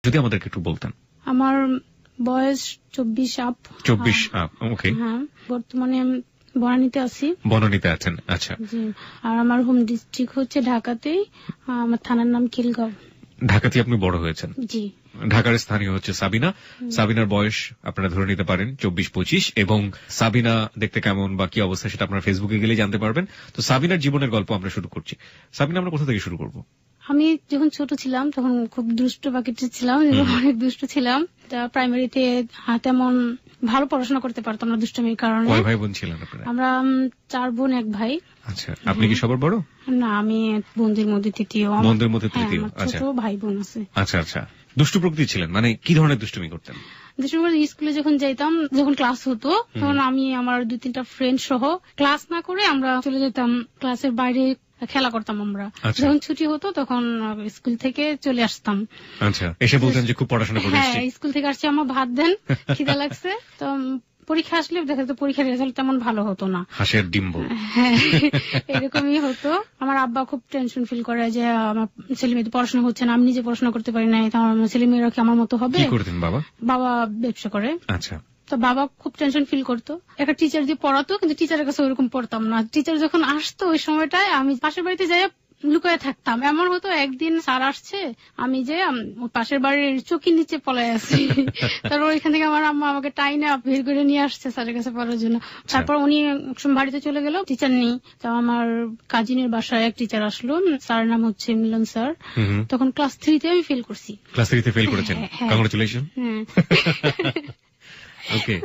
যদি আমাদেরকে একটু বলতেন। আমার বয়স 24 আপ। 24 আপ, ওকে। হ্যাঁ, বর্তমানে বনানীতে আছি। বনানীতে আছেন, আচ্ছা। জি, আর আমার হোম ডিস্ট্রিক্ট হচ্ছে ঢাকাতেই, আমার থানার নাম খিলগাঁও। ঢাকাতে আপনি বড় হয়েছেন? জি। ঢাকার স্থানীয় হচ্ছে সাবিনা। সাবিনার বয়স আপনারা ধরে নিতে পারেন 24-25, এবং সাবিনা দেখতে কেমন বা কি অবস্থা সেটা আপনারা ফেসবুকে গেলে জানতে পারবেন। তো সাবিনার জীবনের গল্প আমরা শুরু করছি। সাবিনা, আমরা কোথা থেকে শুরু করব? আমি যখন ছোট ছিলাম তখন খুব দুষ্ট বাকিটা ছিলাম, অনেক দুষ্ট ছিলাম। প্রাইমারিতে তেমন ভালো পড়াশোনা করতে পারতাম না দুষ্টমির কারণে। কয় ভাই বোন ছিলেন আপনারা? আমরা 4 বোন 1 ভাই। আচ্ছা, আপনি কি সবার বড়? না, আমি বোনদের মধ্যে তৃতীয়। বোনদের মধ্যে তৃতীয়, আচ্ছা। ছোট ভাই বোন আছে। আচ্ছা আচ্ছা। দুষ্টু প্রকৃতি ছিলেন, মানে কি ধরনের দুষ্টুমি করতেন? স্কুলে যখন যাইতাম, যখন ক্লাস হতো তখন আমি আমার 2-3টা ফ্রেন্ড সহ ক্লাস না করে আমরা চলে যেতাম ক্লাসের বাইরে, খেলা করতাম আমরা। যখন ছুটি হতো তখন স্কুল থেকে চলে আসতাম। আচ্ছা, এসে বলতেন যে খুব পড়াশোনা করে এসেছি। হ্যাঁ, স্কুল থেকে আসছি, আমার ভাত দেন, খিদা লাগছে। তো পরীক্ষা আসলে দেখা যেত পরীক্ষার রেজাল্ট তেমন ভালো হতো না। হাসির ডিম্ব। হ্যাঁ, এরকমই হতো। আমার আব্বা খুব টেনশন ফিল করে যে আমার ছেলে মেয়ে পড়াশোনা হচ্ছে না, আমি নিজে পড়াশোনা করতে পারি না, আমার ছেলে মেয়েরা কি আমার মতো হবে? কি করতেন বাবা? বাবা ব্যবসা করে। আচ্ছা। তো বাবা খুব টেনশন ফিল করতো। একটা টিচার দিয়ে পড়াতো, কিন্তু টিচারের কাছে ওইরকম পড়তাম না। টিচার যখন আসতো ওই সময়টায় আমি পাশের বাড়িতে যাই লুকায় থাকতাম। এমন হতো একদিন স্যার আসছে, আমি যে পাশের বাড়ির চৌকির নিচে পলায় আছি। তারপর ওইখান থেকে আমার আম্মা আমাকে টাইনা বের করে নিয়ে আসছে স্যারের কাছে পড়ার জন্য। তারপর উনি বাড়িতে চলে গেল, টিচার নেই। তো আমার কাজিনের বাসায় এক টিচার আসলো, স্যার নাম হচ্ছে মিলন স্যার। তখন ক্লাস 3-তে আমি ফেল করছি। ক্লাস 3-তে ফেল করেছেন? কংগ্রাচুলেশন। ওকে।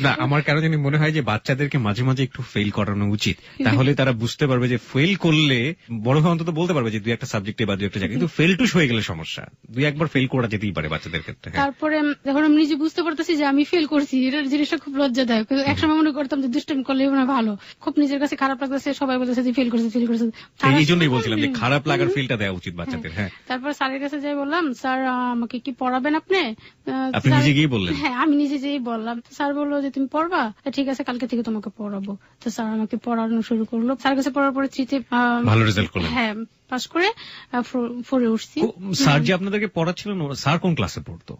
না, আমার কেন জানি মনে হয় যে বাচ্চাদেরকে মাঝে মাঝে একটু ফেল করানো উচিত, তাহলে তারা বুঝতে পারবে যে ফেল করলে বড় হয়ে অন্তত বলতে পারবে যে 2-1টা সাবজেক্টে বা 2-1টা জায়গায়, কিন্তু ফেল টুস হয়ে গেলে সমস্যা। 2-1বার ফেল করা যেতেই পারে বাচ্চাদের ক্ষেত্রে। তারপরে যখন আমি নিজে বুঝতে পারতেছি যে আমি ফেল করছি, এটার জিনিসটা খুব লজ্জাদায়ক। একসময় মনে করতাম যে দুষ্টামি করলে মনে ভালো, খুব নিজের কাছে খারাপ লাগতেছে, সবাই বলতেছে যে ফেল করছে ফেল করছে। এই জন্যই বলছিলাম যে খারাপ লাগার ফিলটা দেওয়া উচিত বাচ্চাদের। হ্যাঁ। তারপর স্যারের কাছে যাই বললাম, স্যার আমাকে কি পড়াবেন আপনি? আপনি নিজে গিয়ে বললেন? হ্যাঁ, আমি নিজে যেই বললাম। স্যার বললো যে তুমি পড়বা, ঠিক আছে কালকে থেকে তোমাকে পড়াবো। তো স্যার আমাকে পড়ানো শুরু করলো। স্যারের কাছে পড়ার পরে 3-তে ভালো রেজাল্ট করলেন? হ্যাঁ, পাস করে 4-এ উঠছি। স্যার যে আপনাদেরকে পড়াচ্ছিলেন, স্যার কোন ক্লাসে পড়তো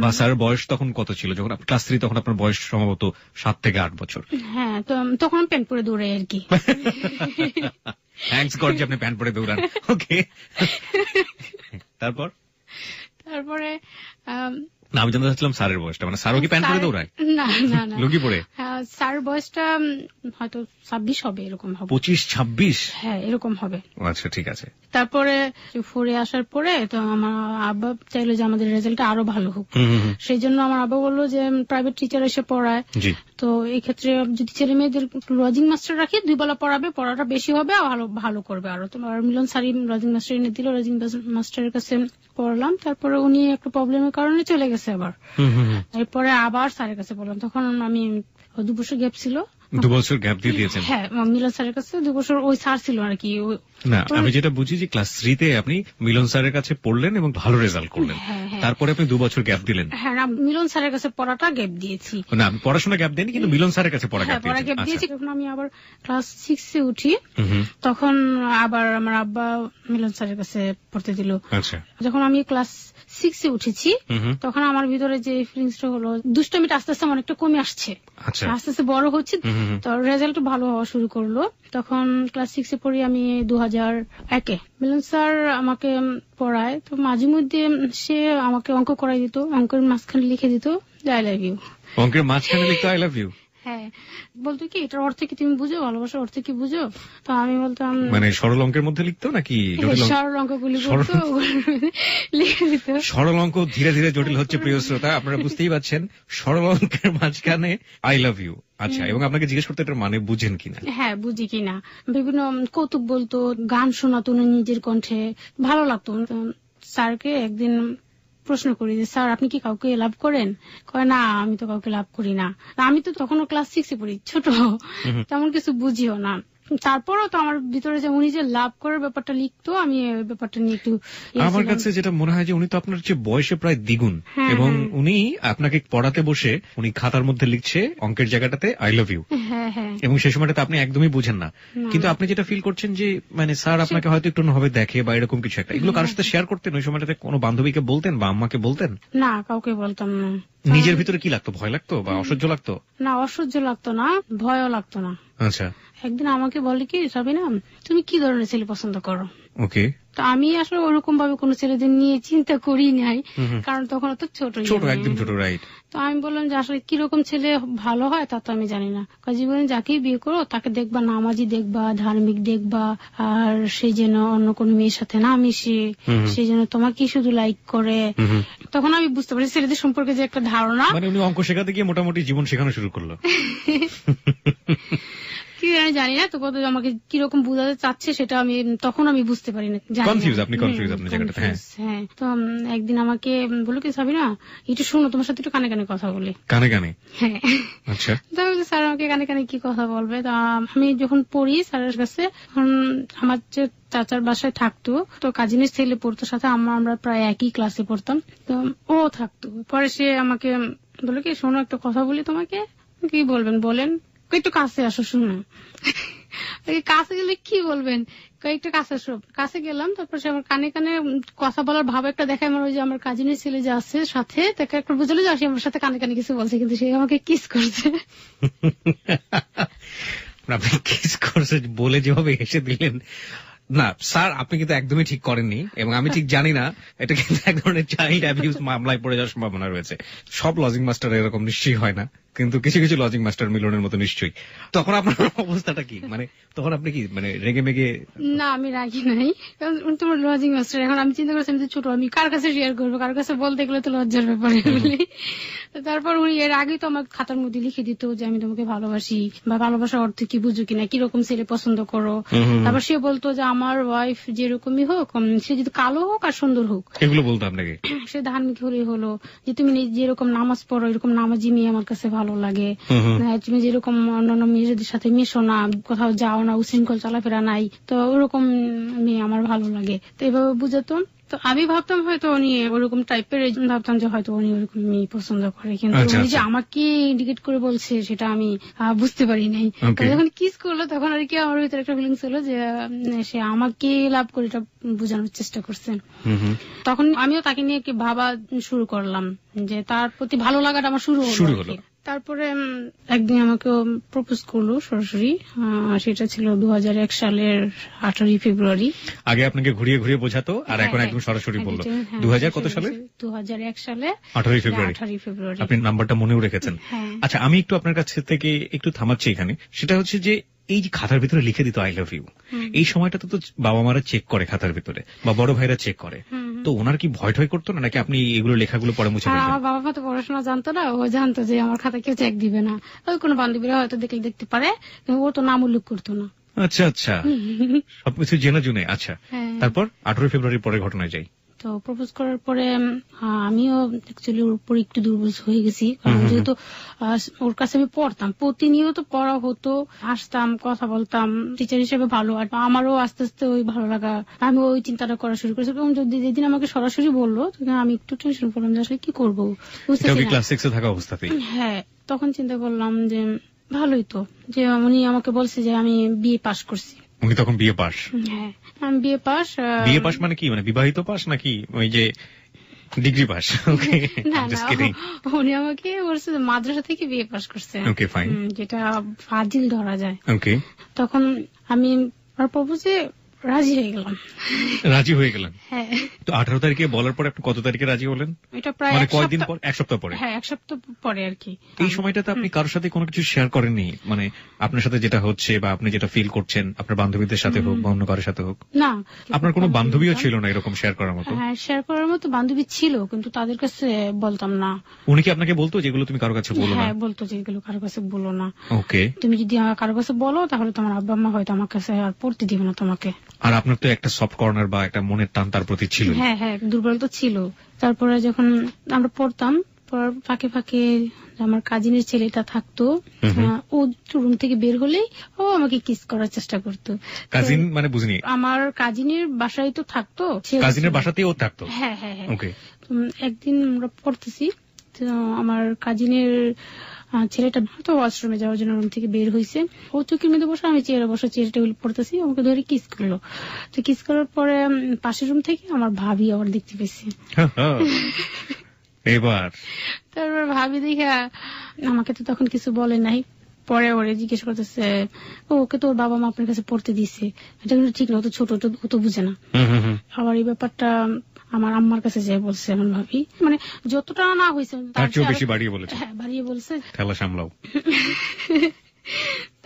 বা স্যারের বয়স তখন কত ছিল যখন আপনি ক্লাস 3? তখন আপনার বয়স সম্ভবত 7 থেকে 8 বছর। হ্যাঁ, তো তখন প্যান্ট পরে দৌড়াই আর কি। থ্যাঙ্কস গড যে আপনি প্যান্ট পরে দৌড়ান। ওকে। তারপরে না, আমি জানতে চাচ্ছিলাম স্যারের বয়সটা, মানে স্যারও কি প্যান্ট পরে দৌড়ায়? না না না, লুঙ্গি পরে। স্যার বয়সটা হয়তো 26 হবে, এরকম হবে। 25-26? হ্যাঁ, এরকম হবে। আচ্ছা, ঠিক আছে। তারপরে 4-এ আসার পরে তো আমার আব্বা চাইলো যে আমাদের রেজাল্টটা আরো ভালো হোক। সেই জন্য আমার আব্বা বললো যে প্রাইভেট টিচার এসে পড়ায়, তো এই ক্ষেত্রে যদি ছেলে মেয়েদের লজিং মাস্টার রাখি, 2 বেলা পড়াবে, পড়াটা বেশি হবে আর ভালো করবে আরো। তোমার মিলন স্যারই লজিং মাস্টার এনে দিল, লজিং মাস্টারের কাছে পড়লাম। তারপরে উনি একটা প্রবলেমের কারণে চলে গেছে আবার। এরপরে আবার স্যারের কাছে বললাম, তখন আমি 2 বছর গ্যাপ ছিল। 2 বছর গ্যাপ দিয়ে দিয়েছেন? হ্যাঁ, মিলন স্যারের কাছে 2 বছর ওই স্যার ছিল আর কি। না, আমি যেটা বুঝি যে ক্লাস 3-তে আপনি মিলন স্যারের কাছে পড়লেন এবং ভালো রেজাল্ট করলেন, তারপরে আপনি 2 বছর গ্যাপ দিলেন। হ্যাঁ, মিলন স্যারের কাছে পড়াটা গ্যাপ দিয়েছি। না, আমি পড়াশোনা গ্যাপ দেইনি, কিন্তু মিলন স্যারের কাছে পড়া গ্যাপ দিয়েছি। যখন আমি আবার ক্লাস 6-এ উঠি, তখন আবার আমার আব্বা মিলন স্যারের কাছে পড়তে দিল। আচ্ছা। যখন আমি ক্লাস 6-এ উঠেছি তখন আমার ভিতরে যে ফিলিংসটা হলো, দুষ্টমিটা আস্তে আস্তে অনেকটা কমে আসছে, আস্তে আস্তে বড় হচ্ছে, তো রেজাল্ট ভালো হওয়া শুরু করলো। তখন ক্লাস 6-এ পড়ি আমি 2001-এ। মিলন স্যার আমাকে পড়ায়, তো মাঝে মধ্যে সে আমাকে অঙ্ক করাই দিত, অঙ্কের মাঝখানে লিখে দিত আই লাভ ইউ। অঙ্কের মাঝখানে লিখতো আই লাভ ইউ? হ্যাঁ, বলতো কি এটার অর্থ কি তুমি বুঝো, ভালোবাসার অর্থ কি বুঝো? তো আমি বলতাম, মানে সরল অঙ্কের মধ্যে লিখতো নাকি সরল অঙ্কগুলি বলতো, লিখে দিত। সরল অঙ্ক ধীরে ধীরে জটিল হচ্ছে প্রিয় শ্রোতা, আপনারা বুঝতেই পারছেন। সরল অঙ্কের মাঝখানে আই লাভ ইউ। আচ্ছা, এবং আপনাকে জিজ্ঞেস করতে এটার মানে বুঝেন কিনা? হ্যাঁ, বুঝি কিনা। বিভিন্ন কৌতুক বলতো, গান শোনাতো নিজের কণ্ঠে, ভালো লাগতো। স্যারকে একদিন প্রশ্ন করি যে স্যার আপনি কি কাউকে লাভ করেন? কয় না, আমি তো কাউকে লাভ করি না। আমি তো তখনও ক্লাস 6-এ পড়ি, ছোট, তেমন কিছু বুঝিও না। তারপরও তো আমার ভিতরে যে উনি যে লাভ করার ব্যাপারটা লিখতো, আমি এই ব্যাপারটা নিয়ে একটু আমার কাছে যেটা মনে হয় যে উনি তো আপনার যে বয়সে প্রায় দ্বিগুণ, এবং উনি আপনাকে পড়াতে বসে উনি খাতার মধ্যে লিখছে অঙ্কের জায়গাটাতে আই লাভ ইউ, এবং সেই সময়টাতে আপনি একদমই বুঝেন না, কিন্তু আপনি যেটা ফিল করছেন যে মানে স্যার আপনাকে হয়তো একটু অন্যভাবে দেখে বা এরকম কিছু একটা, এগুলো কারোর সাথে শেয়ার করতেন ওই সময়টাতে? কোনো বান্ধবীকে বলতেন বা আম্মাকে বলতেন? না, কাউকে বলতাম না। নিজের ভিতরে কি লাগতো? ভয় লাগতো বা অসহ্য লাগতো? না, অসহ্য লাগতো না, ভয়ও লাগতো না। আচ্ছা। একদিন আমাকে বলে কি, সাবিনা তুমি কি ধরনের ছেলে পছন্দ করো? ওকে। তো আমি আসলে ওরকম ভাবে কোন ছেলেদের নিয়ে চিন্তা করি নাই, কারণ তখন তো ছোট, একদম ছোট, রাইট। তো আমি বললাম যে আসলে কিরকম ছেলে ভালো হয় তা তো আমি জানি না, জীবনে যাকেই বিয়ে করো তাকে দেখবা নামাজি দেখবা, ধার্মিক দেখবা, আর সেই যেন অন্য কোন মেয়ের সাথে না মিশে, সেই জন্য তোমাকে শুধু লাইক করে। তখন আমি বুঝতে পারি ছেলেদের সম্পর্কে যে একটা ধারণা, মানে উনি অঙ্ক শেখাতে গিয়ে মোটামুটি জীবন শেখানো শুরু করলো। কি আমি জানি না তো কত আমাকে কিরকম বোঝাতে চাচ্ছে সেটা আমি তখন আমি বুঝতে পারি না। হ্যাঁ, তো একদিন আমাকে বললো কি, সাবিনা একটু শোনো, তোমার সাথে একটু কানে কানে কথা বলি। কানে কানে? হ্যাঁ। আচ্ছা। স্যার আমাকে কানে কানে কি কথা বলবে? তো আমি যখন পড়ি স্যারের কাছে, আমার যে চাচার বাসায় থাকতো, তো কাজিনের ছেলে পড়তো সাথে, আমরা প্রায় একই ক্লাসে পড়তাম, তো ও থাকতো। পরে সে আমাকে বললো কি, শোনো একটা কথা বলি তোমাকে। কি বলবেন বলেন। একটু কাছে আসো, শুনো। কাছে গেলে কি বলবেন, একটু কাছে আসো। কাছে গেলাম, তারপর সে আমার কানে কানে কথা বলার ভাব একটা দেখায়। আমার ওই যে আমার কাজিনের ছেলে যে আছে সাথে, তাকে একটা বুঝলো যে সে আমার সাথে কানে কানে কিছু বলছে, কিন্তু সে আমাকে কিস করছে। আপনি কিস করছে বলে যেভাবে হেসে দিলেন, না স্যার আপনি কিন্তু একদমই ঠিক করেননি, এবং আমি ঠিক জানি না, এটা কিন্তু এক ধরনের চাইল্ড অ্যাবিউজ মামলায় পড়ে যাওয়ার সম্ভাবনা রয়েছে। সব লজিক মাস্টার এরকম নিশ্চয়ই হয় না, কিন্তু কিছু কিছু লজিক মাস্টার মিলনের মতো নিশ্চয়ই। তখন আপনার অবস্থাটা কি, মানে তখন আপনি কি মানে রেগে মেগে? না, আমি রাগি নাই, কারণ তোমার লজিক মাস্টার। এখন আমি চিন্তা করছি আমি তো ছোট, আমি কার কাছে শেয়ার করবো, কার কাছে বলতে গেলে তো লজ্জার ব্যাপার। তারপর উনি এর আগেই তো আমার খাতার মধ্যে লিখে দিত যে আমি তোমাকে ভালোবাসি, বা ভালোবাসার অর্থ কি বুঝো কিনা, কিরকম ছেলে পছন্দ করো। তারপর সে বলতো যে আমার ওয়াইফ যেরকমই হোক, সে যদি কালো হোক আর সুন্দর হোক, এগুলো বলতো আপনাকে? সে ধার্মিক হলেই হলো, যে তুমি যেরকম নামাজ পড়ো এরকম নামাজি মেয়ে আমার কাছে ভালো লাগে, তুমি যেরকম অন্যান্য মেয়েদের সাথে মিশো না, কোথাও যাও না, উশৃঙ্খল চলাফেরা নাই, তো ওরকম মেয়ে আমার ভালো লাগে। তো এভাবে বুঝাতো। তো আমি ভাবতাম হয়তো উনি ওরকম টাইপের, ভাবতাম যে হয়তো উনি ওরকম মেয়ে পছন্দ করে, কিন্তু উনি যে আমাকে ইন্ডিকেট করে বলছে সেটা আমি বুঝতে পারি নাই। যখন কিস করলো তখন আর কি আমার ভিতরে একটা ফিলিংস হলো যে সে আমাকে লাভ করে এটা বোঝানোর চেষ্টা করছেন। তখন আমিও তাকে নিয়ে কি ভাবা শুরু করলাম, যে তার প্রতি ভালো লাগাটা আমার শুরু হলো। তারপরে একদিন আমাকে প্রপোজ করলো সরাসরি, সেটা ছিল 2001 সালের 18 ফেব্রুয়ারি। আগে আপনাকে ঘুরিয়ে ঘুরিয়ে বোঝাতো, আর এখন একদম সরাসরি বললো। 2000 কত সালে? 2001 সালে 18 ফেব্রুয়ারি। আপনি নাম্বারটা মনেও রেখেছেন। আচ্ছা, আমি একটু আপনার কাছ থেকে একটু থামাচ্ছি এখানে। সেটা হচ্ছে যে এই যে খাতার ভিতরে লিখে দিত আই লাভ ইউ, এই সময়টাতে তো বাবা মারা চেক করে খাতার ভিতরে, বা বড় ভাইরা চেক করে, তো ওনার কি ভয় ঠয় করতো না, নাকি আপনি এগুলো লেখাগুলো পরে মুছে দিতেন? আমার বাবা মা তো পড়াশোনা জানতো না, ও জানতো যে আমার খাতা কেউ চেক দিবে না, ওই কোনো বান্ধবীরা হয়তো দেখলে দেখতে পারে, কিন্তু ও তো নাম উল্লেখ করতো না। আচ্ছা আচ্ছা, সবকিছু জেনে জুনে। আচ্ছা, তারপর 18 ফেব্রুয়ারির পরে ঘটনায় যাই। তো প্রপোজ করার পরে আমিও অ্যাকচুয়ালি ওর উপর একটু দুর্বল হয়ে গেছি, কারণ যেহেতু ওর কাছে আমি পড়তাম, প্রতিনিয়ত পড়া হতো, আসতাম, কথা বলতাম, টিচার হিসেবে ভালো, আর আমারও আস্তে আস্তে ওই ভালো লাগা, আমি ওই চিন্তাটা করা শুরু করেছি। এবং যেদিন আমাকে সরাসরি বললো তখন আমি একটু টেনশন করলাম যে আসলে কি করবো, ক্লাস 6 এ থাকা অবস্থাতেই। হ্যাঁ, তখন চিন্তা করলাম যে ভালোই তো, যে উনি আমাকে বলছে যে আমি বিএ পাস করছি। উনি তখন বিএ পাস? হ্যাঁ, আমি বিএ পাস। বিএ পাস মানে কি, মানে বিবাহিত পাস নাকি ওই যে ডিগ্রি পাস? উনি আমাকে বলছে মাদ্রাসা থেকে বিএ পাস করছে, যেটা ফাজিল ধরা যায়। তখন আমি প্রপোজে রাজি হয়ে গেলাম। রাজি হয়ে গেলেন? হ্যাঁ। তো 18 তারিখে বলার পর আপনি কত তারিখে রাজি হলেন? এটা প্রায় কয়েকদিন পর, এক সপ্তাহ পরে? হ্যাঁ, এক সপ্তাহ পরে আর কি। এই সময়টাতে আপনি কারোর সাথে কোনো কিছু শেয়ার করেননি, মানে আপনার সাথে যেটা হচ্ছে বা আপনি যেটা ফিল করছেন, আপনার বান্ধবীদের সাথে হোক বা অন্য কারোর সাথে হোক? না, আপনার কোনো বান্ধবীও ছিল না এরকম শেয়ার করার মতো? হ্যাঁ, শেয়ার করার মতো বান্ধবী ছিল, কিন্তু তাদের কাছে বলতাম না। উনি কি আপনাকে বলতো যেগুলো তুমি কারোর কাছে বলো না? হ্যাঁ, বলতো যে এগুলো কারোর কাছে বলো না। ওকে। তুমি যদি কারোর কাছে বলো তাহলে তোমার আব্বা আম্মা হয়তো আমার কাছে আর পড়তে দিবে না তোমাকে। আর আপনার তো একটা সফট কর্নার বা একটা মনের টান তার প্রতি ছিল। হ্যাঁ হ্যাঁ, দুর্বল তো ছিল। তারপরে যখন আমরা পড়তাম, পড়ার ফাঁকে ফাঁকে আমার কাজিনের ছেলেটা থাকতো, ও রুম থেকে বের হলেই ও আমাকে কিস করার চেষ্টা করতো। কাজিন মানে বুঝিনি? আমার কাজিনের বাসায় তো থাকতো, কাজিনের বাসাতেই ও থাকতো? হ্যাঁ হ্যাঁ হ্যাঁ। একদিন আমরা পড়তেছি, তো আমার কাজিনের ছেলেটা তো ওয়াশরুমে যাওয়ার জন্য রুম থেকে বের হয়েছে, ও চুকির মধ্যে বসে, আমি চেয়ারে বসে চেয়ার টেবিল পড়তেছি, আমাকে ধরে কিস করলো। তো কিস করার পরে পাশের রুম থেকে আমার ভাবি আবার দেখতে পেয়েছে। এবার তারপর ভাবি দেখে আমাকে তো তখন কিছু বলে নাই, পরে ওরে জিজ্ঞেস করতেছে, ওকে তোর বাবা মা আপনার কাছে পড়তে দিছে, এটা কিন্তু ঠিক না, ও তো ছোট, ও তো বুঝে না। আবার এই ব্যাপারটা আমার আম্মার কাছে যাই বলছে আমার ভাবি, মানে যতটা না হয়েছে তার চেয়ে বেশি বাড়িয়ে বলেছে। হ্যাঁ বাড়িয়ে বলছে, খেলা সামলাও।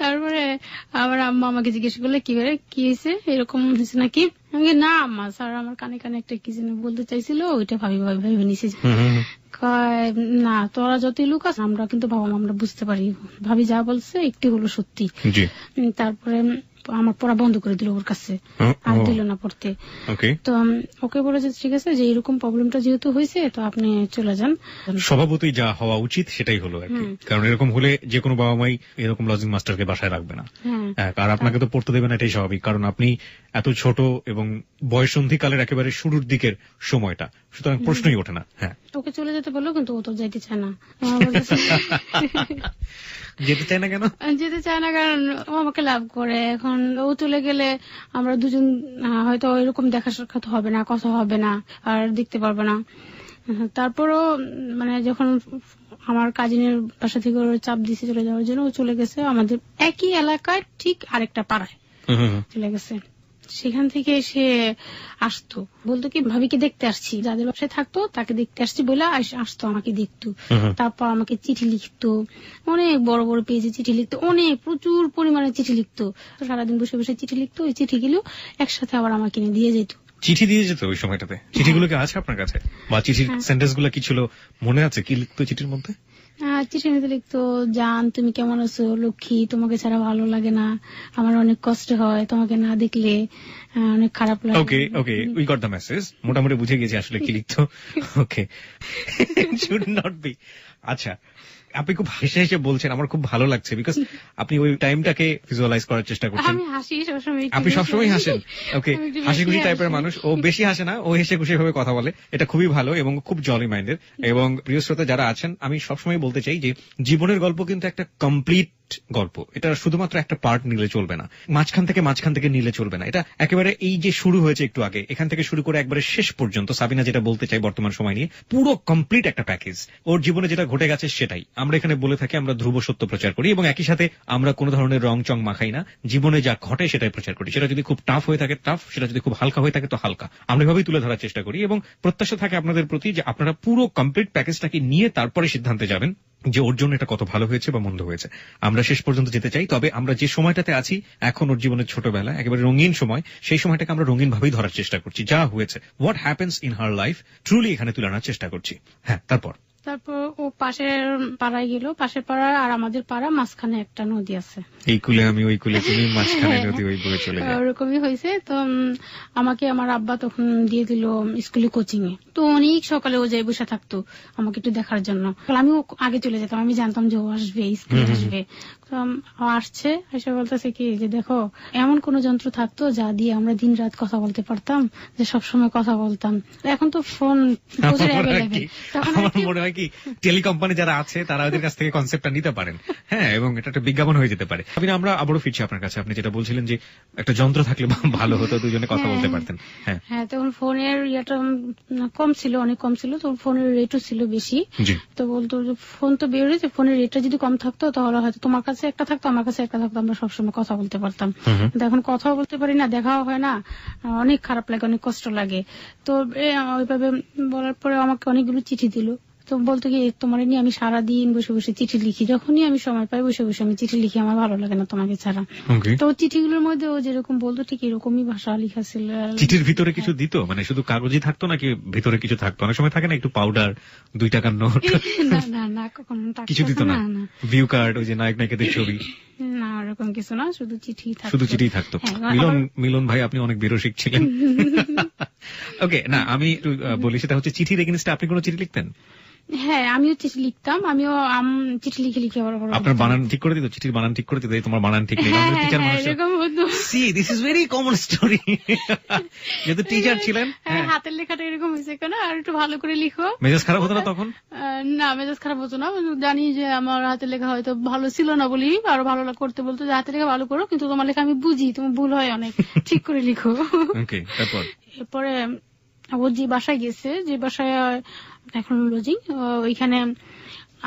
তারপরে আবার আম্মা আমাকে জিজ্ঞেস করলে কি হয়েছে, এরকম হয়েছে নাকি? আমি না আম্মা, স্যার আমার কানে কানে একটা কি যেন বলতে চাইছিল, ওইটা ভাবি ভাবি নিছে। না তোরা যতই লোক আছে আমরা কিন্তু বাবা মা আমরা বুঝতে পারি, ভাবি যা বলছে একটি হলো সত্যি। তারপরে আমার পড়া বন্ধ করে দিল ওর কাছে, আর দিল না পড়তে। তো ওকে বলেছে ঠিক আছে, যে এরকম প্রবলেমটা যেহেতু হয়েছে তো আপনি চলে যান। স্বভাবতই যা হওয়া উচিত সেটাই হলো আর কি, কারণ এরকম হলে যে কোনো বাবা মাই এরকম লজিং মাস্টারকে বাসায় রাখবে না, আর আপনাকে তো পড়তে দেবে না, এটাই স্বাভাবিক, কারণ আপনি এত ছোট এবং বয়সন্ধিকালের একেবারে শুরুর দিকের সময়টা, সুতরাং প্রশ্নই ওঠে না। হ্যাঁ, ওকে চলে যেতে বললো, কিন্তু ও তো যাইতে চায় না। যেতে চায় না কেন? যেতে চায় না কারণ ও আমাকে লাভ করে। এখন ও চলে গেলে আমরা দুজন হয়তো এরকম দেখা সাক্ষাৎ হবে না, কথা হবে না, আর দেখতে পারবো না। তারপরও মানে যখন আমার কাজিনের বাসা থেকে ওর চাপ দিছে চলে যাওয়ার জন্য, ও চলে গেছে আমাদের একই এলাকায় ঠিক আরেকটা পাড়ায় চলে গেছে। সেখান থেকে সে আসতো, বলতো কি ভাবিকে দেখতে আসছি, যাদের বাসায় থাকতো তাকে দেখতে আসছি বলে আসতো, আমাকে দেখতো। তারপর আমাকে চিঠি লিখতো, অনেক বড় বড় পেজে চিঠি লিখতো, অনেক প্রচুর পরিমাণে চিঠি লিখতো, সারাদিন বসে বসে চিঠি লিখতো। ওই চিঠিগুলো একসাথে আবার আমাকে নিয়ে দিয়ে যেত। চিঠি দিয়ে যেত ওই সময়টাতে? চিঠিগুলো কি আছে আপনার কাছে, বা চিঠির সেন্টেন্স গুলো কি ছিল মনে আছে? কি লিখতো চিঠির মধ্যে? চিঠি নিতে লিখতো, জান তুমি কেমন আছো, লক্ষ্মী তোমাকে ছাড়া ভালো লাগে না, আমার অনেক কষ্ট হয়, তোমাকে না দেখলে অনেক খারাপ লাগে। ওকে ওকে, উই গট দ্য মেসেজ, মোটামুটি বুঝে গেছি আসলে কি লিখতো। ওকে, শুড নট বি। আচ্ছা, আপনি খুব হেসে হেসে বলছেন, আমার খুব ভালো লাগছে, বিকজ আপনি ওই টাইমটাকে ভিজুয়ালাইজ করার চেষ্টা করছেন। আমি হাসি সবসময়, আপনি সবসময় হাসেন। ওকে, হাসি খুশি টাইপের মানুষ, ও বেশি হাসে না, ও হেসে খুশি ভাবে কথা বলে, এটা খুবই ভালো এবং খুব জলি মাইন্ডের। এবং প্রিয় শ্রোতা যারা আছেন, আমি সবসময় বলতে চাই যে জীবনের গল্প কিন্তু একটা কমপ্লিট গল্প, এটা শুধুমাত্র একটা পার্ট নিলে চলবে না, মাঝখান থেকে নিলে চলবে না। এটা একেবারে এই যে শুরু হয়েছে একটু আগে, এখান থেকে শুরু করে একবারে শেষ পর্যন্ত সাবিনা যেটা বলতে চাই বর্তমান সময় নিয়ে, পুরো কমপ্লিট একটা প্যাকেজ। ওর জীবনে যেটা ঘটে গেছে সেটাই আমরা এখানে বলে থাকি, আমরা ধ্রুব সত্য প্রচার করি, এবং একই সাথে আমরা কোনো ধরনের রং চং মাখাই না, জীবনে যা ঘটে সেটাই প্রচার করি। সেটা যদি খুব টাফ হয়ে থাকে টাফ, সেটা যদি খুব হালকা হয়ে থাকে তো হালকা, আমরা এভাবেই তুলে ধরার চেষ্টা করি। এবং প্রত্যাশা থাকে আপনাদের প্রতি যে আপনারা পুরো কমপ্লিট প্যাকেজটাকে নিয়ে তারপরে সিদ্ধান্তে যাবেন যে ওর জন্য এটা কত ভালো হয়েছে বা মন্দ হয়েছে। আমরা শেষ পর্যন্ত যেতে চাই, তবে আমরা যে সময়টাতে আছি এখন, ওর জীবনের ছোটবেলা, একেবারে রঙিন সময়, সেই সময়টাকে আমরা রঙিন ভাবেই ধরার চেষ্টা করছি। যা হয়েছে, what happens in her life, truly এখানে তুলে আনার চেষ্টা করছি। হ্যাঁ, তারপর ও পাশের পাড়ায় গেল, পাশের পাড়া আর আমাদের পাড়া মাঝখানে একটা নদী আছে, এই কুলে আমি ওই কুলে তুমি, মাঝখানে নদী, ওই বয়ে চলে যায়, ওরকমই হয়েছে। তো আমাকে আমার আব্বা তখন দিয়ে দিল স্কুলে কোচিং এ। তো অনেক সকালে ও যাই বসে থাকতো আমাকে একটু দেখার জন্য, আমিও আগে চলে যেতাম, আমি জানতাম যে ও আসবে, স্কুলে আসবে। আসছে, এসে বলতেছে কি যে দেখো এমন কোন যন্ত্র থাকতো যা দিয়ে আমরা দিন রাত কথা বলতে পারতাম, যে সবসময় কথা বলতাম। এখন তো ফোন মনে হয় কি টেলিকম্পানি যারা আছে তারা ওদের কাছ থেকে কনসেপ্টটা নিতে পারেন। হ্যাঁ, এবং এটা একটা বিজ্ঞাপন হয়ে যেতে পারে। আমরা আবারও ফিরছি আপনার কাছে, আপনি যেটা বলছিলেন যে একটা যন্ত্র থাকলে ভালো হতো, দুজনে কথা বলতে পারতেন। হ্যাঁ হ্যাঁ, তখন ফোনের ইয়েটা কম ছিল, অনেক কম ছিল, তখন ফোনের রেটও ছিল বেশি। তো বলতো যে ফোন তো বের হয়েছে, ফোনের রেটটা যদি কম থাকতো তাহলে হয়তো তোমার কাছে একটা থাকতো, আমার কাছে একটা থাকতো, আমরা সবসময় কথা বলতে পারতাম। এখন কথাও বলতে পারি না, দেখাও হয় না, অনেক খারাপ লাগে, অনেক কষ্ট লাগে। তো ওইভাবে বলার পরে আমাকে অনেকগুলো চিঠি দিল। তো বলতো কি তোমার নিয়ে আমি সারাদিন বসে বসে চিঠি লিখি, যখনই আমি সময় পাই বসে বসে আমি চিঠি লিখি, আমার ভালো লাগে না তোমাকে ছাড়া। তো চিঠিগুলোর মধ্যে ও যেরকম বলতো ঠিক এরকমই ভাষা লেখা ছিল। চিঠির ভিতরে কিছু দিত, মানে শুধু কাগজই থাকতো নাকি ভিতরে কিছু থাকতো? অনেক সময় থাকে না একটু পাউডার, 2 টাকার নোট? না, কখনো কিছু দিত না? ভিউ কার্ড, ওই যে নায়ক নায়িকাদের ছবি? না, ওরকম কিছু না, শুধু চিঠি থাকতো। মিলন ভাই, আপনি অনেক বেরো শিখছিলেন। ওকে, না আমি একটু বলি, সেটা হচ্ছে চিঠির এগেইনস্টে আপনি কোনো চিঠি লিখতেন? হ্যাঁ, আমিও চিঠি লিখতাম, আমিও চিঠি লিখে লিখে আপনার বানান ঠিক করে দিত, চিঠির বানান ঠিক করে দিত, তোমার বানান ঠিক নেই, টিচার মানুষ। C this is very common story. যেহেতু টিচার ছিলেন, হাতের লেখাটা এরকম হয়েছে কেন, আর একটু ভালো করে লিখো। মেজাজ খারাপ হতো না তখন? না, মেজাজ খারাপ হতো না, জানি যে আমার হাতের লেখা হয়তো ভালো ছিল না বলি আরো ভালো করতে বলতো, যে হাতের লেখা ভালো করো, কিন্তু তোমার লেখা আমি বুঝি, তোমার ভুল হয় অনেক, ঠিক করে লিখো। এরপরে ও যে বাসায় গেছে, যে বাসায় এখন লজিং, ওইখানে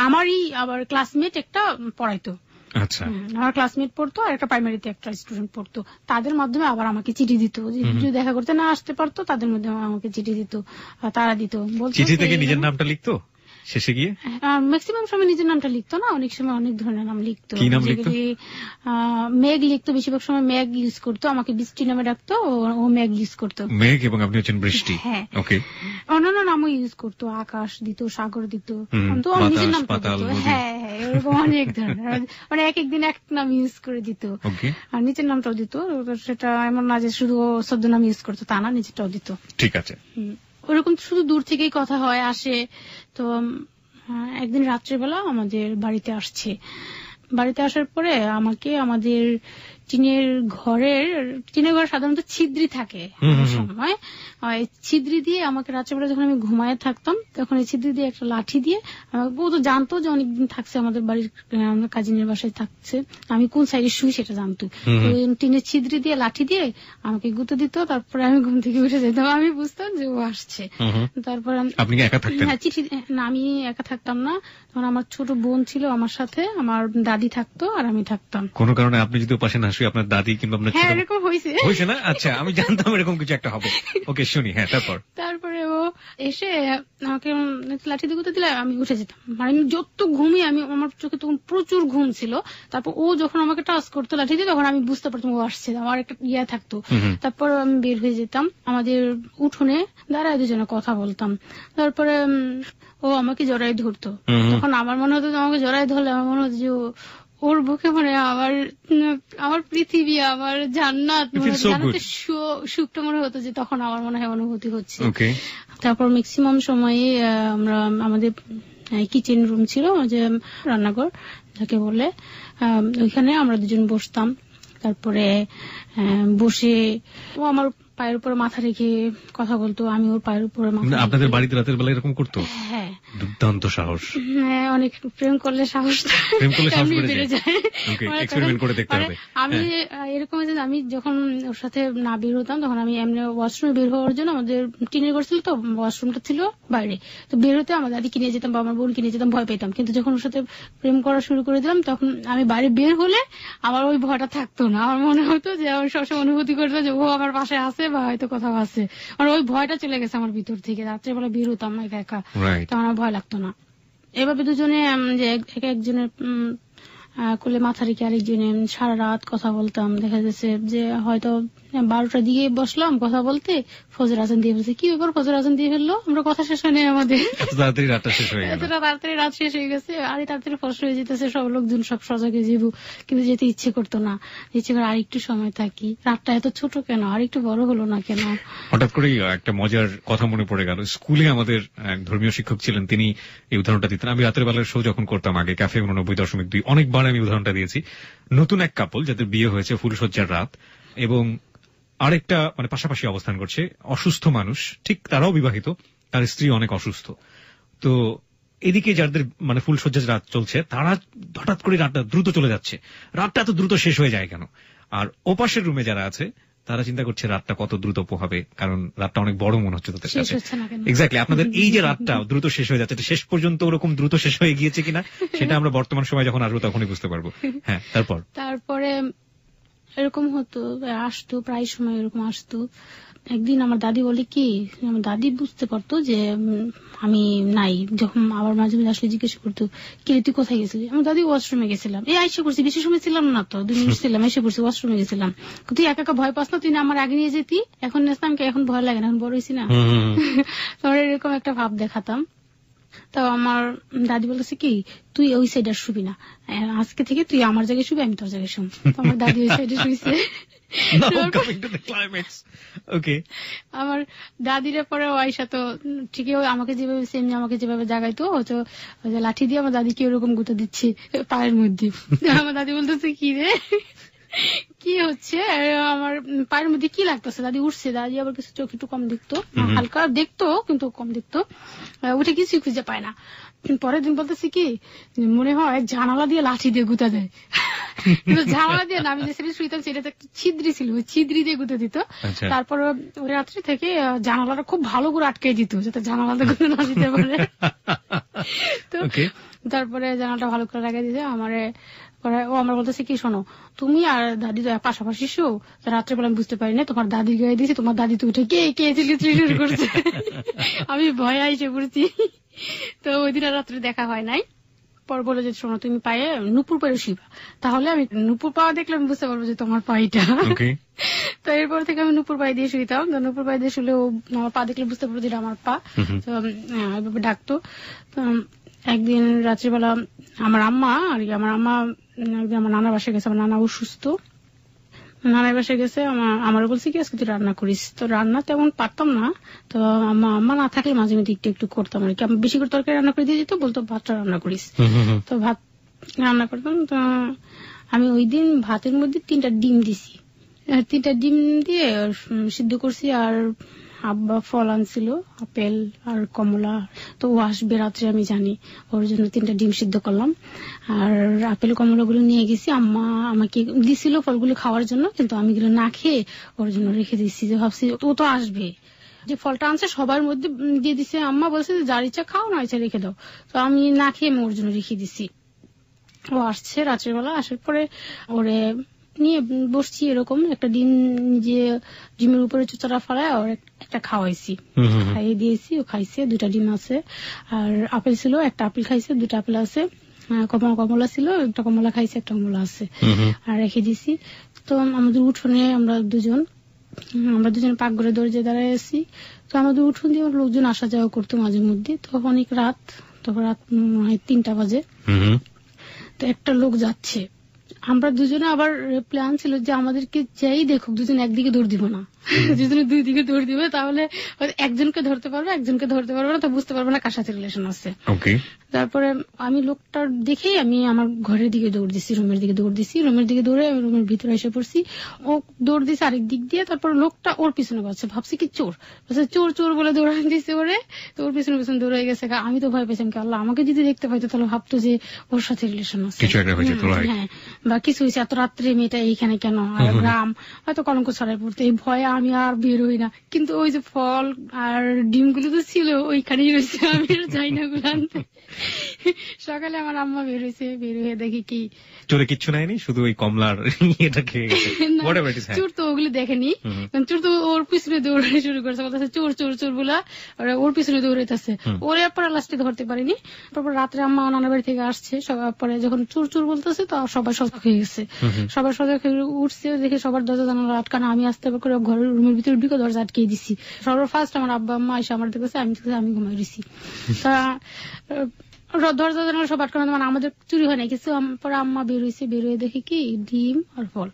আমারই আবার ক্লাসমেট একটা পড়াইতো। আচ্ছা, আমার ক্লাসমেট পড়তো, আর একটা প্রাইমারিতে একটা স্টুডেন্ট পড়তো। তাদের মাধ্যমে আবার আমাকে চিঠি দিত, যদি দেখা করতে না আসতে পারতো তাদের মধ্যে আমাকে চিঠি দিত, তারা দিত। চিঠি থেকে নিজের নামটা লিখতো শেষে গিয়ে? ম্যাক্সিমাম সময় নিজের নামটা লিখতো না, অনেক সময় অনেক ধরনের নাম লিখতো। কি নাম লিখতো? মেঘ লিখতো, বেশিরভাগ সময় মেঘ ইউজ করতো, আমাকে বৃষ্টি নামে ডাকতো, ও মেঘ ইউজ করতো। মেঘ এবং আপনি হচ্ছেন বৃষ্টি। হ্যাঁ, ওকে। অন্যান্য নামও ইউজ করতো, আকাশ দিত, সাগর দিত, তো নিজের নামটা দিত। হ্যাঁ, এরকম অনেক ধরনের, মানে এক একদিন এক নাম ইউজ করে দিত, আর নিচের নামটাও দিত। সেটা এমন না যে শুধু শব্দ নাম ইউজ করতো, তা না, নিচেরটাও দিত। ঠিক আছে। ওরকম শুধু দূর থেকেই কথা হয়, আসে। তো একদিন রাত্রেবেলা আমাদের বাড়িতে আসছে, বাড়িতে আসার পরে আমাকে আমাদের টিনের ঘরে সাধারণত ছিদ্রি থাকে সময়, ছিদ্রি দিয়ে আমাকে রাত্রেবেলা যখন আমি ঘুমায় থাকতাম, তখন এই ছিদ্রি দিয়ে একটা লাঠি দিয়ে, ও তো জানতো যে অনেকদিন থাকছে আমাদের বাড়ির, কাজিনের বাসায় থাকছে, আমি কোন সাইডে শুই সেটা জানতো। টিনের ছিদ্রি দিয়ে লাঠি দিয়ে আমাকে গুঁতো দিত, তারপরে আমি ঘুম থেকে উঠে যেতাম, আমি বুঝতাম যে ও আসছে। তারপরে চিঠি না, আমি একা থাকতাম না, তখন আমার ছোট বোন ছিল আমার সাথে, আমার দাদি থাকতো আর আমি থাকতাম। কোন কারণে আপনি যদি পাশে না শুয়ে আপনার দাদি কিংবা আপনার ছোট, এরকম হয়েছে না? আচ্ছা, আমি জানতাম এরকম কিছু একটা হবে। ওকে, শুনি। হ্যাঁ, তারপরে ও এসে আমাকে লাঠি দিয়ে গুঁতো দিলে আমি উঠে যেতাম, মানে আমি যত ঘুমিয়ে, আমার চোখে তখন প্রচুর ঘুম ছিল। তারপর ও যখন আমাকে টাচ করতো লাঠি দিয়ে, তখন আমি বুঝতে পারতাম ও আসছে, আমার একটা ইয়ে থাকতো। তারপর আমি বের হয়ে যেতাম, আমাদের উঠোনে দাঁড়ায় দুজনে কথা বলতাম। তারপরে ও আমাকে জড়াই ধরতো, তখন আমার মনে হতো আমাকে জড়াই ধরলে আমার মনে হতো যে ওর বুকে মানে আমার পৃথিবী, আমার জান্নাত, জান্নাতের সুখটা মনে হতো, যে তখন আমার মনে হয় অনুভূতি হচ্ছে। তারপর ম্যাক্সিমাম সময়ে আমরা আমাদের কিচেন রুম ছিল, যে রান্নাঘর যাকে বলে, ওইখানে আমরা দুজন বসতাম। তারপরে বসে ও আমার পায়ের উপরে মাথা রেখে কথা বলতো, আমি ওর পায়ের উপরে মাথা। আপনাদের বাড়িতে রাতের বেলা এরকম করতো? হ্যাঁ, দুর্দান্ত সাহস। হ্যাঁ, অনেক প্রেম করলে সাহস বেড়ে যায়। আমি এরকম যে আমি যখন ওর সাথে না বের হতাম, তখন আমি এমনি ওয়াশরুমে বের হওয়ার জন্য, আমাদের টিনের ঘর ছিল তো, ওয়াশরুমটা ছিল বাইরে, তো বের হতে আমার দাদি কিনে যেতাম বা আমার বোন কিনে যেতাম, ভয় পেতাম। কিন্তু যখন ওর সাথে প্রেম করা শুরু করে দিলাম, তখন আমি বাইরে বের হলে আমার ওই ভয়টা থাকতো না, আমার মনে হতো যে আমি সবসময় অনুভূতি করতো যে ও আমার পাশে আছে বা হয়তো কোথাও আছে, মানে ওই ভয়টা চলে গেছে আমার ভিতর থেকে। রাত্রেবেলা বের হতাম না একা, তখন আমার ভয় লাগতো না। এভাবে দুজনে যে একজনের কোলে মাথা রেখে আরেকজনে সারা রাত কথা বলতাম। দেখা যাচ্ছে যে হয়তো 12টার দিকে বসলাম কথা বলতে, ফজর আজান দিয়ে ফেলছে। কি ব্যাপার, ফজর আজান দিয়ে ফেললো, আমরা কথা শেষ হয়নি, আমাদের তাড়াতাড়ি রাত শেষ হয়ে গেছে, আরে তাড়াতাড়ি ফসল হয়ে যেতেছে, সব লোকজন সব সজাগে যাবো, কিন্তু যেতে ইচ্ছে করতো না, ইচ্ছে করে আরেকটু সময় থাকি, রাতটা এত ছোট কেন, আরেকটু বড় হলো না কেন। হঠাৎ করে একটা মজার কথা মনে পড়ে গেল। স্কুলে আমাদের এক ধর্মীয় শিক্ষক ছিলেন, তিনি এই উদাহরণটা দিতেন। আমি রাতের বেলার শো যখন করতাম আগে, ক্যাফে 89.2, অনেকবার আমি উদাহরণটা দিয়েছি। নতুন এক কাপল যাদের বিয়ে হয়েছে, ফুলসজ্জার রাত, এবং আরেকটা মানে পাশাপাশি অবস্থান করছে, অসুস্থ মানুষ, ঠিক তারাও বিবাহিত, তার স্ত্রী অনেক অসুস্থ। তো এদিকে যাদের মানে ফুলসজ্জার রাত চলছে, তারা হঠাৎ করে রাতটা দ্রুত চলে যাচ্ছে, রাতটা এত দ্রুত শেষ হয়ে যায় কেন? আর ওপাশের রুমে যারা আছে তারা চিন্তা করছে রাতটা কত দ্রুত পোহাবে, কারণ রাতটা অনেক বড় মনে হচ্ছে তাদের কাছে। এক্স্যাক্টলি, আপনাদের এই যে রাতটা দ্রুত শেষ হয়ে যাচ্ছে, শেষ পর্যন্ত ওরকম দ্রুত শেষ হয়ে গিয়েছে কিনা সেটা আমরা বর্তমান সময় যখন আসবো তখনই বুঝতে পারবো। হ্যাঁ, তারপরে এরকম হতো, আসতো প্রায় সময় এরকম আসতো। একদিন আমার দাদি বলে কি, আমার দাদি বুঝতে পারতো যে আমি নাই, যখন আবার মাঝে মাঝে আসলে জিজ্ঞেস করতো, কি তুই কোথায় গেছিলি? আমার দাদি ওয়াশরুমে গেছিলাম, এই আইসে করছি, বেশি সময় ছিলাম না তো, 2 মিনিট ছিলাম, এসে করছি, ওয়াশরুমে গেছিলাম। তুই একা একা ভয় পাস না, তুই না আমার আগে নিয়ে যেতি, এখন নেসলাম কি, এখন ভয় লাগে না, এখন বড় হয়েছি না। তোর এরকম একটা ভাব দেখাতাম। তো আমার দাদি বলতেছে কি, তুই ওই সাইডে শুবি না, আজকে থেকে তুই আমার জায়গায় শুবি, আমি তোর জায়গায় শুব। আমার দাদি ওই সাইডে শুইছে। আমার দাদিরা পরে আয়সা তো ঠিকই আমাকে যেভাবে সেমনি আমাকে যেভাবে জাগাইতো, হয়তো লাঠি দিয়ে আমার দাদিকে ওরকম গুঁতো দিচ্ছে পায়ের মধ্যে। আমার দাদি বলতেছে কি রে কি হচ্ছে, আমার পায়ের মধ্যে কি লাগতেছে। দাদি উঠছে, দাদি আবার কিছু চোখ একটু কম দেখতো, হালকা দেখতো কিন্তু কম দেখতো, উঠে কিছুই খুঁজে পায় না। পরের দিন বলতেছি কি, মনে হয় জানালা দিয়ে লাঠি দিয়ে গুঁতা দেয়। কিন্তু জানালা দিয়ে না, আমি যে সেটা শুইতাম সেটা একটা ছিদ্রি ছিল, ওই ছিদ্রি দিয়ে গুঁতে দিত। তারপর ওই রাত্রি থেকে জানালাটা খুব ভালো করে আটকে দিত, যাতে জানালাতে গুঁতে না দিতে পারে। তো তারপরে জানালাটা ভালো করে লাগিয়ে দিতে আমারে। ও আমার বলতেছে কি, শোনো তুমি আর দাদি তো পাশাপাশি শো, রাত্রেবেলা আমি বুঝতে পারি না, তোমার দাদি গায়ে দিয়েছি, তোমার দাদি তো উঠে কে কে চিল্লি শুরু করছে। আমি ভয়ে এসে পড়েছি। তো ওই দিন আর রাত্রে দেখা হয় নাই। পর বলে যে শোনো তুমি পায়ে নুপুর পায়ে শুইবা, তাহলে আমি নুপুর পাওয়া দেখলে আমি বুঝতে পারবো যে তোমার পাইটা। তো এরপর থেকে আমি নুপুর পায়ে দিয়ে শুইতাম। নুপুর পায়ে দিয়ে শুলে আমার পা দেখলে বুঝতে পারবো যেটা আমার পা। তো এভাবে ডাকতো। একদিন রাত্রিবেলা আমার আম্মা একদিন আমার নানার বাসায় গেছে, আমার নানা অসুস্থ, নানার বাসায় গেছে। আমার বলছে কি আজকে তুই রান্না করিস। তো রান্না তেমন পারতাম না, তো আম্মা না থাকলে মাঝে মাঝে একটু একটু করতাম আর কি। আমি বেশি করে তরকারি রান্না করে দিয়ে দিত, বলতো ভাতটা রান্না করিস। তো ভাত রান্না করতাম। তো আমি ওই দিন ভাতের মধ্যে 3টা ডিম দিছি, 3টা ডিম দিয়ে সিদ্ধ করছি। আর আব্বা ফল আনছিল, আপেল আর কমলা, তো ও আসবে রাত্রে আমি জানি, ওর জন্য 3টা ডিম সিদ্ধ করলাম। আর আপেল কমলা গুলো নিয়ে গেছি, আম্মা আমাকে দিছিল ফলগুলো খাওয়ার জন্য, কিন্তু আমি গুলো না খেয়ে ওর জন্য রেখে দিচ্ছি, যে ভাবছি ও তো আসবে। যে ফলটা আনছে সবার মধ্যে দিয়ে দিছে, আম্মা বলছে যে যার ইচ্ছা খাও, না ইচ্ছা রেখে দাও। তো আমি না খেয়ে আমি ওর জন্য রেখে দিছি। ও আসছে রাত্রেবেলা, আসার পরে ওরে নিয়ে বসছি, এরকম একটা ডিম যে ডিমের উপরে চুচারা ফেলায় ওর একটা খাওয়াইছি, খাইয়ে দিয়েছি, ও খাইছে। 2টা ডিম আছে, আর আপেল ছিল, একটা আপেল খাইছে, 2টা আপেল আছে, কমলা ছিল, একটা কমলা খাইছে, একটা কমলা আছে, আর রেখে দিছি। তো আমাদের উঠোনে আমরা দুজন পাকঘরে দরজায় দাঁড়ায় আছি। তো আমাদের উঠোন দিয়ে লোকজন আসা যাওয়া করতো মাঝে মধ্যে। তো অনেক রাত, তখন রাত 3টা বাজে। তো একটা লোক যাচ্ছে, আমরা দুজনে আবার প্ল্যান ছিল যে আমাদেরকে যেই দেখুক দুজন একদিকে দৌড় দিব না, দুজনে 2 দিকে দৌড় দিবে, তাহলে একজনকে ধরতে পারবে, একজনকে ধরতে পারবে না, তো বুঝতে পারবে না কার সাথে রিলেশন আছে। তারপরে আমি লোকটার দেখেই আমি আমার ঘরের দিকে দৌড় দিচ্ছি, রুমের দিকে দৌড়ে আমি রুমের ভিতরে এসে পড়ছি। ও দৌড় দিচ্ছে আরেক দিক দিয়ে, তারপর লোকটা ওর পিছনে পাচ্ছে, ভাবছি কি চোর চোর বলে দৌড়ান দিচ্ছে ওরে। তো ওর পিছনে দৌড়ে গেছে। আমি তো ভয় পেয়েছিলাম, আল্লাহ আমাকে যদি দেখতে পাইতো তাহলে ভাবতো যে ওর সাথে রিলেশন আছে, হ্যাঁ, বা কিছু হয়েছে, এত রাত্রে মেয়েটা এইখানে কেন, আর গ্রাম হয়তো কলঙ্ক ছড়াই পড়তো। এই ভয়ে আমি আর বের হই না। কিন্তু ওই যে ফল আর ডিমগুলো তো ছিল ওইখানেই রয়েছে, আমি যাই না গুলো আনতে। সকালে আমার আম্মা বের হয়ে দেখি কি চোরে কিচ্ছু নাইনি, শুধু ওই কমলার এটা খেয়ে গেছে। চোর তো ওগুলো দেখেনি, চোর তো ওর পিছনে দৌড়ানো শুরু করেছে, বলতেছে চোর চোর চোর বলা, ওর পিছনে দৌড়াইতেছে। ওরে পরে লাস্টে ধরতে পারিনি। তারপর রাত্রে আম্মা নানার বাড়ি থেকে আসছে, সবার পরে যখন চোর চোর বলতেছে তো সবাই সজাগ হয়ে গেছে, সবার সজাগ হয়ে উঠছে, দেখে সবার দরজা জানালা আটকানো। আমি আসতে করে ঘরের রুমের ভিতরে ঢুকে দরজা আটকে দিছি। সবার ফার্স্ট আমার আব্বা আম্মা এসে আমার দেখেছে, আমি ঘুমাই দিছি। তা দরজা জানালা সব আটকানো, মানে আমাদের চুরি হয় না কিছু। পরে আম্মা বেরোয় দেখে কি ডিম আর ফল।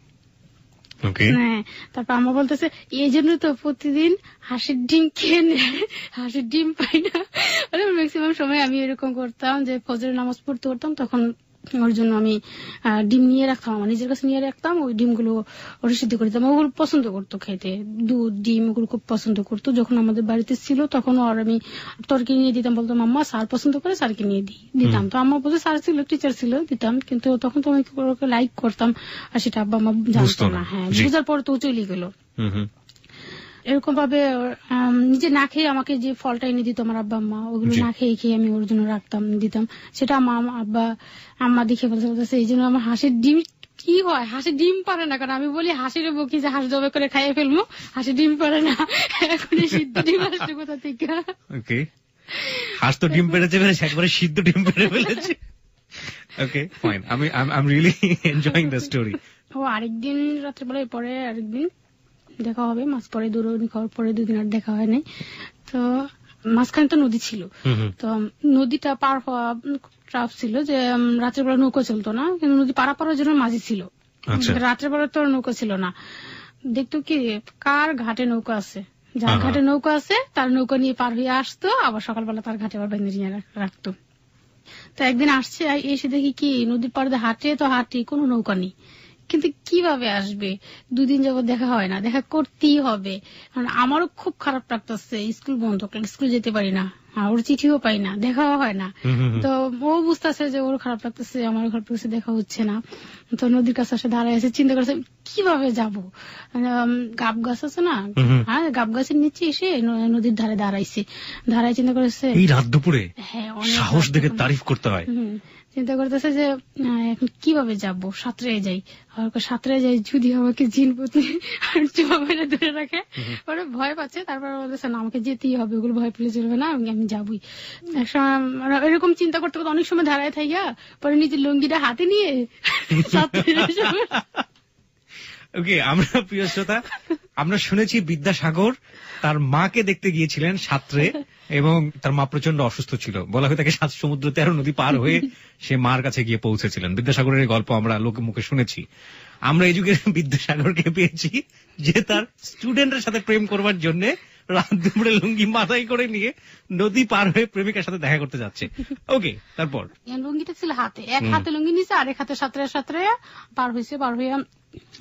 হ্যাঁ, তারপর আম্মা বলতেছে এই জন্য তো প্রতিদিন হাঁসের ডিম খেয়ে নেয়, হাঁসের ডিম পাই না। ম্যাক্সিমাম সময় আমি এরকম করতাম যে ফজরের নামাজ পড়তে করতাম, তখন ওর জন্য আমি ডিম নিয়ে রাখতাম, আমার নিজের কাছে নিয়ে রাখতাম। ওই ডিমগুলো ওর সিদ্ধ করে দিতাম, ওগুলো পছন্দ করতো খেতে, দুধ ডিম ওগুলো খুব পছন্দ করতো। যখন আমাদের বাড়িতে ছিল তখন আর আমি তরকারি নিয়ে দিতাম, বলতাম আম্মা স্যার পছন্দ করে স্যারকে নিয়ে দিতাম। তো আম্মা বলতো স্যার ছিল, টিচার ছিল, দিতাম। কিন্তু তখন তো আমি ওকে লাইক করতাম, আর সেটা আব্বা আম্মা জানতো না। হ্যাঁ, বুঝার পর তো চলে গেল। এরকম ভাবে নিজে না খেয়ে আমাকে যে ফলটা এনে দিত আমার আব্বা আম্মা, ওগুলো না খেয়ে আমি ওর জন্য রাখতাম, দিতাম। সেটা আম্মা দেখে বলতেছে এই জন্য আমার হাঁসের ডিম কি হয়, হাঁসের ডিম পারে না। কারণ আমি বলি হাঁসের বকি যে হাঁস জবে করে খাইয়ে ফেলবো, হাঁসের ডিম পারে না। এখন সিদ্ধ ডিম আসছে কোথা থেকে? হাঁস তো ডিম পেড়েছে, একবারে সিদ্ধ ডিম পেড়ে ফেলেছে। Okay, fine. I'm really enjoying the story. ও আরেকদিন রাত্রেবেলায় পরে আরেকদিন দেখা হবে, মাছ পরে দূরণী খাওয়ার পরে 2 দিন আর দেখা হয় নাই। তো মাঝখানে তো নদী ছিল। তো নদীটা পার হওয়া ট্রাফ ছিল যে রাতের বেলা নৌকা চলতো না, কিন্তু নদী পারাপারের জন্য মাঝি ছিল। রাতের বেলা তো নৌকা ছিল না, দেখতো কি কার ঘাটে নৌকা আছে, যার ঘাটে নৌকা আছে তার নৌকা নিয়ে পার হয়ে আসতো, আবার সকালবেলা তার ঘাটে আবার বেঁধে নিয়ে রাখতো। তো একদিন আসছে, এসে দেখি কি নদীর পাড়ে হাটে তো হাটে কোনো নৌকা নেই, কিন্তু কিভাবে আসবে, দুদিন যাবত দেখা হয় না, দেখা করতেই হবে। কারণ আমারও খুব খারাপ লাগতেছে, স্কুল বন্ধ, স্কুল যেতে পারি না, ওর চিঠিও পাই না, দেখাও হয় না। তো ও বুঝতেছে যে ওর খারাপ লাগতেছে, আমারও খারাপ লাগতেছে, দেখা হচ্ছে না। তো নদীর কাছে আসে দাঁড়ায় আছে, চিন্তা করছে কিভাবে যাব। গাব গাছ আছে না, হ্যাঁ গাব গাছের নিচে এসে নদীর ধারে দাঁড়াইছে, দাঁড়ায় চিন্তা করেছে এই রাত দুপুরে হ্যাঁ সাহস দেখে তারিফ করতে হয়। চিন্তা করতেছে যে এখন কিভাবে যাব, সাঁতরে যাই, আর সাঁতরে যাই যদি আমাকে জিনপতি আর চোখা মেরে ধরে রাখে, পরে ভয় পাচ্ছে। তারপর বলতেছে না আমাকে যেতেই হবে, ওগুলো ভয় পেলে চলবে না, আমি যাবই। এরকম চিন্তা করতে করতে অনেক সময় দাঁড়ায় থাইয়া পরে নিজের লুঙ্গিটা হাতে নিয়ে ওকে, আমরা প্রিয় শ্রোতা, আমরা শুনেছি বিদ্যাসাগর তার মাকে দেখতে গিয়েছিলেন সাঁতরে, এবং তার মা প্রচন্ড অসুস্থ ছিল, বলা হয় তাকে 7 সমুদ্র 13 নদী পার হয়ে সে মার কাছে গিয়ে পৌঁছেছিলেন। বিদ্যাসাগরের গল্প আমরা লোকে মুখে শুনেছি। আমরা এই যুগের বিদ্যাসাগরকে পেয়েছি যে তার স্টুডেন্টের সাথে প্রেম করবার জন্য রাত দুপুরে লুঙ্গি মাথায় করে নিয়ে নদী পার হয়ে প্রেমিকার সাথে দেখা করতে যাচ্ছে। ওকে, তারপর লুঙ্গিটা ছিল হাতে, এক হাতে লুঙ্গি নিচে, আরেক হাতে সাঁতরে সাঁতরে পার হয়েছে, পার হয়ে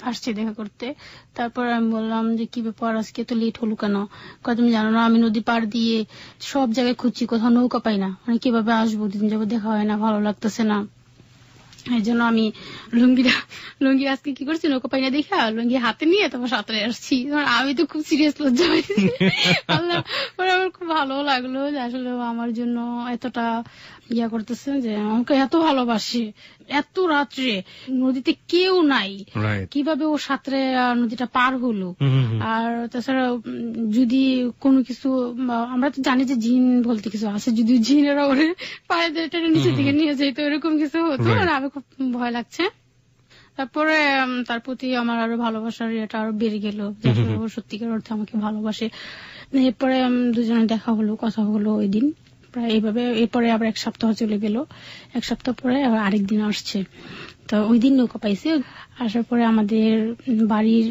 আসছে দেখা করতে। তারপর আমি বললাম যে কি ব্যাপার, আজকে তো লেট হলো কেন? তুমি জানো না আমি নদী পার দিয়ে সব জায়গায় খুঁজছি, কোথাও নৌকা পাই না, মানে কিভাবে আসবো, দিন যাবো দেখা হয় না, ভালো লাগতেছে না, এই জন্য আমি লুঙ্গি আজকে কি করছি, নৌকা পাই না দেখা লুঙ্গি হাতে নিয়ে তোমার সাঁতরে আসছি। আমি তো খুব সিরিয়াস লজ্জা পাইছি। আল্লাহ, আমার খুব ভালো লাগলো যে আসলে আমার জন্য এতটা ইয়া করতেছে, যে আমাকে এত ভালোবাসে, এত রাত্রে নদীতে কেউ নাই, কিভাবে ও সাঁতরে নদীটা পার হলো। আর তাছাড়া যদি কোনো কিছু, আমরা তো জানি যে জিন বলতে কিছু আছে, যদি জিনেরা ওরে পায়ে টেনে নিচের দিকে নিয়ে যেত, এরকম কিছু হতো, আমি খুব ভয় লাগছে। তারপরে তার প্রতি আমার আরো ভালোবাসার এটা আরো বেড়ে গেল, সত্যিকার অর্থে আমাকে ভালোবাসে। এরপরে দুজনে দেখা হলো, কথা হলো ওই দিন প্রায় এইভাবে। এরপরে আবার 1 সপ্তাহ চলে গেল, 1 সপ্তাহ পরে আবার আরেকদিন আসছে। তো ওই দিন নৌকা পাইছে, আসার পরে আমাদের বাড়ির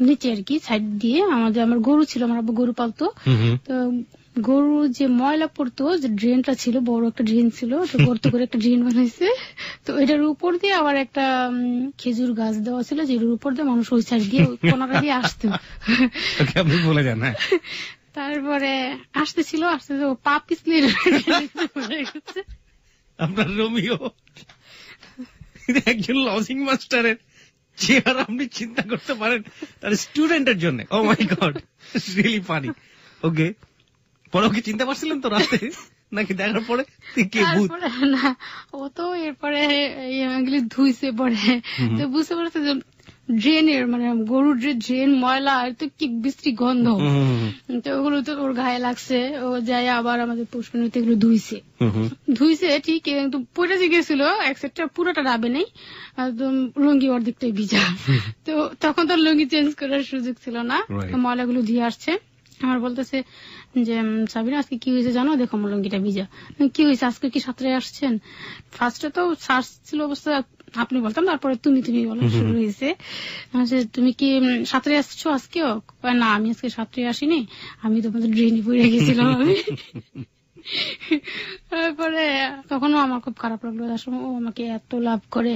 নিচে আর কি সাইড দিয়ে আমার গরু ছিল, আমার আব্বু গরু পালতো। তো গরু যে ময়লা পড়তো, যে ড্রেনটা ছিল, বড় একটা ড্রেন ছিল, তো গর্ত করে একটা ড্রেন বানাইছে। তো এটার উপর দিয়ে আবার একটা খেজুর গাছ দেওয়া ছিল, যেটার উপর দিয়ে মানুষ ওই সাইড দিয়ে কোনাটা দিয়ে আসতো। বলে যান। তারপরে আসতেছিল ও পা পিছলে আপনার রোমিও একজন লজিং মাস্টারের চেহারা আপনি চিন্তা করতে পারেন তার স্টুডেন্টের জন্য। ও মাই গড, রিয়েলি ফানি। ওকে, পরে ওকে চিনতে পারছিলেন তো রাতে, নাকি দেখার পরে কে ভূত? না, ও তো এরপরে এগুলি ধুইছে, পরে তো বুঝতে পারছে যে ড্রেনের মানে গরুর যে ড্রেন ময়লা, তো কি বিশ্রী গন্ধ, তো ওগুলো তো ওর গায়ে লাগছে। ও যায় আবার আমাদের পুষ্পনীতে এগুলো ধুইছে ঠিক, কিন্তু পরে যে গেছিল এক সাইডটা পুরোটা ডাবে নেই, একদম লুঙ্গি অর্ধেকটাই ভিজা। তো তখন তো লুঙ্গি চেঞ্জ করার সুযোগ ছিল না, ময়লাগুলো ধুয়ে আসছে। আমার বলতেছে যে সাবিনা আজকে কি হয়েছে জানো, দেখো আমার লুঙ্গিটা ভিজা। কি হয়েছে, আজকে কি সাঁতরে আসছেন? ফার্স্টে তো সার্চ ছিল অবস্থা, আপনি বলতাম, তারপরে তুমি বলা শুরু হয়েছে। তুমি কি সাঁতরে আসছো আজকেও? না, আমি আজকে সাঁতরে আসিনি, আমি তোমাদের ড্রেনে পড়ে গেছিলাম। আমি তারপরে তখনও আমার খুব খারাপ লাগলো, আসলে ও আমাকে এত লাভ করে।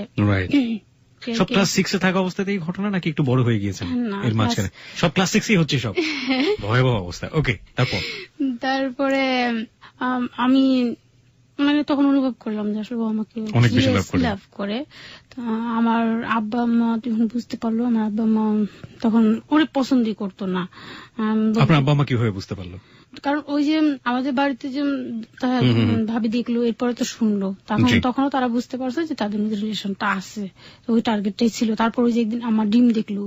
সব ক্লাস 6 এ থাকা অবস্থাতেই ঘটনা, নাকি একটু বড় হয়ে গিয়েছেন এর মাঝখানে? সব ক্লাস 6 হচ্ছে, সব ভয়াবহ অবস্থা। ওকে, তারপরে আমি মানে তখন অনুভব করলাম যে আসলে আমাকে অনেক বেশি লাভ করে। আমার আব্বা আম্মা তখন বুঝতে পারলো, আমার আব্বা আম্মা তখন ওরে পছন্দই করতো না। আপনার আব্বা আম্মা কিভাবে বুঝতে পারলো? কারণ ওই যে আমাদের বাড়িতে যে ভাবি দেখলো, এরপরে তো শুনলো, তখনও তারা বুঝতে পারছে যে তাদের মধ্যে রিলেশনটা আছে, ওই টার্গেটটাই ছিল। তারপর ওই যে একদিন আমার ডিম দেখলো,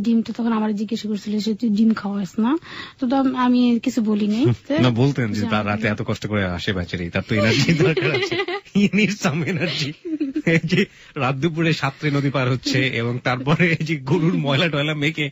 ডিমটা তখন আমার জিজ্ঞাসা করছিল যে তুই ডিম খাওয়াস না, তো আমি কিছু বলিনি। বলতেন যে তার রাতে এত কষ্ট করে আসে বেচারি, তার তো এনার্জি দরকার আছে, হি নিডস সাম এনার্জি। এই যে রাত দুপুরে সাঁতরে নদী পার হচ্ছে এবং তারপরে এই যে গরুর ময়লা টয়লা মেখে,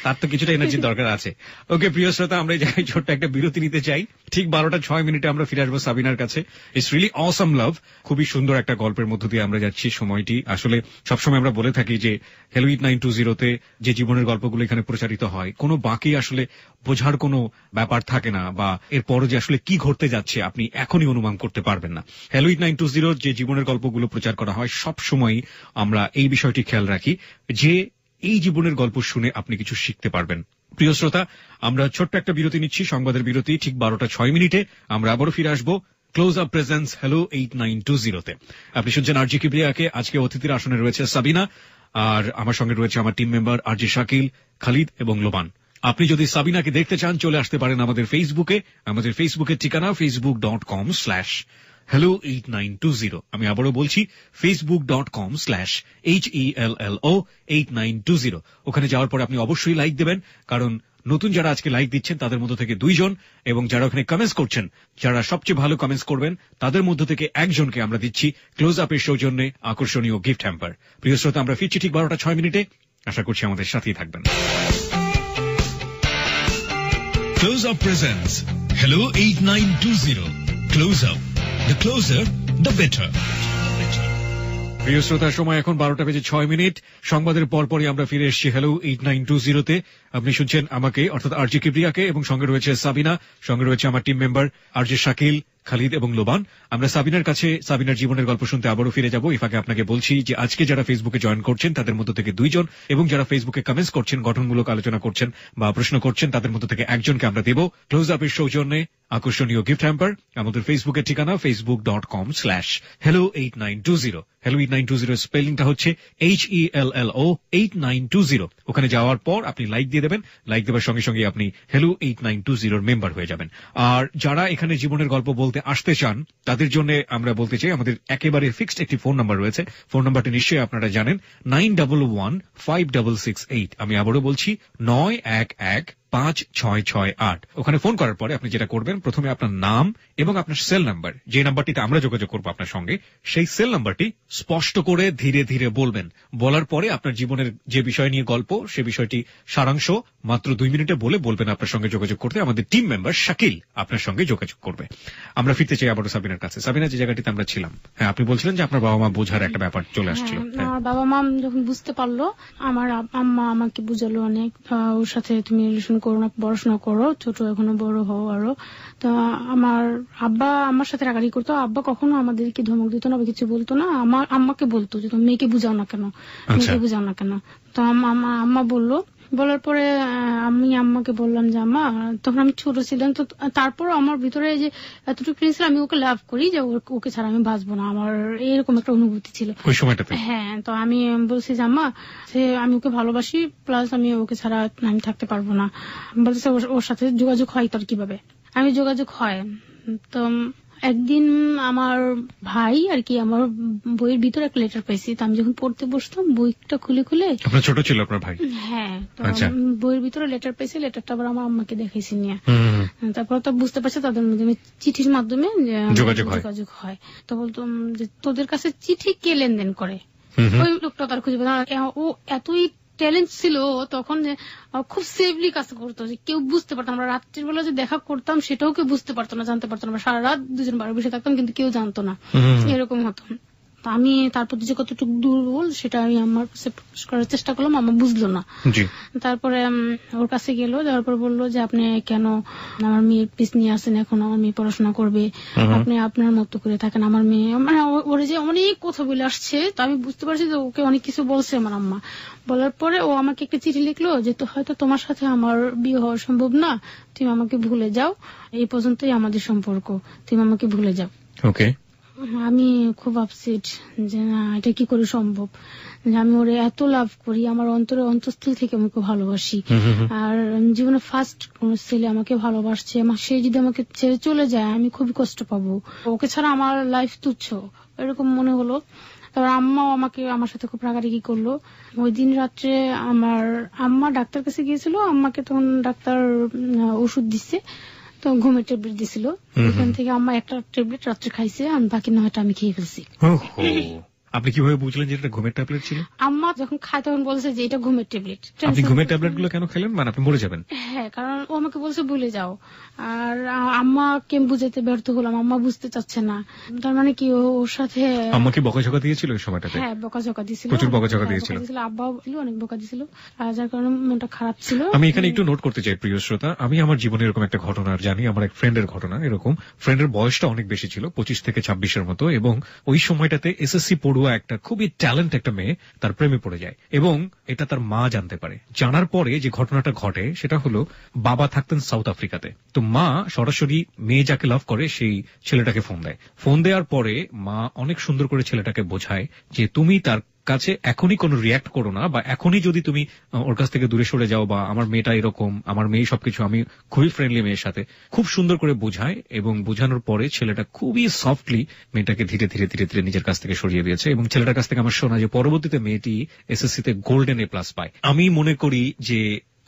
তার তো কিছুটা এনার্জির দরকার আছে। ওকে প্রিয় শ্রোতা, আমরা এই জায়গায় ছোট্ট একটা বিরতি নিতে চাই। ঠিক 12:06 আমরা ফিরে আসবো সাবিনার কাছে। ইটস রিয়েলি অসাম লাভ। খুবই সুন্দর একটা গল্পের মধ্য দিয়ে আমরা যাচ্ছি। সময়টি আসলে সবসময় আমরা বলে থাকি যে হ্যালো 8920 যে জীবনের গল্পগুলো এখানে প্রচারিত হয়, কোনো বাকি আসলে বোঝার কোনো ব্যাপার থাকে না, বা এরপরও যে আসলে কি ঘটতে যাচ্ছে আপনি এখনই অনুমান করতে পারবেন না। হ্যালো 8920 যে জীবনের গল্পগুলো প্রচার করা হয়, সব সময় আমরা এই বিষয়টি খেয়াল রাখি যে এই জীবনের গল্প শুনে আপনি কিছু শিখতে পারবেন। প্রিয় শ্রোতা, আমরা ছোট্ট একটা বিরতি নিচ্ছি, সংবাদের বিরতি। ঠিক 12:06 আমরা আবারও ফিরে আসবো ক্লোজ আপ প্রেজেন্স হ্যালো 8920-তে। আপনি শুনছেন আরজি কিবরিয়াকে। আজকে অতিথির আসনে রয়েছে সাবিনা, আর আমার সঙ্গে রয়েছে আমার টিম মেম্বার আরজি শাকিল, খালিদ এবং লোবান। আপনি যদি সাবিনাকে দেখতে চান, চলে আসতে পারেন আমাদের ফেসবুকে। আমাদের ফেসবুকের ঠিকানা facebook.com/hello8920। আমি আবারও বলছি facebook.com/HELLO8920। ওখানে যাওয়ার পর আপনি অবশ্যই লাইক দেবেন, কারণ নতুন যারা আজকে লাইক দিচ্ছেন তাদের মধ্য থেকে 2 জন, এবং যারা ওখানে কমেন্টস করছেন, যারা সবচেয়ে ভালো কমেন্টস করবেন তাদের মধ্য থেকে 1 জনকে আমরা দিচ্ছি ক্লোজ আপের সৌজন্যে আকর্ষণীয় গিফট হ্যাম্পার। প্রিয় শ্রোতা, আমরা ফিরছি ঠিক 12:06। আশা করছি আমাদের সাথেই থাকবেন। Close Up presents Hello 8920. Close Up. The closer, the better. প্রিয় শ্রোতার সময় এখন 12:06। সংবাদের পরপরই আমরা ফিরে এসেছি হ্যালো 8920-তে। আপনি শুনছেন আমাকে, অর্থাৎ আরজি কিবরিয়াকে, এবং সঙ্গে রয়েছে সাবিনা, সঙ্গে রয়েছে আমার টিম মেম্বার আরজি শাকিল, খালিদ এবং লোবান। আমরা সাবিনার কাছে সাবিনার জীবনের গল্প শুনতে আবারও ফিরে যাব। এই ফাঁকে আপনাকে বলছি যে আজকে যারা ফেসবুকে জয়েন করছেন তাদের মধ্য থেকে 2 জন, এবং যারা ফেসবুকে কমেন্টস করছেন, গঠনমূলক আলোচনা করছেন বা প্রশ্ন করছেন, তাদের মধ্য থেকে 1 জনকে আমরা দেব ক্লোজ আপের সৌজন্যে আকর্ষণীয় গিফট হ্যাম্পার। আমাদের ফেসবুকের ঠিকানা facebook.com/hello8920। হ্যালো 8920 স্পেলিংটা হচ্ছে HELLO8920। ওখানে যাওয়ার পর আপনি লাইক দিয়ে দেবেন। লাইক দেওয়ার সঙ্গে সঙ্গে আপনি হ্যালো 8920 মেম্বার হয়ে যাবেন। আর যারা এখানে জীবনের গল্প বলতে আসতে চান, তাদের জন্য আমরা বলতে চাই আমাদের একেবারে ফিক্সড একটি ফোন নাম্বার রয়েছে। ফোন নাম্বারটি নিশ্চয়ই আপনারা জানেন, 91156668। আমি আবারও বলছি 91156668। ওখানে ফোন করার পরে আপনি যেটা করবেন, প্রথমে আপনার নাম এবং আপনার সেল নাম্বার, যে নাম্বারটিতে আমরা যোগাযোগ করবো আপনার সঙ্গে, সেই সেল নাম্বারটি স্পষ্ট করে ধীরে ধীরে বলবেন। বলার পরে আপনার জীবনের যে বিষয় নিয়ে গল্প, সে বিষয়টি সারাংশ মাত্র 2 মিনিটে বলবেন আপনার সঙ্গে যোগাযোগ করতে। আমাদের টিম মেম্বার শাকিল আপনার সঙ্গে যোগাযোগ করবে। আমরা ফিরতে চাই আবারও সাবিনার কাছে। সাবিনা, যে জায়গাটিতে আমরা ছিলাম, হ্যাঁ, আপনি বলছিলেন যে আপনার বাবা মা বোঝার একটা ব্যাপার চলে আসছিল। আমার বাবা মা যখন বুঝতে পারলো, আমার আম্মা আমাকে বুঝালো অনেক, ওর সাথে তুমি রিলেশন করো না, পড়াশোনা করো, ছোট এখনো বড় হও আরো। তো আমার আব্বা আমার সাথে রাগারাগি করতো। আব্বা কখনো আমাদেরকে ধমক দিত না বা কিছু বলতো না। আমার আম্মাকে বলতো যে তুমি মেয়েকে বুঝাও না কেন, মেয়েকে বুঝাও না কেন। তো আম্মা বললো, বলার পরে আমি আম্মাকে বললাম যে আম্মা, তখন আমি ছোট ছিলাম, তো তারপর আমার ভিতরে যে এতটুকু ফিলিংস ছিল, আমি ওকে লাভ করি, যে ওকে ছাড়া আমি বাঁচবো না, আমার এরকম একটা অনুভূতি ছিল ওই সময়টাতে। হ্যাঁ, তো আমি বলছি যে আম্মা, আমি ওকে ভালোবাসি, প্লাস আমি ওকে ছাড়া আমি থাকতে পারবো না। বলতেছে ওর সাথে যোগাযোগ হয় তোর কিভাবে? আমি যোগাযোগ হয় তো একদিন আমার ভাই আর কি আমার বইয়ের ভিতরে একটা লেটার পাইছি। তো আমি যখন পড়তে বসতাম, বইটা খুলে খুলে, আপনার ছোট ছিল আপনার ভাই? হ্যাঁ, তো বইয়ের ভিতরে লেটার পাইছি। লেটারটা আবার আমার আম্মাকে দেখাইছি নিয়ে। তারপর তো বুঝতে পারছি তাদের মধ্যে চিঠির মাধ্যমে যোগাযোগ হয়। তো বলতো যে তোদের কাছে চিঠি কে লেনদেন করে? ওই লোকটা তার খুঁজে পেলাম। ও এতই ট্যালেন্ট ছিল তখন, খুব সেফলি কাজ করতো, যে কেউ বুঝতে পারতো। আমরা রাত্রির বেলা যে দেখা করতাম সেটাও কেউ বুঝতে পারতো না, জানতে পারতো না। আমরা সারা রাত 2 জন বাড়ি বসে থাকতাম, কিন্তু কেউ জানতো না, এরকম হতো। আমি তার প্রতি যে কতটুকু দুর্বল সেটা আমি আমার কাছে প্রকাশ করার চেষ্টা করলাম। আমার বুঝলো না। তারপরে ওর কাছে গেল, যাওয়ার পর বললো যে আপনি কেন আমার মেয়ের পিস নিয়ে আসেন, এখন আমার মেয়ে পড়াশোনা করবে, আপনি আপনার মতো করে থাকেন। আমার মেয়ে মানে ওরে যে অনেক কথা বলে আসছে। তো আমি বুঝতে পারছি যে ওকে অনেক কিছু বলছে আমার আম্মা। বলার পরে ও আমাকে একটা চিঠি লিখলো যে তো হয়তো তোমার সাথে আমার বিয়ে হওয়া সম্ভব না, তুমি আমাকে ভুলে যাও, এই পর্যন্তই আমাদের সম্পর্ক, তুমি আমাকে ভুলে যাও। ওকে। আমি খুব আপসেট যে না, এটা কি করে সম্ভব, যে আমি ওরে এত লাভ করি, আমার অন্তরে অন্তঃস্থল থেকে আমাকে ভালোবাসি, আর জীবনে ফার্স্ট কোন ছেলে আমাকে ভালোবাসছে, সে যদি আমাকে ছেড়ে চলে যায় আমি খুবই কষ্ট পাবো, ওকে ছাড়া আমার লাইফ তুচ্ছ, এরকম মনে হলো। তারপর আম্মাও আমার সাথে খুব রাগারাগি করলো। ওই দিন রাত্রে আমার আম্মা ডাক্তার কাছে গিয়েছিল, আম্মাকে তখন ডাক্তার ওষুধ দিচ্ছে, তো ঘুমের ট্যাবলেট দিছিল। ওখান থেকে আম্মা একটা ট্যাবলেট রাত্রে খাইছে, আমি বাকি 9টা আমি খেয়ে ফেলছি। আপনি কিভাবে বুঝলেন যে এটা ঘুমের ট্যাবলেট ছিল? আম্মা যখন খায় তখন বলছে যে এটা ঘুমের ট্যাবলেট। আপনি ঘুমের ট্যাবলেট গুলো কেন খেলেন? মানে আপনি মরে যাবেন? হ্যাঁ, কারণ ও আমাকে বলছে ভুলে যাও। আর আম্মাকে বুঝাতে ব্যর্থ হলাম, আম্মা বুঝতে চাচ্ছে না। তার মানে কি ওর সাথে আম্মাকে বকাঝকা দিয়েছিল ওই সময়টাতে? হ্যাঁ, বকাঝকা দিয়েছিল, প্রচুর বকাঝকা দিয়েছিল। আব্বাও অনেক বকা দিয়েছিল, যার কারণে মনটা খারাপ ছিল। আমি এখানে একটু নোট করতে চাই প্রিয় শ্রোতা, আমি আমার জীবনে এরকম একটা ঘটনা জানি, আমার এক ফ্রেন্ডের ঘটনা। এরকম ফ্রেন্ডের বয়সটা অনেক বেশি ছিল, 25 থেকে 26-এর মতো, এবং ওই সময়টাতে এসএসসি পড়ুয়া একটা খুবই ট্যালেন্ট একটা মেয়ে তার প্রেমে পড়ে যায়, এবং এটা তার মা জানতে পারে। জানার পরে যে ঘটনাটা ঘটে সেটা হলো, বাবা থাকতেন সাউথ আফ্রিকাতে, তো মা সরাসরি মেয়ে যাকে লাভ করে সেই ছেলেটাকে ফোন দেয়। ফোন দেওয়ার পরে মা অনেক সুন্দর করে ছেলেটাকে বোঝায় যে তুমি তার কাছে এখনই কোনো রিয়াক্ট করো না, বা এখনই যদি তুমি ওর কাছ থেকে দূরে সরে যাও, বা আমার মেয়েটা এরকম, আমার মেয়ে সবকিছু, আমি খুবই ফ্রেন্ডলি মেয়ের সাথে, খুব সুন্দর করে বোঝায়। এবং বোঝানোর পরে ছেলেটা খুবই সফটলি মেয়েটাকে ধীরে ধীরে ধীরে ধীরে নিজের কাছ থেকে সরিয়ে দিয়েছে। এবং ছেলেটার কাছ থেকে আমার শোনা যে পরবর্তীতে মেয়েটি এসএসসিতে গোল্ডেন A+ পায়। আমি মনে করি যে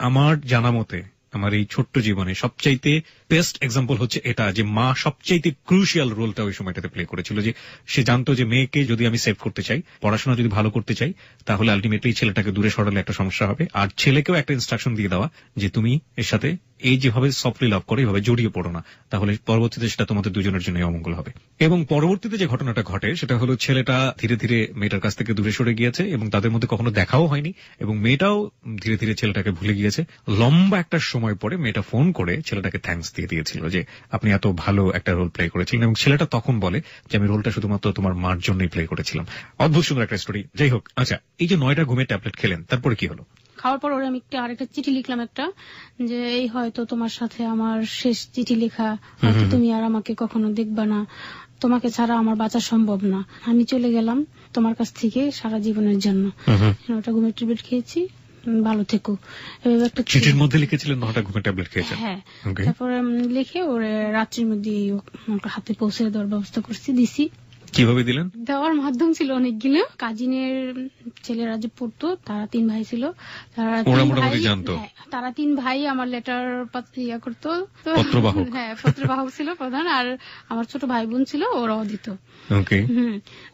আমার জানা মতে আমার এই ছোট্ট জীবনে সবচাইতে বেস্ট এক্সাম্পল হচ্ছে এটা, যে মা সবচাইতে ক্রুশিয়াল রোলটা ওই সময়টাতে প্লে করেছিল। যে সে জানতো যে মেয়েকে যদি আমি সেভ করতে চাই, পড়াশোনা যদি ভালো করতে চাই, তাহলে আলটিমেটলি ছেলেটাকে দূরে সরালে একটা সমস্যা হবে, আর ছেলেকেও একটা ইনস্ট্রাকশন দিয়ে দেওয়া যে তুমি এর সাথে এই যেভাবে সফটলি লাভ করো এইভাবে জড়িয়ে পড়ো না, তাহলে পরবর্তীতে সেটা তোমাদের দুজনের জন্য অমঙ্গল হবে। এবং পরবর্তীতে যে ঘটনাটা ঘটে সেটা হলো, ছেলেটা ধীরে ধীরে মেয়েটার কাছ থেকে দূরে সরে গিয়েছে এবং তাদের মধ্যে কখনো দেখাও হয়নি, এবং মেয়েটাও ধীরে ধীরে ছেলেটাকে ভুলে গিয়েছে। লম্বা একটা সময় পরে মেয়েটা ফোন করে ছেলেটাকে থ্যাঙ্কস দিয়ে দিয়েছিল যে আপনি এত ভালো একটা রোল প্লে করেছিলেন, এবং ছেলেটা তখন বলে যে আমি রোলটা শুধুমাত্র তোমার মার জন্যই প্লে করেছিলাম। অদ্ভুত সুন্দর একটা স্টোরি। যাই হোক, আচ্ছা, এই যে 9টা ঘুমের ট্যাবলেট খেলেন, তারপরে কি হলো? খাওয়ার পর ওরা আমি আরেকটা চিঠি লিখলাম, একটা যে এই হয়তো তোমার সাথে আমার শেষ চিঠি লেখা, হয়তো তুমি আর আমাকে কখনো দেখবা না, তোমাকে ছাড়া আমার বাঁচা সম্ভব না, আমি চলে গেলাম তোমার কাছ থেকে সারা জীবনের জন্য। ওটা ঘুমের ট্যাবলেট খেয়েছি, ভালো থেকো। একটা চিঠির মধ্যে লিখেছিলেন 9টা ঘুমের ট্যাবলেট খেয়েছেন? হ্যাঁ। তারপরে লিখে ওরে রাত্রির মধ্যে হাতে পৌঁছে দেওয়ার ব্যবস্থা করছি, দিছি। কিভাবে দিলেন? দেওয়ার মাধ্যম ছিল অনেকগুলো। কাজিনের ছেলেরা যে পড়তো, তারা 3 ভাই ছিল, তারা তারা 3 ভাই আমার লেটার ইয়া করতো, পত্রবাহক। হ্যাঁ, পত্রবাহক ছিল প্রধান, আর আমার ছোট ভাই বোন ছিল, ওরাও দিত।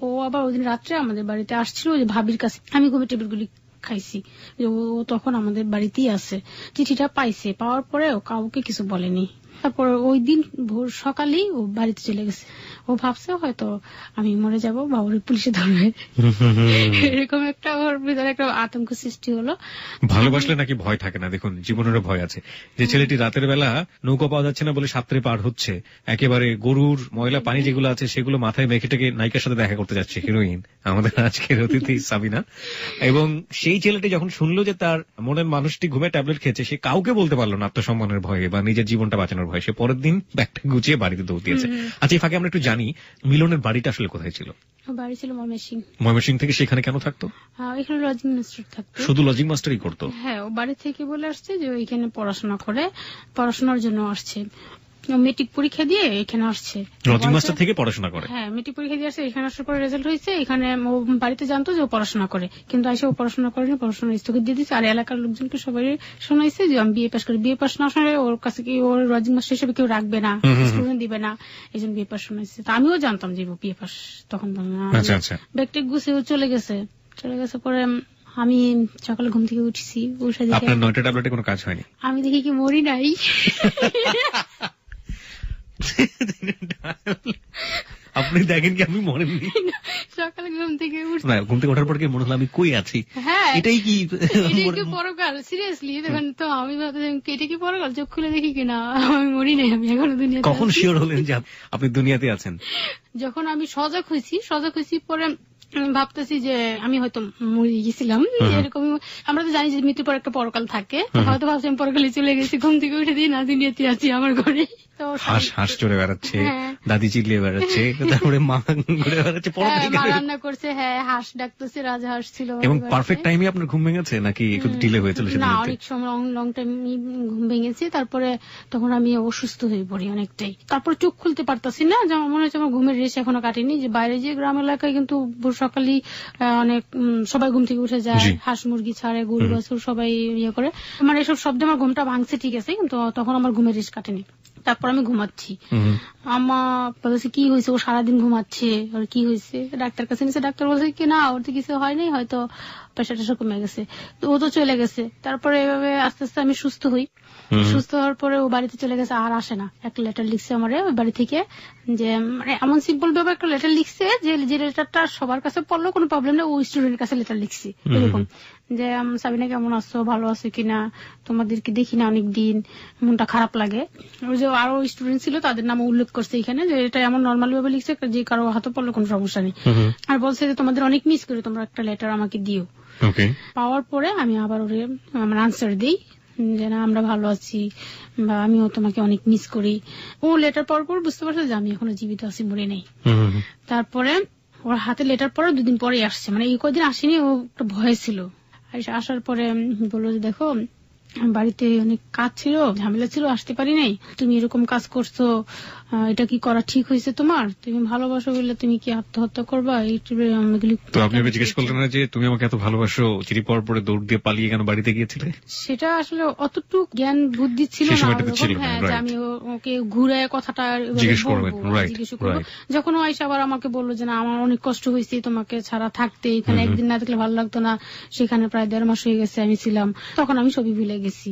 ও আবার ওই দিন রাত্রে আমাদের বাড়িতে আসছিল, ওই ভাবির কাছে আমি ঘুমের ট্যাবলেটগুলি খাইছি, ও তখন আমাদের বাড়িতেই আছে। চিঠিটা পাইছে, পাওয়ার পরে ও কাউকে কিছু বলেনি। তারপর ওই দিন ভোর সকালেই ও বাড়িতে চলে গেছে। ও ভাবছে হয়তো আমি মরে যাব বা ওর পুলিশে ধরবে, এরকম একটা ওর ভিতরে একটা আতঙ্ক সৃষ্টি হলো। ভালোবাসলে নাকি ভয় থাকে না? দেখুন, জীবনেরও ভয় আছে। যে ছেলেটি রাতের বেলা নৌকা পাওয়া যাচ্ছে না বলে সাঁতরে পার হচ্ছে, একেবারে গরুর ময়লা পানি যেগুলো আছে সেগুলো মাথায় মেখে টেকে নায়িকার সাথে দেখা করতে যাচ্ছে, হিরোইন, আমাদের আজকের অতিথি সাবিনা। এবং সেই ছেলেটি যখন শুনলো যে তার মনের মানুষটি ঘুমে ট্যাবলেট খেয়েছে, সে কাউকে বলতে পারলো না আত্মসম্মানের ভয়ে বা নিজের জীবনটা বাঁচানোর ভয়ে। সে পরের দিন ব্যাগটা গুছিয়ে বাড়িতে দৌড় দিয়েছে। আচ্ছা, এই ফাঁকে আমরা একটু জানি মিলনের বাড়িটা আসলে কোথায় ছিল? বাড়ি ছিল ময়মনসিংহ। ময়মনসিংহ থেকে সেখানে কেন থাকতো? এখানে লজিং মাস্টার থাকতো। শুধু লজিং মাস্টারই করতো? হ্যাঁ, ও বাড়ি থেকে বলে আসছে যে এখানে পড়াশোনা করে, পড়াশোনার জন্য আসছে। মেট্রিক পরীক্ষা দিয়ে এখানে আসছে, লজিং মাস্টার থেকে পড়াশোনা করে। হ্যাঁ, মেট্রিক পরীক্ষা দিয়ে আসছে, এখানে আসার পরে রেজাল্ট হয়েছে। এখানে ও বাড়িতে জানতো যে ও পড়াশোনা করে, কিন্তু এসে ও পড়াশোনা করেনি, পড়াশোনা স্থগিত দিয়ে দিচ্ছে। আর এলাকার লোকজনকে সবাই শোনাইছে যে আমি বিএ পাস করি, বিএ পাস না শোনালে ওর কাছে কি ওর লজিং মাস্টার হিসেবে কেউ রাখবে না, স্টুডেন্ট দিবে না, এই জন্য বিএ পাস শোনাইছে। তো আমিও জানতাম যে বিএ পাস, তখন ব্যাগটেক গুছিয়ে চলে গেছে। পরে আমি সকালে ঘুম থেকে উঠছি, আপনার 9টা ট্যাবলেটে কোনো কাজ হয়নি? আমি দেখি কি মরি নাই। আপনি দেখেন কি আমি মরেননি? সকালে ঘুম থেকে ওঠার পর কি মনে হলো আমি কই আছি? হ্যাঁ, এটাই কি পরকাল? সিরিয়াসলি তখন তো আমি ভাবতাম এটা কি পরকাল, চোখ খুলে দেখি কিনা আমি মরি নাই, আমি এখনো দুনিয়াতে। কখন শিওর হলেন যে আপনি দুনিয়াতে আছেন? যখন আমি সজাগ হয়েছি পরে ভাবতেছি যে আমি হয়তো মরে গেছিলাম, এরকম। আমরা তো জানি যে মৃত্যুর পর একটা পরকাল থাকে, হয়তো ভাবছি আমি পরকালে চলে গেছি, ঘুম থেকে উঠে দিই না, দুনিয়াতে আছি আমার ঘরে। হাঁস চড়ে বেড়াচ্ছে, দাদি চিল্লিয়ে বেড়াচ্ছে, তারপরে মা ঘুরে বেড়াচ্ছে, মা রান্না করছে, হ্যাঁ, হাঁস ডাকতেছে, রাজহাঁস ছিল। এবং পারফেক্ট টাইমে আপনার ঘুম ভেঙেছে নাকি একটু ডিলে হয়েছিল? না, অনেক সময় লং টাইম ঘুম ভেঙেছে। তারপরে তখন আমি অসুস্থ হয়ে পড়ি অনেকটাই। তারপর চোখ খুলতে পারতাছি না, যেমন মনে হচ্ছে আমার ঘুমের রেশ এখনো কাটেনি। যে বাইরে যে গ্রাম এলাকায় কিন্তু সকালে অনেক সবাই ঘুম থেকে উঠে যায়, হাঁস মুরগি ছাড়ে, গরু বাছুর সবাই ইয়ে করে, মানে এসব শব্দে আমার ঘুমটা ভাঙছে, ঠিক আছে, কিন্তু তখন আমার ঘুমের রেশ কাটেনি। তারপর আমি ঘুমাচ্ছি। আম্মা বলছে কি হয়েছে, ও সারাদিন ঘুমাচ্ছে, ওর কি হয়েছে? ডাক্তার কাছে নিয়েছে, ডাক্তার বলছে কি না ওর তো কিছু হয়নি, হয়তো প্রেশার টেশার কমে গেছে। তো ও তো চলে গেছে। তারপরে এভাবে আস্তে আস্তে আমি সুস্থ হই। সুস্থ হওয়ার পরে ও বাড়িতে চলে গেছে, আর আসে না। একটা লেটার লিখছে আমার ওই বাড়ি থেকে, যে মানে এমন সিম্পল ভাবে একটা লেটার লিখছে যে লেটারটা সবার কাছে পড়লো কোনো প্রবলেম নেই, ও স্টুডেন্টের কাছে লেটার লিখছি এরকম, যে সাবিনা কেমন আছো, ভালো আছো কিনা, তোমাদেরকে দেখি না অনেকদিন, মনটা খারাপ লাগে। ওই যে আরো স্টুডেন্ট ছিল তাদের নাম উল্লেখ করছে এখানে, যে এটা এমন নর্মাল ভাবে লিখছে যে কারো হাতে পড়লো কোনো সমস্যা নেই। আর বলছে যে তোমাদের অনেক মিস করি, তোমরা একটা লেটার আমাকে দিও। পাওয়ার পরে আমি আবার ওরে আমার আনসার দিই যে না আমরা ভালো আছি, বা আমিও তোমাকে অনেক মিস করি। ও লেটার পাওয়ার পর বুঝতে পারছে যে আমি এখনো জীবিত আছি, মরে নেই। তারপরে ওর হাতে লেটার পরে 2 দিন পরে আসছে, মানে এই কদিন আসেনি, ও একটা ভয় ছিল। আসার পরে বললো যে দেখো বাড়িতে অনেক কাজ ছিল, ঝামেলা ছিল, আসতে পারি নাই, তুমি এরকম কাজ করছো, এটা কি করা ঠিক হয়েছে তোমার? তুমি ভালোবাসো বললে তুমি কি আত্মহত্যা করবা? তো আপনি জিজ্ঞেস করলেন না যে তুমি আমাকে এত ভালোবাসো, চিঠি পাওয়ার পরে দৌড় দিয়ে পালিয়ে কেন বাড়িতে গিয়েছিলে? সেটা আসলে অতটুকু জ্ঞান বুদ্ধি ছিল না, হ্যাঁ, যে আমি ওকে ঘুরে কথাটা জিজ্ঞেস করবো। যখন ও আইসা আবার আমাকে বললো যে না আমার অনেক কষ্ট হয়েছে তোমাকে ছাড়া থাকতে, এখানে একদিন না দেখলে ভালো লাগতো না, সেখানে প্রায় 1.5 মাস হয়ে গেছে আমি ছিলাম, তখন আমি সবই ভুলে গেছি।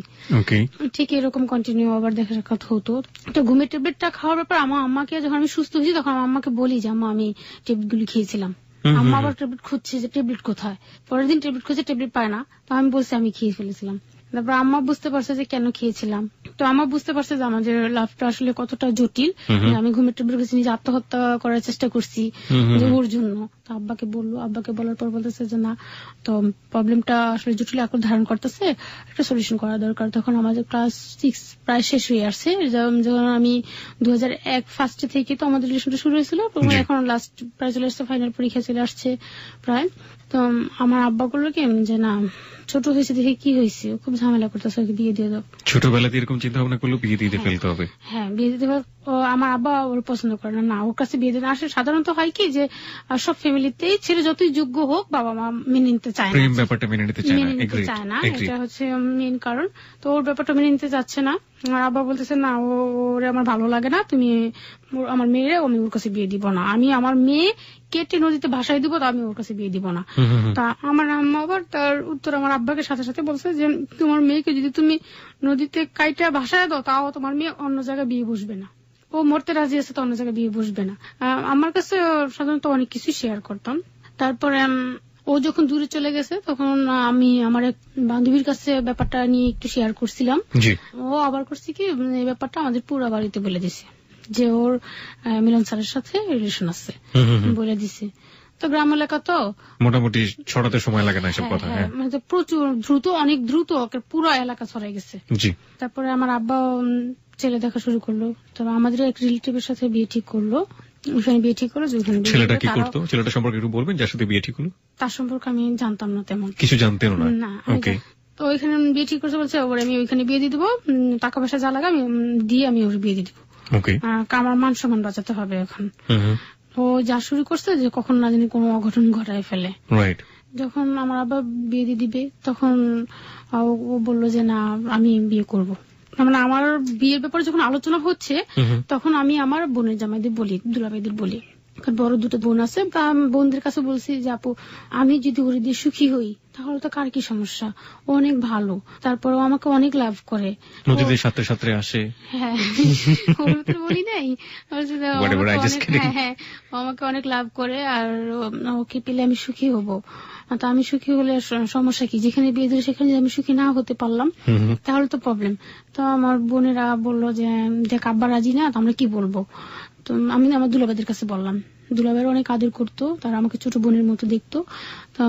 ঠিক এরকম কন্টিনিউ আবার দেখা সাক্ষাৎ হতো। তো ঘুমের ট্যাবলেটটা খাওয়ার ব্যাপার আমার আম্মাকে, যখন আমি সুস্থ হয়েছি তখন আমার আম্মাকে বলি যে আম্মা আমি ট্যাবলেট গুলি খেয়েছিলাম। আম্মা আবার ট্যাবলেট খুঁজছে যে ট্যাবলেট কোথায়, পরের দিন ট্যাবলেট খুঁজে ট্যাবলেট পায় না, তো আমি বলছি আমি খেয়ে ফেলেছিলাম। তারপর আম্মা বুঝতে পারছে যে কেন খেয়েছিলাম। তো আম্মা বুঝতে পারছে যে আমাদের লাভটা আসলে কতটা জটিল। আমি ঘুমের ট্যাবলেট খেয়েছি, নিজে আত্মহত্যা করার চেষ্টা করছি যে ওর জন্য। তো আব্বাকে বললো, আব্বাকে বলার পর বলতেছে যে না, তো প্রবলেমটা আসলে জটিল আকার ধারণ করতেছে, একটা সলিউশন করা দরকার। তখন আমাদের ক্লাস 6 প্রায় শেষ হয়ে আসছে, যখন আমি 2001 ফার্স্টে থেকে তো আমাদের রিলেশনটা শুরু হয়েছিল, এখন লাস্ট প্রায় চলে আসছে, ফাইনাল পরীক্ষা চলে আসছে প্রায়। তো আমার আব্বা বললো কি যে না ছোট হয়েছে দেখে কি হয়েছে, খুব ঝামেলা করতেছে, ওকে বিয়ে দিয়ে দাও। ছোটবেলাতে এরকম চিন্তা ভাবনা করলে বিয়ে দিয়ে ফেলতে হবে। হ্যাঁ, বিয়ে দিতে হবে। আমার আব্বা ওর পছন্দ করে না, ওর কাছে বিয়ে দিতে আসলে সাধারণত হয় কি যে সব ফ্যামিলিতেই ছেলে যতই যোগ্য হোক বাবা মা মেনে নিতে চায় না, প্রেম ব্যাপারটা মেনে নিতে চায় না, এটা হচ্ছে মেইন কারণ। তো ওর ব্যাপারটা মেনে নিতে চাচ্ছে না। আমার আব্বা বলতেছে না ওরে আমার ভালো লাগে না, তুমি আমার মেয়েরে আমি ওর কাছে বিয়ে দিব না, আমি আমার মেয়ে কেটে নদীতে ভাসাই দিব, তো আমি ওর কাছে বিয়ে দিব না। তা আমার আম্মা আবার তার উত্তর আমার আব্বাকে সাথে সাথে বলছে যে তোমার মেয়েকে যদি তুমি নদীতে কাইটা ভাসায় দাও, তাও তোমার মেয়ে অন্য জায়গায় বিয়ে বসবে না, ও মরতে রাজি আছে তো অন্য জায়গায় বিয়ে বসবে না। আমার কাছে সাধারণত অনেক কিছু শেয়ার করতাম। তারপরে ও যখন দূরে চলে গেছে তখন আমি আমার এক বান্ধবীর কাছে ব্যাপারটা নিয়ে একটু শেয়ার করছিলাম। ও আবার করছে কি এই ব্যাপারটা আমাদের পুরো বাড়িতে বলে দিছে যে ওর মিলন স্যারের সাথে রিলেশন আছে, বলে দিছে। তো গ্রাম এলাকা তো মোটামুটি ছড়াতে সময় লাগে না এসব কথা, প্রচুর দ্রুত, অনেক দ্রুত পুরো এলাকা ছড়াই গেছে। তারপরে আমার আব্বা ছেলে দেখা শুরু করলো, তবে আমাদের এক রিলেটিভের সাথে বিয়ে ঠিক করলো, ওখানে বিয়ে ঠিক করলো। ছেলেটা কি করতো? ছেলেটা সম্পর্কে একটু বলবেন, যার সাথে বিয়ে ঠিক হলো? তার সম্পর্কে আমি জানতাম না, তেমন কিছু জানতেন না? তো ওইখানে বিয়ে ঠিক করছে, বলছে ওর আমি ওইখানে বিয়ে দিয়ে দিবো, টাকা পয়সা যা লাগে আমি দিয়ে আমি ওর বিয়ে দিয়ে দিবো, আমার মান সম্মান বাঁচাতে হবে। এখন ও যা শুরু করছে যে কখন না জানি কোনো অঘটন ঘটায় ফেলে। যখন আমার আবার বিয়ে দিয়ে দিবে তখন ও বললো যে না আমি বিয়ে করব। মানে আমার বিয়ের ব্যাপারে যখন আলোচনা হচ্ছে তখন আমি আমার বোনের জামাইদের বলি, দুলাভাইদের বলি, বড় 2টো বোন আছে, বোনদের কাছে বলছি যে আপু আমি যদি ওর দিয়ে সুখী হই তাহলে তো কার কি সমস্যা, ও অনেক ভালো, তারপরে আমাকে অনেক লাভ করে, নদীদের সাথে সাথে আসে। হ্যাঁ বলি নাই, আমাকে অনেক লাভ করে, আর ওকে পেলে আমি সুখী হব। তা আমি সুখী হলে সমস্যা কি, যেখানে বিয়ে দিল সেখানে আমি সুখী না হতে পারলাম তাহলে তো প্রবলেম। তো আমার বোনেরা বললো যে দেখ আব্বা রাজি না, তো আমরা কি বলবো। তো আমি আমার দুলাভাইদের কাছে বললাম, দুলাভাইয়ের অনেক আদর করতো, তারা আমাকে ছোট বোনের মতো দেখতো। তো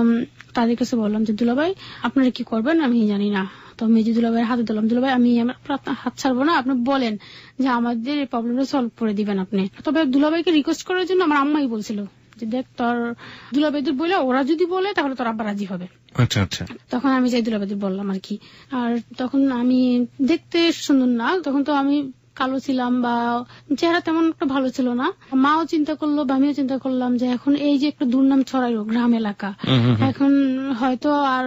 তাদের কাছে বললাম যে দুলাভাই আপনারা কি করবেন আমি জানি না। তো মেজি দুলাভাইয়ের হাতে দিলাম, দুলাভাই আমি আমার হাত ছাড়বো না, আপনি বলেন যে আমাদের এই প্রবলেমটা সলভ করে দিবেন আপনি। তবে দুলাভাইকে রিকোয়েস্ট করার জন্য আমার আম্মাই বলছিল যে দেখ তোর দুলাভাইদের বলে ওরা যদি বলে তাহলে তোর আব্বা রাজি হবে। আচ্ছা আচ্ছা। তখন আমি যাই দুলাভাইদের বললাম আর কি। আর তখন আমি দেখতে সুন্দর না, তখন তো আমি কালো ছিলাম বা চেহারা তেমন একটা ভালো ছিল না। মাও চিন্তা করলো বা আমিও চিন্তা করলাম যে এখন এই যে একটা দুর্নাম ছড়াইলো গ্রাম এলাকা, এখন হয়তো আর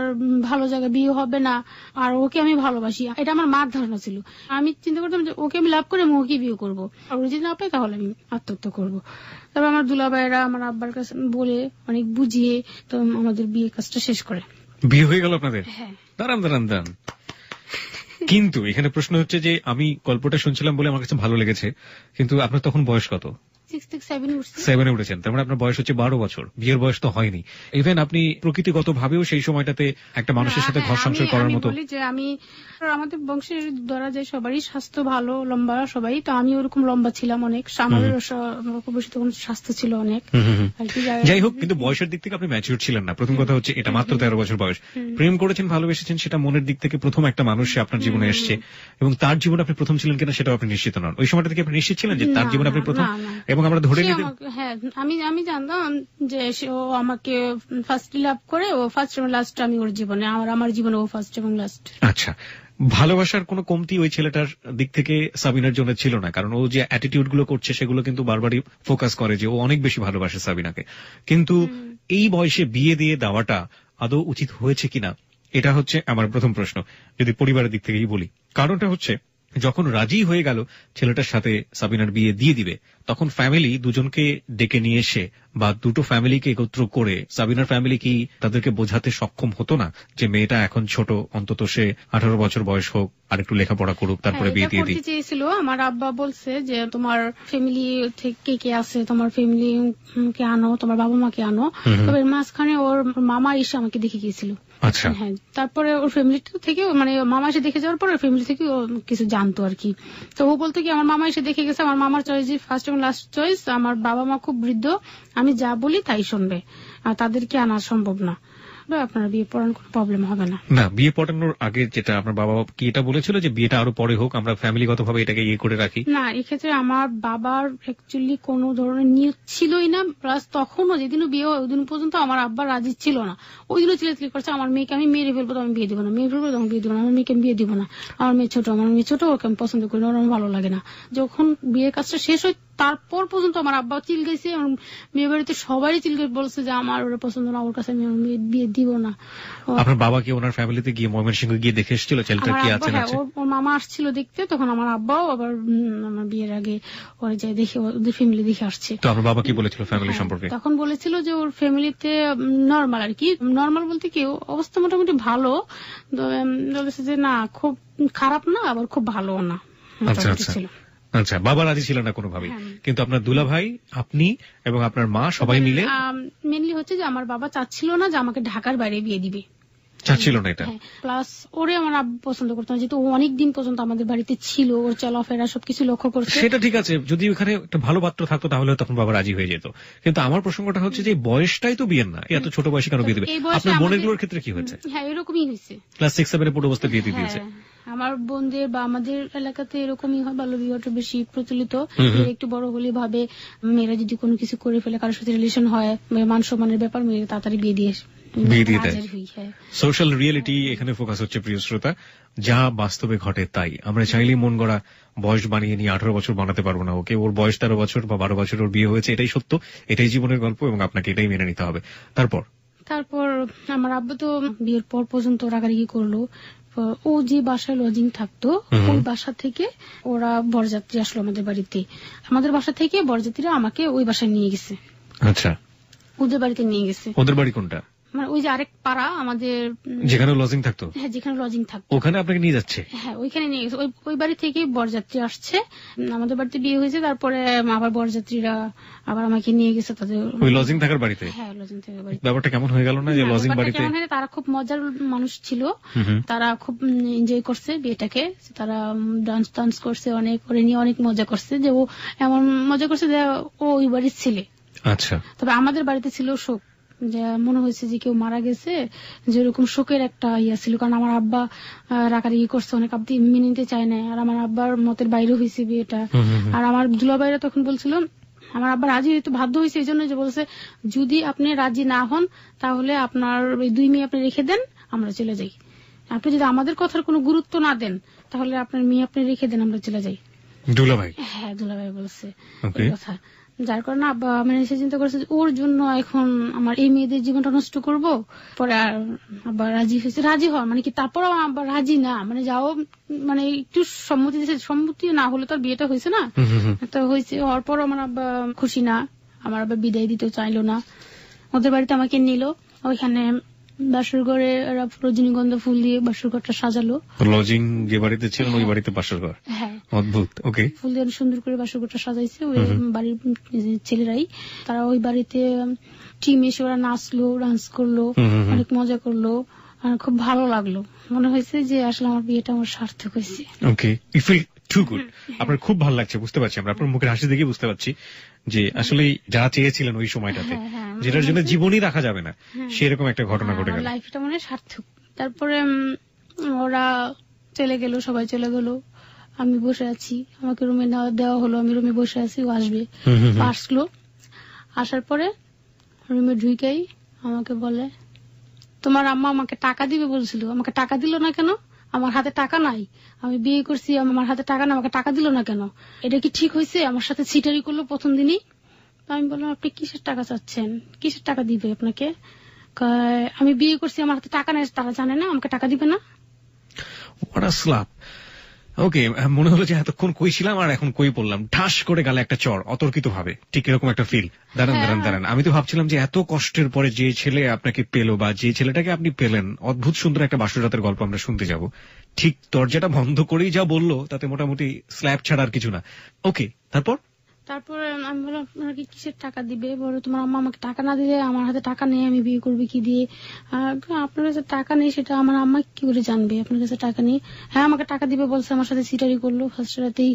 ভালো জায়গায় বিয়ে হবে না, আর ওকে আমি ভালোবাসি, এটা আমার মার ধারণা ছিল। আমি চিন্তা করতাম যে ওকে আমি লাভ করে আমি ওকে বিয়ে করবো, আর ও যদি না পাই তাহলে আমি আত্মহত্যা করবো। তবে আমার দুলাভাইরা আমার আব্বার কাছে বলে অনেক বুঝিয়ে তো আমাদের বিয়ে কাজটা শেষ করে। বিয়ে হয়ে গেল আপনাদের? হ্যাঁ। দাঁড়ান। কিন্তু এখানে প্রশ্ন হচ্ছে যে আমি গল্পটা শুনছিলাম বলে আমার কাছে ভালো লেগেছে, কিন্তু আপনার তখন বয়স কত? 7 উঠেছেন, তার মানে আপনার বয়স হচ্ছে 12 বছর। বিয়ের বয়স তো হয়নি। ইভেন আপনি প্রকৃতিগত ভাবেও সেই সময়টাতে একটা মানুষের সাথে ঘর সংসার করার মতো। বলি যে আমি আমাদের বংশের ধরা যায় সবারই স্বাস্থ্য ভালো, লম্বা সবাই, তো আমি ওরকম লম্বা ছিলাম অনেক, আমাদের তখন স্বাস্থ্য ছিল অনেক। যাই হোক, কিন্তু বয়সের দিক থেকে আপনি ম্যাচিউর ছিলেন না। প্রথম কথা হচ্ছে এটা মাত্র 13 বছর বয়স। প্রেম করেছেন, ভালোবেসেছেন, সেটা মনের দিক থেকে প্রথম একটা মানুষ আপনার জীবনে এসছে, এবং তার জীবনে আপনি প্রথম ছিলেন কিনা সেটাও আপনি নিশ্চিত নন। ওই সময়টা থেকে আপনি নিশ্চিত ছিলেন যে তার জীবনে আপনি প্রথম, এবং আমরা ধরে নিতে। হ্যাঁ, আমি জানতাম যে ও আমাকে ফার্স্ট লাভ করে, ও ফার্স্ট এবং লাস্ট আমি ওর জীবনে, আমার জীবনে ও ফার্স্ট এবং লাস্ট। আচ্ছা, ভালোবাসার কোনো কমতি ওই ছেলেটার দিক থেকে সাবিনার জন্য ছিল না, কারণ ও যে অ্যাটিটিউড গুলো করছে সেগুলো কিন্তু বারবারই ফোকাস করে যে ও অনেক বেশি ভালোবাসে সাবিনাকে। কিন্তু এই বয়সে বিয়ে দিয়ে দেওয়াটা আদৌ উচিত হয়েছে কিনা, এটা হচ্ছে আমার প্রথম প্রশ্ন, যদি পরিবারের দিক থেকেই বলি। কারণটা হচ্ছে যখন রাজি হয়ে গেল ছেলেটার সাথে সাবিনার বিয়ে দিয়ে দিবে, তখন ফ্যামিলি দুজনকে ডেকে নিয়ে এসে বা দুটো ফ্যামিলিকে একত্র করে সাবিনার ফ্যামিলি কি তাদেরকে বোঝাতে সক্ষম হতো না যে মেয়েটা এখন ছোট, অন্তত সে 18 বছর বয়স হোক, আর একটু লেখাপড়া করুক, তারপরে বিয়ে দিয়ে দিই? চেয়েছিল আমার আব্বা, বলছে যে তোমার ফ্যামিলি থেকে কে আছে, তোমার ফ্যামিলি কে আনো, তোমার বাবা মাকে আনো। তবে মাঝখানে ওর মামা এসে আমাকে দেখে গিয়েছিল। আচ্ছা। হ্যাঁ, তারপরে ওর ফ্যামিলি থেকে, মানে মামা এসে দেখে যাওয়ার পরে ফ্যামিলি থেকে ও কিছু জানতো আর কি। তো ও বলতো কি আমার মামা এসে দেখে গেছে, আমার মামার চয়েস ফার্স্ট এবং লাস্ট চয়েস, আমার বাবা মা খুব বৃদ্ধ, আমি যা বলি তাই শুনবে, আর তাদেরকে আনা সম্ভব না, আপনার বিয়ে পড়ানোর কোনো প্রবলেম হবে না। না, বিয়ে পড়ানোর আগে যেটা আপনার বাবা কি এটা বলেছিল যে বিয়েটা আরো পরে হোক, আমরা ফ্যামিলিগত ভাবে এটাকে ইয়ে করে রাখি? না, এক্ষেত্রে আমার বাবার অ্যাকচুয়ালি কোনো ধরনের নিয়ত ছিলই না। প্লাস তখনও যেদিনও বিয়ে হয় ওই দিন পর্যন্ত আমার আব্বা রাজি ছিল না। ওই দিনও চিলেচিলি করছে আমার মেয়েকে আমি মেরে ফেলবো, তো আমি বিয়ে দিব না, মেয়ে ফেলবো তখন বিয়ে দিব না, আমার মেয়েকে আমি বিয়ে দিব না, আমার মেয়ে ছোট, ওকে আমি পছন্দ করি না, ওর আমার ভালো লাগে না। যখন বিয়ের কাজটা শেষ হয় তারপর পর্যন্ত আমার আব্বা চিল গেছে, মেয়ে বাড়িতে সবাই চিল গেছে, বলছে যে আমার ওরা পছন্দ না, ওর কাছে আমি বিয়ে দিব না। আপনার বাবা কি ওনার ফ্যামিলিতে গিয়ে ময়মনসিংহ গিয়ে দেখে এসেছিল ছেলেটা কি আছে না? ওর মামা আসছিল দেখতে, তখন আমার আব্বাও আবার আমার বিয়ের আগে ওরা যাই দেখে, ওদের ফ্যামিলি দেখে আসছে। তো আপনার বাবা কি বলেছিল ফ্যামিলি সম্পর্কে? তখন বলেছিল যে ওর ফ্যামিলিতে নর্মাল আর কি, নর্মাল বলতে কি অবস্থা মোটামুটি ভালো, বলেছে যে না খুব খারাপ না আবার খুব ভালো না। আচ্ছা, বাবা রাজি ছিল না কোনোভাবেই, কিন্তু আপনার দুলা ভাই, আপনি এবং আপনার মা সবাই মিলে? মেনলি হচ্ছে যে আমার বাবা চাচ্ছিল না যে আমাকে ঢাকার বাইরে বিয়ে দিবে, চাচ্ছিল না এটা। প্লাস ওরে আমার আব্বু পছন্দ করতো না, যেহেতু অনেক দিন পর্যন্ত আমাদের বাড়িতে ছিল, ওর চলাফেরা সবকিছু লক্ষ্য করছে। সেটা ঠিক আছে, যদি ওখানে একটা ভালো পাত্র থাকতো তাহলে তখন বাবা রাজি হয়ে যেত, কিন্তু আমার প্রসঙ্গটা হচ্ছে যে বয়সটাই তো বিয়ের না, এত ছোট বয়সে কেন বিয়ে দিবে? আপনার বোনের গুলোর ক্ষেত্রে কি হয়েছে? হ্যাঁ, এরকমই হয়েছে, ক্লাস 6-7 পড়ে অবস্থায় বিয়ে দিয়ে দিয়েছে। আমার বোনদের বা আমাদের এলাকাতে এরকমই হয়, বাল্য বিবাহটা বেশি প্রচলিত। একটু বড় হলে ভাবে মেয়েরা যদি কোনো কিছু করে ফেলে, কারোর সাথে রিলেশন হয়, মান সম্মানের ব্যাপার, মেয়েরা তাড়াতাড়ি বিয়ে দিয়ে দেয়। সোশ্যাল রিয়েলিটি এখানে ফোকাস হচ্ছে, প্রিয় শ্রোতা, যা বাস্তবে ঘটে তাই। আমরা চাইলেই মন গড়া বয়স বানিয়ে নিয়ে 18 বছর বানাতে পারবো না ওকে। ওর বয়স 13 বছর বা 12 বছর ওর বিয়ে হয়েছে, এটাই সত্য, এটাই জীবনের গল্প, এবং আপনাকে এটাই মেনে নিতে হবে। তারপর আমার আব্বু তো বিয়ের পর পর্যন্ত রাগারাগি করলো। ও যে বাসায় লজিং থাকতো ওই বাসা থেকে ওরা বরযাত্রী আসলো আমাদের বাড়িতে, আমাদের বাসা থেকে বরযাত্রীরা আমাকে ওই বাসায় নিয়ে গেছে। আচ্ছা, ওদের বাড়িতে নিয়ে গেছে। ওদের বাড়ি কোনটা? মানে ওই যে আরেক পাড়া আমাদের, যেখানে লজিং থাকতো। হ্যাঁ, যেখানে লজিং থাকতো ওখানে আপনাকে নিয়ে যাচ্ছে? হ্যাঁ, ওইখানে নিয়ে গেছে। ওই বাড়ি থেকে বরযাত্রী আসছে, আমাদের বাড়িতে বিয়ে হয়েছে, তারপরে আবার বরযাত্রীরা আবার আমাকে নিয়ে গেছে তাদের ওই লজিং থাকার বাড়িতে। হ্যাঁ, লজিং থাকার বাড়িতে। ব্যাপারটা কেমন হয়ে গেল না যে লজিং বাড়িতে? তারা খুব মজার মানুষ ছিল, তারা খুব এনজয় করছে বিয়েটাকে, তারা ডান্স করছে অনেক, করে নিয়ে অনেক মজা করছে, যে ও এমন মজা করছে যে ও ওই বাড়ির ছেলে। আচ্ছা, তবে আমাদের বাড়িতে ছিল শোক, যে মনে হয়েছে যে কেউ মারা গেছে, যেরকম শোকের একটা ইয়া ছিল, কারণ আমার আব্বা রাগারাগি করছে অনেক, আব্দি মেনে নিতে চায় না, আর আমার আব্বার মতের বাইরে হয়েছে বিয়েটা। আর আমার দুলাভাইরা তখন বলছিল, আমার আব্বা রাজি হইতে বাধ্য হয়েছে এই জন্য যে বলছে যদি আপনি রাজি না হন তাহলে আপনার ওই 2 মেয়ে আপনি রেখে দেন, আমরা চলে যাই। আপনি যদি আমাদের কথার কোনো গুরুত্ব না দেন তাহলে আপনার মেয়ে আপনি রেখে দেন, আমরা চলে যাই। দুলাভাই? হ্যাঁ, দুলাভাই বলছে ওকে। এই কথা, যার কারণে আব্বা মানে সে চিন্তা করেছে যে ওর জন্য এখন আমার এই মেয়েদের জীবনটা নষ্ট করব। পরে আর আব্বা রাজি হয়েছে, রাজি হওয়া মানে কি, তারপর আব্বা রাজি না, মানে যাও মানে একটু সম্মতি দিয়েছে, সম্মতি না হলে তো আর বিয়েটা হয়েছে না, তো হয়েছে। হওয়ার পর আমার আব্বা খুশি না, আমার আব্বা বিদায় দিতে চাইলো না। ওদের বাড়িতে আমাকে নিল, ওইখানে বাসর ঘরে ওরা রজনীগন্ধা ফুল দিয়ে বাসর ঘরটা সাজালো। লজিং যে বাড়িতে ছিলেন ওই বাড়িতে বাসর ঘর? হ্যাঁ, অদ্ভুত। ওকে। ফুল দিয়ে সুন্দর করে বাসর ঘরটা সাজাইছে ওই বাড়ির ছেলেরাই। তারা ওই বাড়িতে টিম এসে ওরা নাচলো, ডান্স করলো, অনেক মজা করলো, আর খুব ভালো লাগলো। মনে হয়েছে যে আসলে আমার বিয়েটা আমার সার্থক হয়েছে। ওকে, ইউ ফিল টু গুড। আপনার খুব ভালো লাগছে, বুঝতে পারছি আমরা, আপনার মুখের হাসি দেখে বুঝতে পারছি যে আসলে যা চেয়েছিলেন ওই সময়টাতে, যেটার জন্য জীবনই রাখা যাবে না, সেরকম একটা ঘটনা ঘটে গেল। লাইফটা মানে সার্থক। তারপরে ওরা চলে গেল, সবাই চলে গেল, আমি বসে আছি, আমাকে রুমে দেওয়া হলো, আমি রুমে বসে আছি, ও আসবে। আসলো, আসার পরে রুমে ঢুকেই আমাকে বলে, তোমার আম্মা আমাকে টাকা দিবে বলছিল, আমাকে টাকা দিল না কেন? আমার হাতে টাকা নাই, আমি বিয়ে করছি, আমার হাতে টাকা না, আমাকে টাকা দিল না কেন? এটা কি ঠিক হয়েছে? আমার সাথে ছিটারি করলো প্রথম দিনই। আমি বললাম, আপনি কিসের টাকা চাচ্ছেন? কিসের টাকা দিবে আপনাকে? আমি বিয়ে করছি, আমার হাতে টাকা নেই, তারা জানে না, আমাকে টাকা দিবে না। What a slap. ওকে, মনে হলো যে এতক্ষণ কই ছিলাম আর এখন কই পড়লাম, ঠাস করে গালে একটা চড় অতর্কিত ভাবে, ঠিক এরকম একটা ফিল। দাঁড়ান, আমি তো ভাবছিলাম যে এত কষ্টের পরে যে ছেলে আপনাকে পেলো বা যে ছেলেটাকে আপনি পেলেন, অদ্ভুত সুন্দর একটা বাসরাতের গল্প আমরা শুনতে যাব, ঠিক দরজাটা বন্ধ করেই যা বললো তাতে মোটামুটি স্ল্যাব ছাড়া আর কিছু না। ওকে, তারপরে আমি বললাম, আপনারা কি কিসের টাকা দিবে? বলো, তোমার আম্মা আমাকে টাকা না দিলে, আমার হাতে টাকা নেই, আমি বিয়ে করবি কি দিয়ে? আপনার কাছে টাকা নেই সেটা আমার আম্মা কি করে জানবে আপনার কাছে টাকা নেই? হ্যাঁ, আমাকে টাকা দিবে বলছে, আমার সাথে সিটারি করলো ফার্স্ট রাতেই।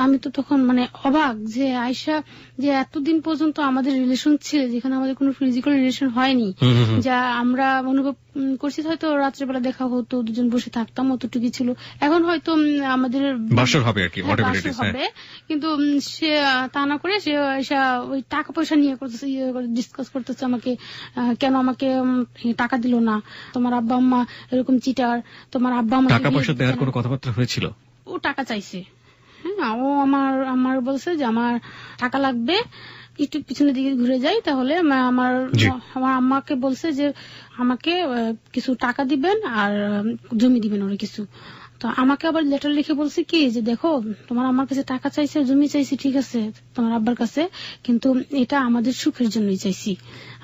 আমি তো তখন মানে অবাক যে আয়শা, যে এতদিন পর্যন্ত আমাদের রিলেশন ছিল, যেখানে আমাদের কোনো ফিজিক্যাল রিলেশন হয়নি, যা আমরা অনুভব করছি, হয়তো রাত্রেবেলা দেখা হতো, দুজন বসে থাকতাম, অতটুকু ছিল। এখন হয়তো আমাদের বাসর হবে আর কি, হবে, কিন্তু সে তা না করে সে ওই টাকা পয়সা নিয়ে করতেছে, ডিসকাস করতেছে আমাকে, কেন আমাকে টাকা দিল না, তোমার আব্বা আম্মা এরকম চিটার, তোমার আব্বা আম্মা টাকা পয়সা দেওয়ার কোনো কথাবার্তা হয়েছিল? ও টাকা চাইছে, হ্যাঁ, ও আমার বলছে যে আমার টাকা লাগবে, একটু পিছনের দিকে ঘুরে যাই, তাহলে আমার আম্মাকে বলছে যে আমাকে কিছু টাকা দিবেন আর জমি দিবেন ওরা কিছু। তো আমাকে আবার লেটার লিখে বলছে কি যে দেখো, তোমার আমার কাছে টাকা চাইছে, জমি চাইছি, ঠিক আছে তোমার আব্বার কাছে, কিন্তু এটা আমাদের সুখের জন্যই চাইছি,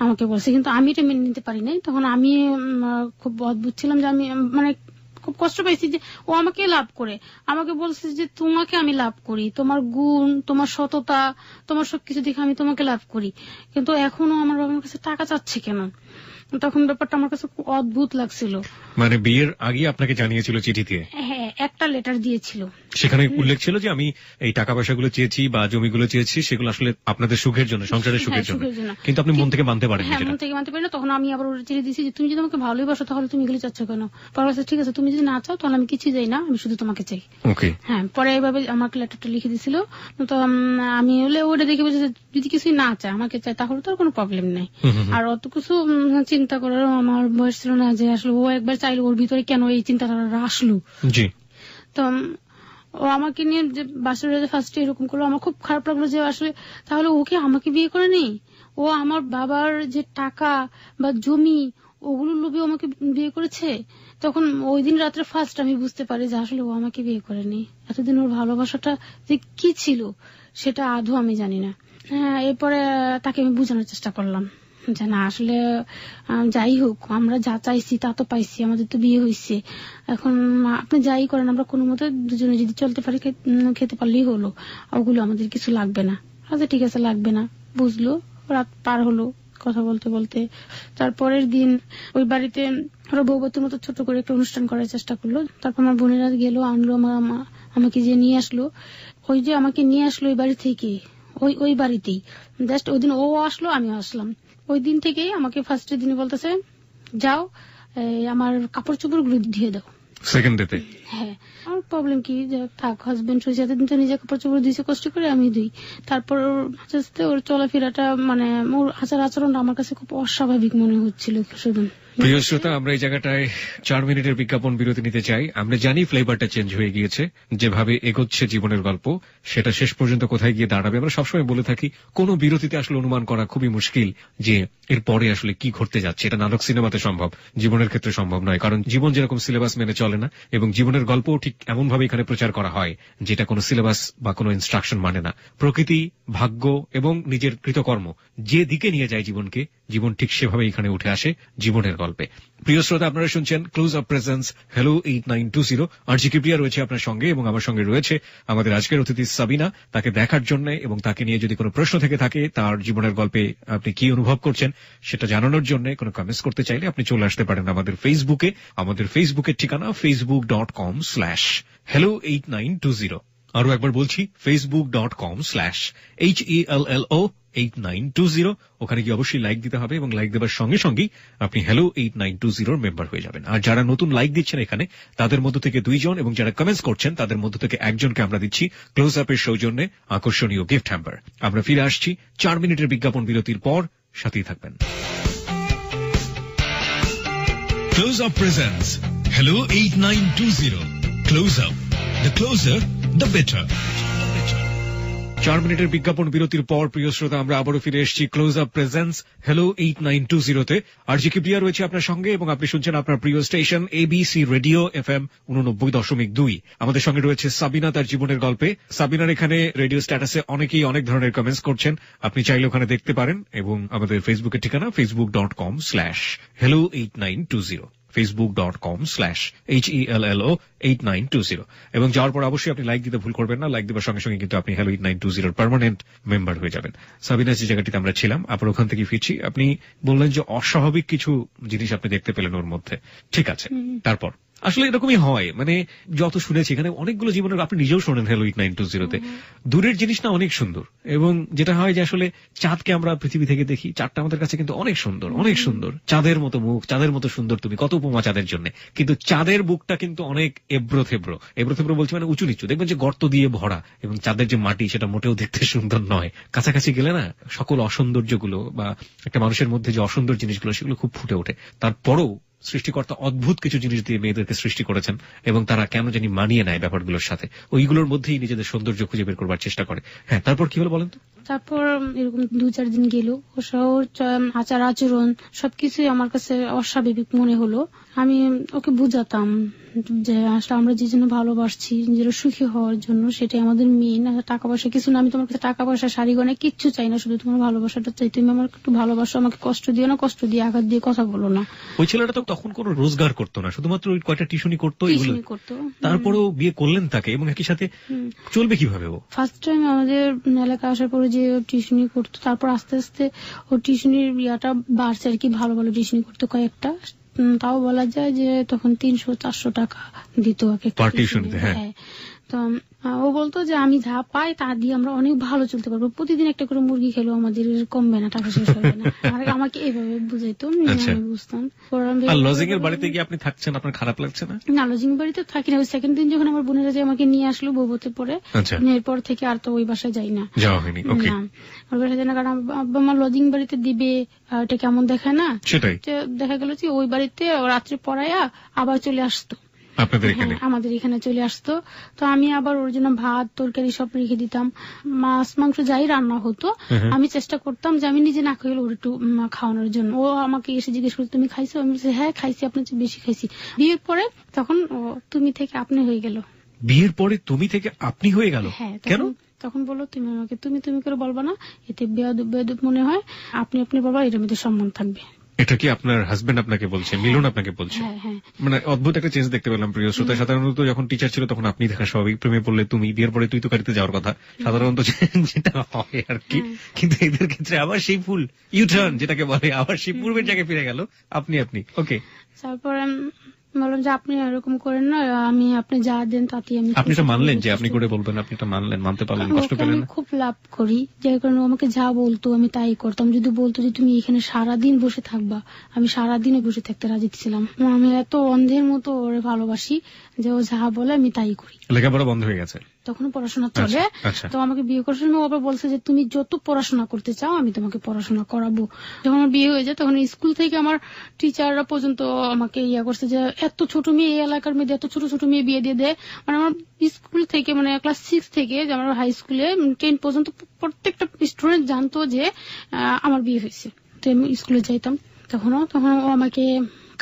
আমাকে বলছে। কিন্তু আমি এটা মেনে নিতে পারি নাই। তখন আমি খুব অদ্ভুত ছিলাম যে আমি মানে খুব কষ্ট পাইছি যে ও আমাকে লাভ করে, আমাকে বলছে যে তোমাকে আমি লাভ করি, তোমার গুণ, তোমার সততা, তোমার সবকিছু দেখে আমি তোমাকে লাভ করি, কিন্তু এখনো আমার বাবার কাছে টাকা চাচ্ছে কেন? তখন ব্যাপারটা আমার কাছে খুব অদ্ভুত লাগছিল। মানে বিয়ের আগে আপনাকে জানিয়েছিল চিঠিতে? হ্যাঁ, একটা লেটার দিয়েছিল, সেখানে উল্লেখ ছিল যে আমি এই টাকা পয়সাগুলো চেয়েছি বা জমিগুলো চেয়েছি, সেগুলো আসলে আপনাদের সুখের জন্য, সংসারের সুখের জন্য, কিন্তু আপনি মন থেকে মানতে পারেন? হ্যাঁ, মন থেকে মানতে পারি না। তখন আমি আবার ওর চিঠি দিয়েছি যে তুমি যদি আমাকে ভালোই বাসো তাহলে তুমি এগুলো চাচ্ছ কেন? পরে ঠিক আছে, তুমি যদি না চাও তাহলে আমি কিছু চাই না, আমি শুধু তোমাকে চাই। ওকে, হ্যাঁ, পরে এইভাবে আমাকে লেটারটা লিখে দিছিল। তো আমি হলে ওটা দেখে বলছি যদি কিছুই না চায়, আমাকে চায়, তাহলে তো কোনো প্রবলেম নেই। আর অত কিছু চিন্তা করার আমার বয়স ছিল না যে আসলে ও একবার চাইলে ওর ভিতরে কেন এই চিন্তাটা আসলো। জি। তো ও আমাকে নিয়ে যে বাসরে ফার্স্টে এরকম করলো, আমার খুব খারাপ লাগলো যে আসলে তাহলে ওকে আমাকে বিয়ে করে নেই, ও আমার বাবার যে টাকা বা জমি ওগুলোর লোভে আমাকে বিয়ে করেছে। তখন ওই দিন রাত্রে ফার্স্ট আমি বুঝতে পারি যে আসলে ও আমাকে বিয়ে করেনি। এতদিন ওর ভালোবাসাটা যে কি ছিল সেটা আদৌ আমি জানি না। হ্যাঁ, এরপরে তাকে আমি বোঝানোর চেষ্টা করলাম যে না, আসলে যাই হোক, আমরা যা চাইছি তা তো পাইছি, আমাদের তো বিয়ে হয়েছে, এখন আপনি যাই করেন, আমরা কোনো মতে দুজনে যদি চলতে পারি, খেতে পারলেই হলো, ওগুলো আমাদের কিছু লাগবে না। আচ্ছা ঠিক আছে, লাগবে না, বুঝলো। রাত পার হলো কথা বলতে বলতে। তারপরের দিন ওই বাড়িতে ওরা বৌবতীর মতো ছোট করে একটা অনুষ্ঠান করার চেষ্টা করলো। তারপর আমার বোনেরা গেলো, আনলো, আমাকে যে নিয়ে আসলো, ওই যে আমাকে নিয়ে আসলো ওই বাড়ি থেকে, ওই বাড়িতেই জাস্ট ওই দিন ও আসলো, আমিও আসলাম। ওই দিন থেকেই আমাকে ফার্স্টের দিনে বলতেছে যাও আমার কাপড় চোপড় গুলো ধুয়ে দাও। সেকেন্ড ডেতে? হ্যাঁ, আমার প্রবলেম কি যে থাক, হাজবেন্ড সাথে তো নিজে কাপড় চোপড় দিয়েছে কষ্ট করে, আমি দিই। তারপর আস্তে আস্তে ওর চলাফেরাটা মানে ওর আচার আচরণটা আমার কাছে খুব অস্বাভাবিক মনে হচ্ছিল শুধু। প্রিয় শ্রোতা, আমরা এই জায়গাটায় 4 মিনিটের বিজ্ঞাপন বিরতি নিতে চাই। আমরা জানি ফ্লেভারটা চেঞ্জ হয়ে গিয়েছে, যেভাবে এগোচ্ছে জীবনের গল্প সেটা শেষ পর্যন্ত কোথায় গিয়ে দাঁড়াবে আমরা সবসময় বলে থাকি। কোন বিরতিতে আসলে অনুমান করা খুবই মুশকিল যে এর পরে আসলে কি ঘটতে যাচ্ছে। এটা নাটক সিনেমাতে সম্ভব, জীবনের ক্ষেত্রে সম্ভব নয়, কারণ জীবন যেরকম সিলেবাস মেনে চলে না, এবং জীবনের গল্পও ঠিক এমন ভাবে এখানে প্রচার করা হয় যেটা কোনো সিলেবাস বা কোনো ইনস্ট্রাকশন মানে না। প্রকৃতি, ভাগ্য এবং নিজের কৃতকর্ম যে দিকে নিয়ে যায় জীবনকে, জীবন ঠিক সেভাবে এখানে উঠে আসে জীবনের গল্পে। প্রিয় শ্রোতা, আপনারা শুনছেন ক্লোজ আপ প্রেজেন্স হ্যালো 8920। আরজি কিবরিয়া রয়েছে আপনার সঙ্গে, এবং আমার সঙ্গে রয়েছে আমাদের আজকের অতিথি সাবিনা। তাকে দেখার জন্য এবং তাকে নিয়ে যদি কোনো প্রশ্ন থেকে থাকে, তার জীবনের গল্পে আপনি কি অনুভব করছেন সেটা জানানোর জন্য কোনো কমেন্টস করতে চাইলে আপনি চলে আসতে পারেন আমাদের ফেসবুকে। আমাদের ফেসবুকের ঠিকানা facebook.com/hello8920। আরো একবার বলছি, facebook.com/HELLO8920। ওখানে গিয়ে অবশ্যই লাইক দিতে হবে, এবং লাইক দেওয়ার সঙ্গে সঙ্গেই আপনি হ্যালো 8920 মেম্বার হয়ে যাবেন। আর যারা নতুন লাইক দিচ্ছেন এখানে, তাদের মধ্য থেকে 2 জন, এবং যারা কমেন্টস করছেন তাদের মধ্য থেকে 1 জনকে আমরা দিচ্ছি ক্লোজ আপের সৌজন্যে আকর্ষণীয় গিফট হ্যাম্পার। আমরা ফিরে আসছি 4 মিনিটের বিজ্ঞাপন বিরতির পর, সাথেই থাকবেন। Close Up presents Hello 8920. Close Up. The closer, the better. 4 মিনিটের বিজ্ঞাপন বিরতির পর প্রিয় শ্রোতা, আমরা আবারও ফিরে এসেছি ক্লোজ আপ প্রেজেন্স হ্যালো 8920-তে। আরজি কিবরিয়া রয়েছে আপনার সঙ্গে, এবং আপনি শুনছেন আপনার প্রিয় স্টেশন এবিসি রেডিও FM 89.2। আমাদের সঙ্গে রয়েছে সাবিনা তার জীবনের গল্পে। সাবিনার এখানে রেডিও স্ট্যাটাসে অনেকেই অনেক ধরনের কমেন্টস করছেন, আপনি চাইলে ওখানে দেখতে পারেন, এবং আমাদের ফেসবুকের ঠিকানা facebook.com/hello8920, facebook.com/HELLO8920। এবং যাওয়ার পর অবশ্যই আপনি লাইক দিতে ভুল করবেন না। লাইক দেওয়ার সঙ্গে সঙ্গে কিন্তু আপনি হ্যালো 8920 পার্মানেন্ট মেম্বার হয়ে যাবেন। সাবিনা, যে জায়গাটিতে আমরা ছিলাম, আবার ওখান থেকে ফিরছি। আপনি বললেন যে অস্বাভাবিক কিছু জিনিস আপনি দেখতে পেলেন ওর মধ্যে, ঠিক আছে? তারপর আসলে এরকমই হয়, মানে যত শুনেছি এখানে অনেকগুলো জীবনের, আপনি নিজেও শোনেন হ্যালো 8920-তে, দূরের জিনিস না অনেক সুন্দর। এবং যেটা হয় যে আসলে চাঁদকে আমরা পৃথিবী থেকে দেখি, চাঁদটা আমাদের কাছে কিন্তু অনেক সুন্দর, অনেক সুন্দর, চাঁদের মতো মুখ, চাঁদের মতো সুন্দর তুমি, কত উপমা চাঁদের জন্য। কিন্তু চাঁদের বুকটা কিন্তু অনেক এবড়ো থেবড়ো বলছি, মানে উঁচু নিচু, দেখবেন যে গর্ত দিয়ে ভরা, এবং চাঁদের যে মাটি সেটা মোটেও দেখতে সুন্দর নয়। কাছাকাছি গেলে না সকল অসৌন্দর্যগুলো বা একটা মানুষের মধ্যে যে অসুন্দর জিনিসগুলো সেগুলো খুব ফুটে ওঠে। তারপরও সৃষ্টিকর্তা অদ্ভুত কিছু জিনিস দিয়ে মেয়েদেরকে সৃষ্টি করেছেন, এবং তারা কেন জানি মানিয়ে নেয় ব্যাপারগুলোর সাথে, ওইগুলোর মধ্যেই নিজেদের সৌন্দর্য খুঁজে বের করবার চেষ্টা করে। হ্যাঁ, তারপর কি হলো বলেন তো? তারপর এরকম 2-4 দিন গেল, ওর আচার আচরণ সবকিছুই আমার কাছে অস্বাভাবিক মনে হলো। আমি ওকে বুঝাতাম যে আসলে আমরা যে জন্য ভালোবাসছি, নিজেরা সুখী হওয়ার জন্য, সেটাই আমাদের মেন। টাকা পয়সা কিছু না, আমি তোমার কাছে টাকা পয়সা শাড়ি গয়না কিচ্ছু চাই না, শুধু তোমার ভালোবাসাটা চাই। তুমি আমার একটু ভালোবাসো, আমাকে কষ্ট দিও না, কষ্ট দিয়ে আঘাত দিয়ে কথা বলো না। ওই ছেলেটা তো তখন কোনো রোজগার করতো না, শুধুমাত্র ওই কয়টা টিউশনি করতো। তারপরেও বিয়ে করলেন তাকে, এবং একই সাথে চলবে কিভাবে? ও ফার্স্ট টাইম আমাদের এলাকা আসার পরে যে টিউশনি করতো, তারপর আস্তে আস্তে ও টিউশনির ইয়াটা বাড়ছে আর কি, ভালো ভালো টিউশনি করতো কয়েকটা। তাও বলা যায় যে তখন 300-400 টাকা দিত পার টিউশনিতে। হ্যাঁ, তো ও বলতো যে আমি যা পাই তা দিয়ে আমরা অনেক ভালো চলতে পারবো, প্রতিদিন একটা করে মুরগি খেলো আমাদের কমবে না, টাকা শেষ হবে না। আর আমাকে এইভাবে বুঝাইতো, আমি বুঝতাম। আর লজিং এর বাড়িতে গিয়ে আপনি থাকছেন, আপনার খারাপ লাগছে না? না, লজিং বাড়িতে থাকি না। ওই সেকেন্ড দিন যখন আমার বোনেরা যে আমাকে নিয়ে আসলো বউবতে পরে, এরপর থেকে আর তো ওই বাসায় যাই না, যাওয়া হয়নি। ওকে, ওই বাসায় যাই না, কারণ আমার লজিং বাড়িতে দিবে, এটা কেমন দেখায় না, সেটাই। দেখা গেল যে ওই বাড়িতে রাত্রে পড়াইয়া আবার চলে আসতো আপনাদের এখানে, আমাদের এখানে চলে আসতো। তো আমি আবার ওর জন্য ভাত তরকারি সব রেখে দিতাম, মাছ মাংস যাই রান্না হতো, আমি চেষ্টা করতাম যে আমি নিজে না খাইলে ওর একটু খাওয়ানোর জন্য। ও আমাকে এসে জিজ্ঞেস করতো তুমি খাইছো? আমি বলছি হ্যাঁ খাইছি, আপনার চেয়ে বেশি খাইছি। বিয়ের পরে তখন তুমি থেকে আপনি হয়ে গেল। বিয়ের পরে তুমি থেকে আপনি হয়ে গেল? হ্যাঁ। কেন? তখন বললো তুমি আমাকে তুমি তুমি করে বলবা না, এতে বেয়াদব মনে হয়, আপনি আপনি বলবা, এটার মধ্যে সম্মান থাকবে। এটা কি আপনার হাজবেন্ড আপনাকে বলছে, মিলন আপনাকে বলছে? মানে অদ্ভুত একটা চেঞ্জ দেখতে পেলাম প্রিয় শ্রোতা। সাধারণত যখন টিচার ছিল তখন আপনি দেখা স্বাভাবিক, প্রেমে পড়লে তুমি, বিয়ের পরে তুই তো কারিতে যাওয়ার কথা সাধারণত যেটা হয় আর কি। কিন্তু এদের ক্ষেত্রে আবার সেই ফুল ইউটার্ন যেটাকে বলে, আবার সেই পূর্বের জায়গায় ফিরে গেল, আপনি। ওকে, তারপর বললাম যে আপনি এরকম করেন না, আমি আপনি যা দেন তাতেই আমি। আপনি তো মানলেন যে আপনি করে বলবেন, আপনি তো মানলেন, মানতে পারলেন, কষ্ট পেলেন না? খুব লাভ করি, যে কারণে আমাকে যা বলতো আমি তাই করতাম। যদি বলতো যে তুমি এখানে সারাদিন বসে থাকবা, আমি সারাদিনে বসে থাকতে রাজি ছিলাম। আমি এত অন্ধের মতো ওরে ভালোবাসি যে ও যা বলে আমি তাই করি। লেখাপড়া বন্ধ হয়ে গেছে তখন পড়াশোনা চলে। আচ্ছা। তো আমাকে বিয়ে করার সময় আবার বলছে যে তুমি যত পড়াশোনা করতে চাও আমি তোমাকে পড়াশোনা করাবো। যখন আমার বিয়ে হয়ে যায় তখন স্কুল থেকে আমার টিচাররা পর্যন্ত আমাকে ইয়া করছে যে এত ছোট মেয়ে, এই এলাকার মেয়েদের এত ছোট ছোট মেয়ে বিয়ে দিয়ে দেয়। মানে আমার স্কুল থেকে, মানে ক্লাস 6 থেকে যে আমার হাই স্কুলে 10 পর্যন্ত প্রত্যেকটা স্টুডেন্ট জানতো যে আমার বিয়ে হয়েছে। তো আমি স্কুলে যাইতাম, তখন ও আমাকে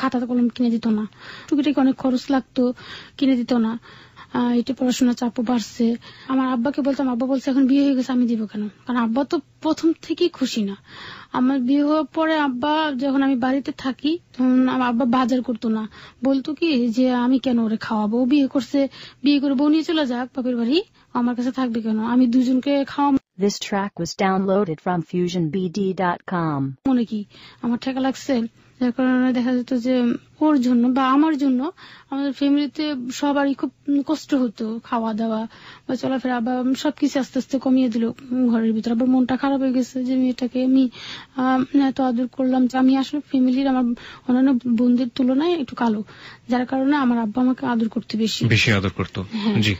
খাতা কলম কিনে দিত না, টুকিটাকি অনেক খরচ লাগতো, কিনে দিত না। এটা পড়াশোনার চাপও বাড়ছে। আমার আব্বাকে বলতাম, আব্বা বলছে এখন বিয়ে হয়ে গেছে আমি দিব কেন, কারণ আব্বা তো প্রথম থেকেই খুশি না। আমার বিয়ে হওয়ার পরে আব্বা যখন আমি বাড়িতে থাকি তখন আমার আব্বা বাজার করতো না, বলতো কি যে আমি কেন ওরে খাওয়াবো, ও বিয়ে করছে, বিয়ে করে বউ নিয়ে চলে যাক বাপের বাড়ি, আমার কাছে থাকবে কেন, আমি দুজনকে খাওয়াবো। This track was downloaded from FusionBD.com. মনে কি আমার ঠেকা লাগছে, যার কারণে দেখা যেত যে ওর জন্য বা আমার জন্য আমাদের ফ্যামিলিতে সবারই খুব কষ্ট হতো, খাওয়া দাওয়া বা চলাফেরা বা সবকিছু আস্তে আস্তে কমিয়ে দিল ঘরের ভিতরে। আবার মনটা খারাপ হয়ে গেছে যে মেয়েটাকে আমি এত আদর করলাম। আমি আসলে ফ্যামিলির আমার অন্যান্য বোনদের তুলনায় একটু কালো, যার কারণে আমার আব্বা আমাকে আদর করতে বেশি আদর করতো। জি।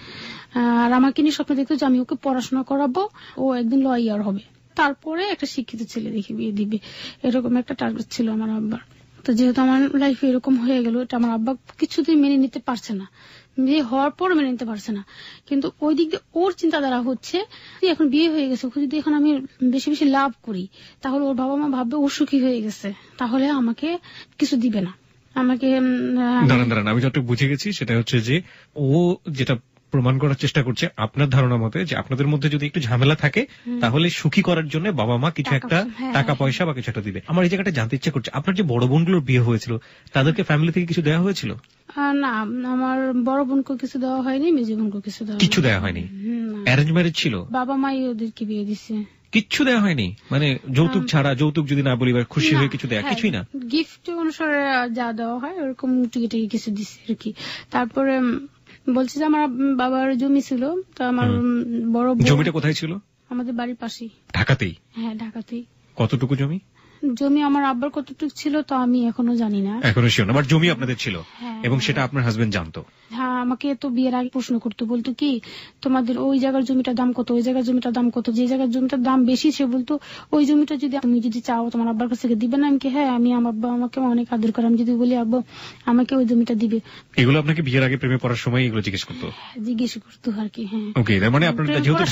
আর আমাকে নিয়ে স্বপ্ন দেখতো যে আমি ওকে পড়াশোনা করাবো, ও একদিন লয়ার হবে, তারপরে একটা শিক্ষিত ছেলে দেখে বিয়ে দিবে, এরকম একটা টার্গেট ছিল আমার আব্বার। তো যেহেতু আমার লাইফে এরকম হয়ে গেল, এটা আমার আব্বা কিছুতেই মেনে নিতে পারছে না, বিয়ে হওয়ার পর মেনে নিতে পারছে না। কিন্তু ওই দিক দিয়ে ওর চিন্তাধারা হচ্ছে এখন বিয়ে হয়ে গেছে, যদি এখন আমি বেশি বেশি লাভ করি তাহলে ওর বাবা মা ভাববে ও সুখী হয়ে গেছে, তাহলে আমাকে কিছু দিবে না। আমাকে দাঁড়ান, আমি যতটুকু বুঝে গেছি সেটা হচ্ছে যে ও যেটা প্রমাণ করার চেষ্টা করছে আপনার ধারণা মতে যে আপনাদের মধ্যে যদি একটু ঝামেলা থাকে তাহলে সুখী করার জন্য বাবা মা কিছু একটা টাকা পয়সা বা কিছু একটা দিবে। আমার এই জায়গাটা জানতে ইচ্ছা করছে, আপনার যে বড় বোনগুলোর বিয়ে হয়েছিল তাদেরকে ফ্যামিলি থেকে কিছু দেওয়া হয়েছিল? না, আমার বড় বোনকে কিছু দেওয়া হয়নি, মেজো বোনকে কিছু দেওয়া হয়নি। অ্যারেঞ্জ ম্যারেজ ছিল? বাবা মাই ওদেরকে বিয়ে দিছে। কিচ্ছু দেওয়া হয়নি? মানে যৌতুক ছাড়া, যৌতুক যদি না বলি খুশি হয়ে কিছু দেয়া, কিছুই না? গিফট অনুসারে যা দেওয়া হয় ওরকম টিকিটে কিছু দিছে আর কি। তারপরে বলছি যে আমার বাবার জমি ছিল, তো আমার বড় জমিটা কোথায় ছিল? আমাদের বাড়ির পাশেই। ঢাকাতেই? হ্যাঁ, ঢাকাতেই। কতটুকু জমি? জমি আমার আব্বার কতটুকু ছিল তো আমি এখনো জানি না। এখনো শিওর না, বাট জমি আপনাদের ছিল এবং সেটা আপনার হাজবেন্ড জানতো? হ্যাঁ, আমাকে তো বিয়ের আগে প্রশ্ন করতো, বলতো কি তোমাদের ওই জায়গার জমিটার দাম কত, ওই জায়গার জমিটার দাম কত, যে জায়গার জমিটার দাম বেশি সে বলতো ওই জমিটা যদি তুমি যদি চাও তোমার আব্বার কাছ থেকে দিবে না। আমি কি হ্যাঁ, আমি আমার আব্বা আমাকে অনেক আদর করে, আমি যদি বলি আব্বা আমাকে ওই জমিটা দিবে। এগুলো আপনাকে বিয়ের আগে প্রেমে পড়ার সময় এগুলো জিজ্ঞেস করতো? জিজ্ঞেস করতো আর কি। হ্যাঁ, ওকে, তার মানে আপনার যেহেতু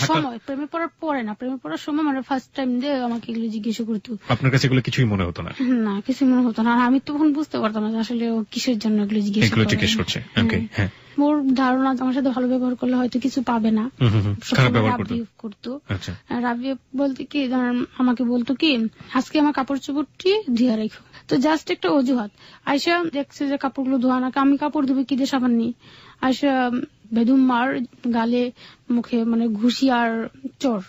প্রেমে পড়ার পরে না, প্রেমে পড়ার সময় মানে ফার্স্ট টাইম দিয়ে আমাকে এগুলো জিজ্ঞেস করতো। আপনার কাছে এগুলো কিছুই মনে হতো না? না, কিছু মনে হতো না। আমি তখন বুঝতে পারতাম না আসলে ও কিসের জন্য এগুলো জিজ্ঞেস করছে। ওর ধারণা আমার সাথে ভালো ব্যবহার করলে হয়তো কিছু পাবে না, খারাপ ব্যবহার করতো। রাবিয়া বলতে কি আমাকে বলতো কি আজকে আমার কাপড় চোপড়টি ধুয়ে রেখো, তো জাস্ট একটা অজুহাত। আয়সা দেখছে যে কাপড়গুলো ধোয়া না, আমি কাপড় ধুবে কি দিয়ে সাবান নেই। আয়সা বেদুম মার গালে মুখে মানে ঘুষি আর চর।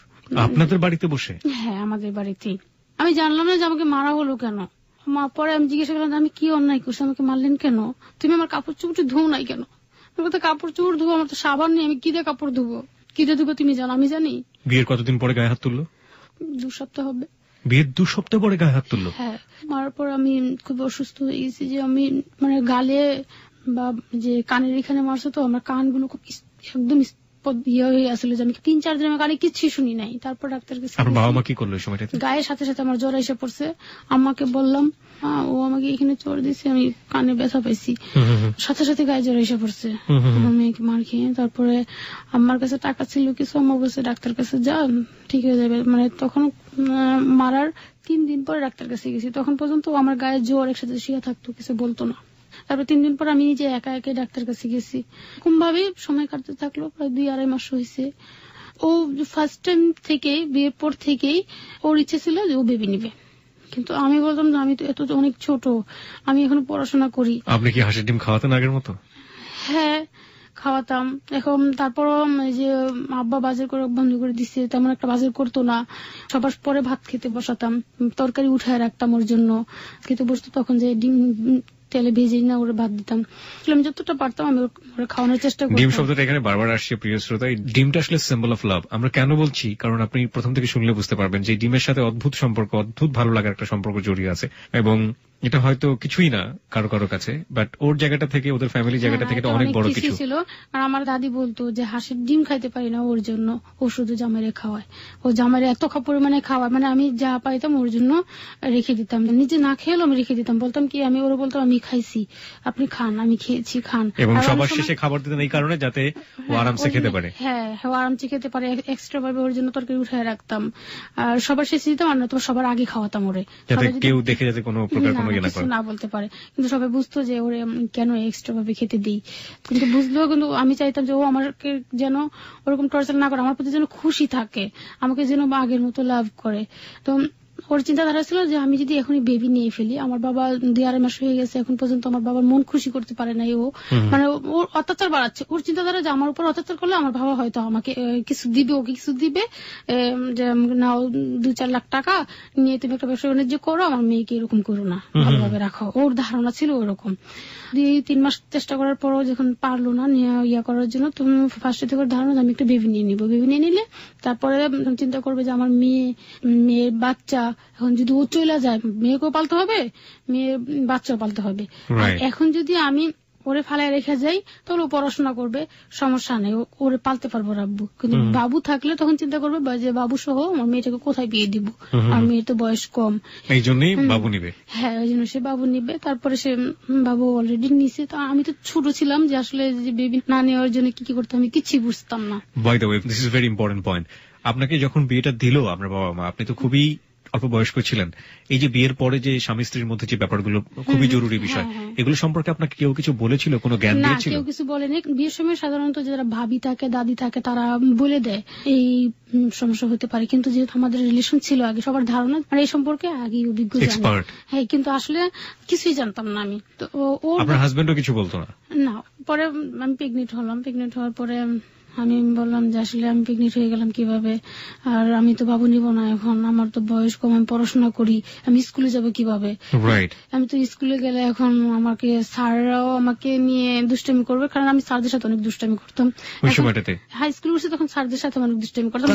আপনাদের বাড়িতে বসে? হ্যাঁ, আমাদের বাড়িতে। আমি জানলাম না যে আমাকে মারা হলো কেন। পরে আমি জিজ্ঞাসা করলাম আমি কি অন্যায় করছি, আমাকে মারলেন কেন, তুমি আমার কাপড় চোপড়টি ধোও নাই কেন। কাপড় চোপড় ধুবো, আমার তো সাবান নেই, আমি কি দিয়ে কাপড় ধুবো, কি দিয়ে ধুবো তুমি জানো? আমি জানি। বিয়ের কতদিন পরে গায়ে হাত তুললো? 2 সপ্তাহ হবে। বিয়ের 2 সপ্তাহ পরে গায়ে হাত তুললো? হ্যাঁ, মারার পর আমি খুব অসুস্থ হয়ে গেছি, যে আমি মানে গালে বা যে কানের এখানে মারছে, তো আমার কানগুলো খুব একদম ইয়ে হয়ে আসলে যে আমি 3-4 দিন আমার গানে কিচ্ছু শুনি নাই। তারপর ডাক্তার কাছে। আপনার বাবা মা কি করলো এই সময়টাতে? গায়ের সাথে সাথে আমার জ্বর এসে পড়ছে, আম্মাকে বললাম, ও আমাকে এখানে চড় দিচ্ছে, আমি কানে ব্যথা পাইছি, সাথে সাথে গায়ে জ্বর এসে পড়ছে, আমি মার খেয়ে। তারপরে আমার কাছে টাকা ছিল কিছু, আম্মা বলছে ডাক্তার কাছে যা, ঠিক হয়ে যাবে। মানে তখন মারার 3 দিন পরে ডাক্তার কাছে গেছি, তখন পর্যন্ত আমার গায়ে জ্বর একসাথে শুয়ে থাকতো, কিছু বলতো না। তারপর 3 দিন পর আমি নিজে একা একা ডাক্তার কাছে গেছি। এরকম ভাবে সময় কাটতে থাকলো, প্রায় 2-2.5 মাস হয়েছে। ও ফার্স্ট টাইম থেকে বিয়ের পর থেকেই ওর ইচ্ছে ছিল যে ও বেবি নিবে, কিন্তু আমি বলতাম যে আমি তো এত অনেক ছোট, আমি এখনো পড়াশোনা করি। আপনি কি হাঁসের ডিম খাওয়াতেন আগের মতো? হ্যাঁ, খাওয়াতাম। এখন তারপর যে আব্বা বাজার করে বন্ধ করে দিচ্ছে, তেমন একটা বাজার করতো না। সবার পরে ভাত খেতে বসাতাম, তরকারি উঠায় রাখতাম ওর জন্য, খেতে বসতো। তখন যে ডিম তেলে ভেজে না ওরে ভাত দিতাম। আমি যতটা পারতাম আমি ওরে খাওয়ানোর চেষ্টা ডিম করতাম। শব্দটা এখানে বারবার আসছে প্রিয় শ্রোতা। এই ডিমটা আসলে সিম্বল অফ লাভ। আমরা কেন বলছি, কারণ আপনি প্রথম থেকে শুনলে বুঝতে পারবেন যে ডিমের সাথে অদ্ভুত সম্পর্ক, অদ্ভুত ভালো লাগার একটা সম্পর্ক জড়িয়ে আছে, এবং এটা হয়তো কিছুই না কারো কারো কাছে, বাট ওর জায়গাটা থেকে, ওদের ফ্যামিলি জায়গাটা থেকে এটা অনেক বড় কিছু ছিল। আর আমার দাদি বলতো যে হাঁসের ডিম খাইতে পারি না ওর জন্য, ও শুধু জামাইরে খাওয়ায়, ও জামাইরে এত পরিমাণে খাওয়ায়, মানে আমি যা পাইতাম ওর জন্য রেখে দিতাম, নিজে না খেয়েও আমি রেখে দিতাম, বলতাম কি আমি ওরা বলতাম আমি খাইছি, আপনি খান, আমি খেয়েছি, খান। এবং সবার শেষে খাবার দিতেন এই কারণে যাতে ও আরামসে খেতে পারে। হ্যাঁ, আরামসে খেতে পারে, এক্সট্রা ভাবে ওর জন্য তরকারি উঠায় রাখতাম, আর সবার শেষে দিতাম, আর না তো সবার আগে খাওয়াতাম ওরে, যাতে কেউ দেখে যাতে কোনো প্রকার কোনো ইয়ে না বলতে পারে। কিন্তু সবাই বুঝতো যে ওরে কেন এক্সট্রা ভাবে খেতে দিই, কিন্তু বুঝলেও কিন্তু আমি চাইতাম যে ও আমাকে যেন ওরকম টর্চার না করে, আমার প্রতি যেন খুশি থাকে, আমাকে যেন আগের মতো লাভ করে। তো ওর চিন্তাধারা ছিল যে আমি যদি এখনই বেবি নিয়ে ফেলি, আমার বাবা 2-2.5 মাস হয়ে গেছে, এখন পর্যন্ত আমার বাবার মন খুশি করতে পারে নাই, ও মানে ওর অত্যাচার বাড়াচ্ছে। ওর চিন্তাধারা যে আমার উপর অত্যাচার করলে আমার বাবা হয়তো আমাকে কিছু দিবে, ওকে কিছু দিবে, যে নাও 2-4 লাখ টাকা নিয়ে তুমি একটা ব্যবসা বাণিজ্য করো, আমার মেয়েকে এরকম করো না, ভালোভাবে রাখো। ওর ধারণা ছিল ওরকম। 2-3 মাস চেষ্টা করার পরও যখন পারলো না ইয়া করার জন্য, তুমি ফার্স্টে থেকে ধারণা আমি একটা বেবি নিয়ে নিবো। বেবি নিয়ে নিলে তারপরে চিন্তা করবে যে আমার মেয়ের বাচ্চা, এখন যদি ও চলে যায়, মেয়েকেও পালতে হবে, মেয়ের বাচ্চাও পালতে হবে। এখন যদি আমি ওরে ফালায় রেখে যাই তাহলে ও পড়াশোনা করবে, সমস্যা নেই, ওরে পালতে পারবো রাখবো। কিন্তু বাবু থাকলে তখন চিন্তা করবে যে বাবু সহ আমার মেয়েটাকে কোথায় বিয়ে দিব, আর মেয়ের তো বয়স কম, এই জন্যই বাবু নিবে। হ্যাঁ, ওই জন্য সে বাবু নিবে। তারপরে সে বাবু অলরেডি নিছে। তো আমি তো ছোট ছিলাম যে আসলে যে বেবি না নেওয়ার জন্য কি কি করতে আমি কিছুই বুঝতাম না। By the way, this is very important point. আপনাকে যখন বিয়েটা দিল আপনার বাবা মা, আপনি তো খুবই অল্প বয়স্ক ছিলেন। এই যে বিয়ের পরে যে স্বামী স্ত্রীর মধ্যে যে ব্যাপারগুলো খুবই জরুরি বিষয়, এগুলো সম্পর্কে আপনাকে কেউ কিছু বলেছিল, কোনো জ্ঞান দিয়েছিল? কেউ কিছু বলেনি। বিয়ের সময় সাধারণত যারা ভাবি থাকে, দাদি থাকে, তারা বলে দেয় এই সমস্যা হতে পারে, কিন্তু যেহেতু আমাদের রিলেশন ছিল আগে, সবার ধারণা মানে এই সম্পর্কে আগে অভিজ্ঞ, হ্যাঁ, কিন্তু আসলে কিছুই জানতাম না আমি। তো আপনার হাজবেন্ডও কিছু বলতো না? পরে আমি প্রেগনেন্ট হলাম। প্রেগনেন্ট হওয়ার পরে আমি বললাম যে আসলে আমি প্রেগনেন্ট হয়ে গেলাম কিভাবে, আর আমি তো বাবু নিব না, এখন আমার তো বয়স কম, আমি পড়াশোনা করি, আমি স্কুলে যাব কিভাবে? আমি তো স্কুলে গেলে এখন আমাকে স্যাররাও আমাকে নিয়ে দুষ্টামি করবে, কারণ আমি স্যারদের সাথে অনেক দুষ্টামি করতাম। হাই স্কুলে উঠছে তখন স্যারদের সাথে অনেক দুষ্টামি করতাম।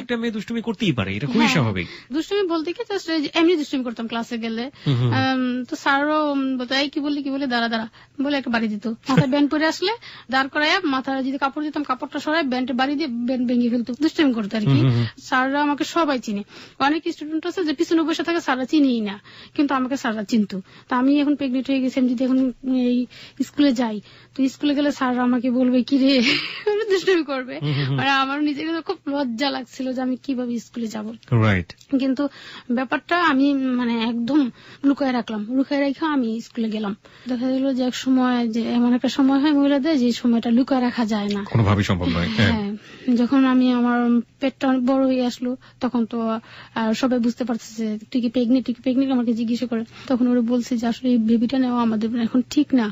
একটা মেয়ে দুষ্টামি করতেই পারে, এটা খুবই স্বাভাবিক। দুষ্টামি বলতে কি জাস্ট এমনি দুষ্টামি করতাম ক্লাসে গেলে। তো স্যারও বলতো এই কি বললি দাঁড়া বলে একটা বাড়ি দিত। মাথায় ব্যান্ড পরে আসলে দাঁড় করায় মাথায় যদি কাপড় দিতাম, কাপড়টা সরাই ব্যান্ডের বাড়ি দিয়ে ব্যান্ড ভেঙে ফেলতো, দুষ্টামি করতো আর কি। স্যাররা আমাকে সবাই চিনে। অনেক স্টুডেন্ট আছে যে পিছনে বসে থাকে, স্যাররা চিনেই না, কিন্তু আমাকে স্যাররা চিনতো। তা আমি এখন প্রেগনেন্ট হয়ে গেছি, আমি যদি এখন এই স্কুলে যাই, তো স্কুলে গেলে স্যাররা আমাকে বলবে কি রে, দুষ্টামি করবে। মানে আমার নিজেকে খুব লজ্জা লাগছিল যে আমি কিভাবে স্কুলে যাব। কিন্তু ব্যাপারটা আমি মানে একদম লুকায় রাখলাম। লুকায় রেখে আমি স্কুলে গেলাম। দেখা গেল যে এক সময় যে এমন একটা সময় হয় মহিলাদের, যে সময়টা লুকায় রাখা যায় না, কোনোভাবেই সম্ভব নয়। হ্যাঁ, যখন আমি আমার পেটটা অনেক বড় হয়ে আসলো, তখন তো সবাই বুঝতে পারছে যে তুই কি প্রেগনেন্ট আমাকে জিজ্ঞাসা করে। তখন ওরা বলছে যে আসলে এই বেবিটা নেওয়া আমাদের এখন ঠিক না।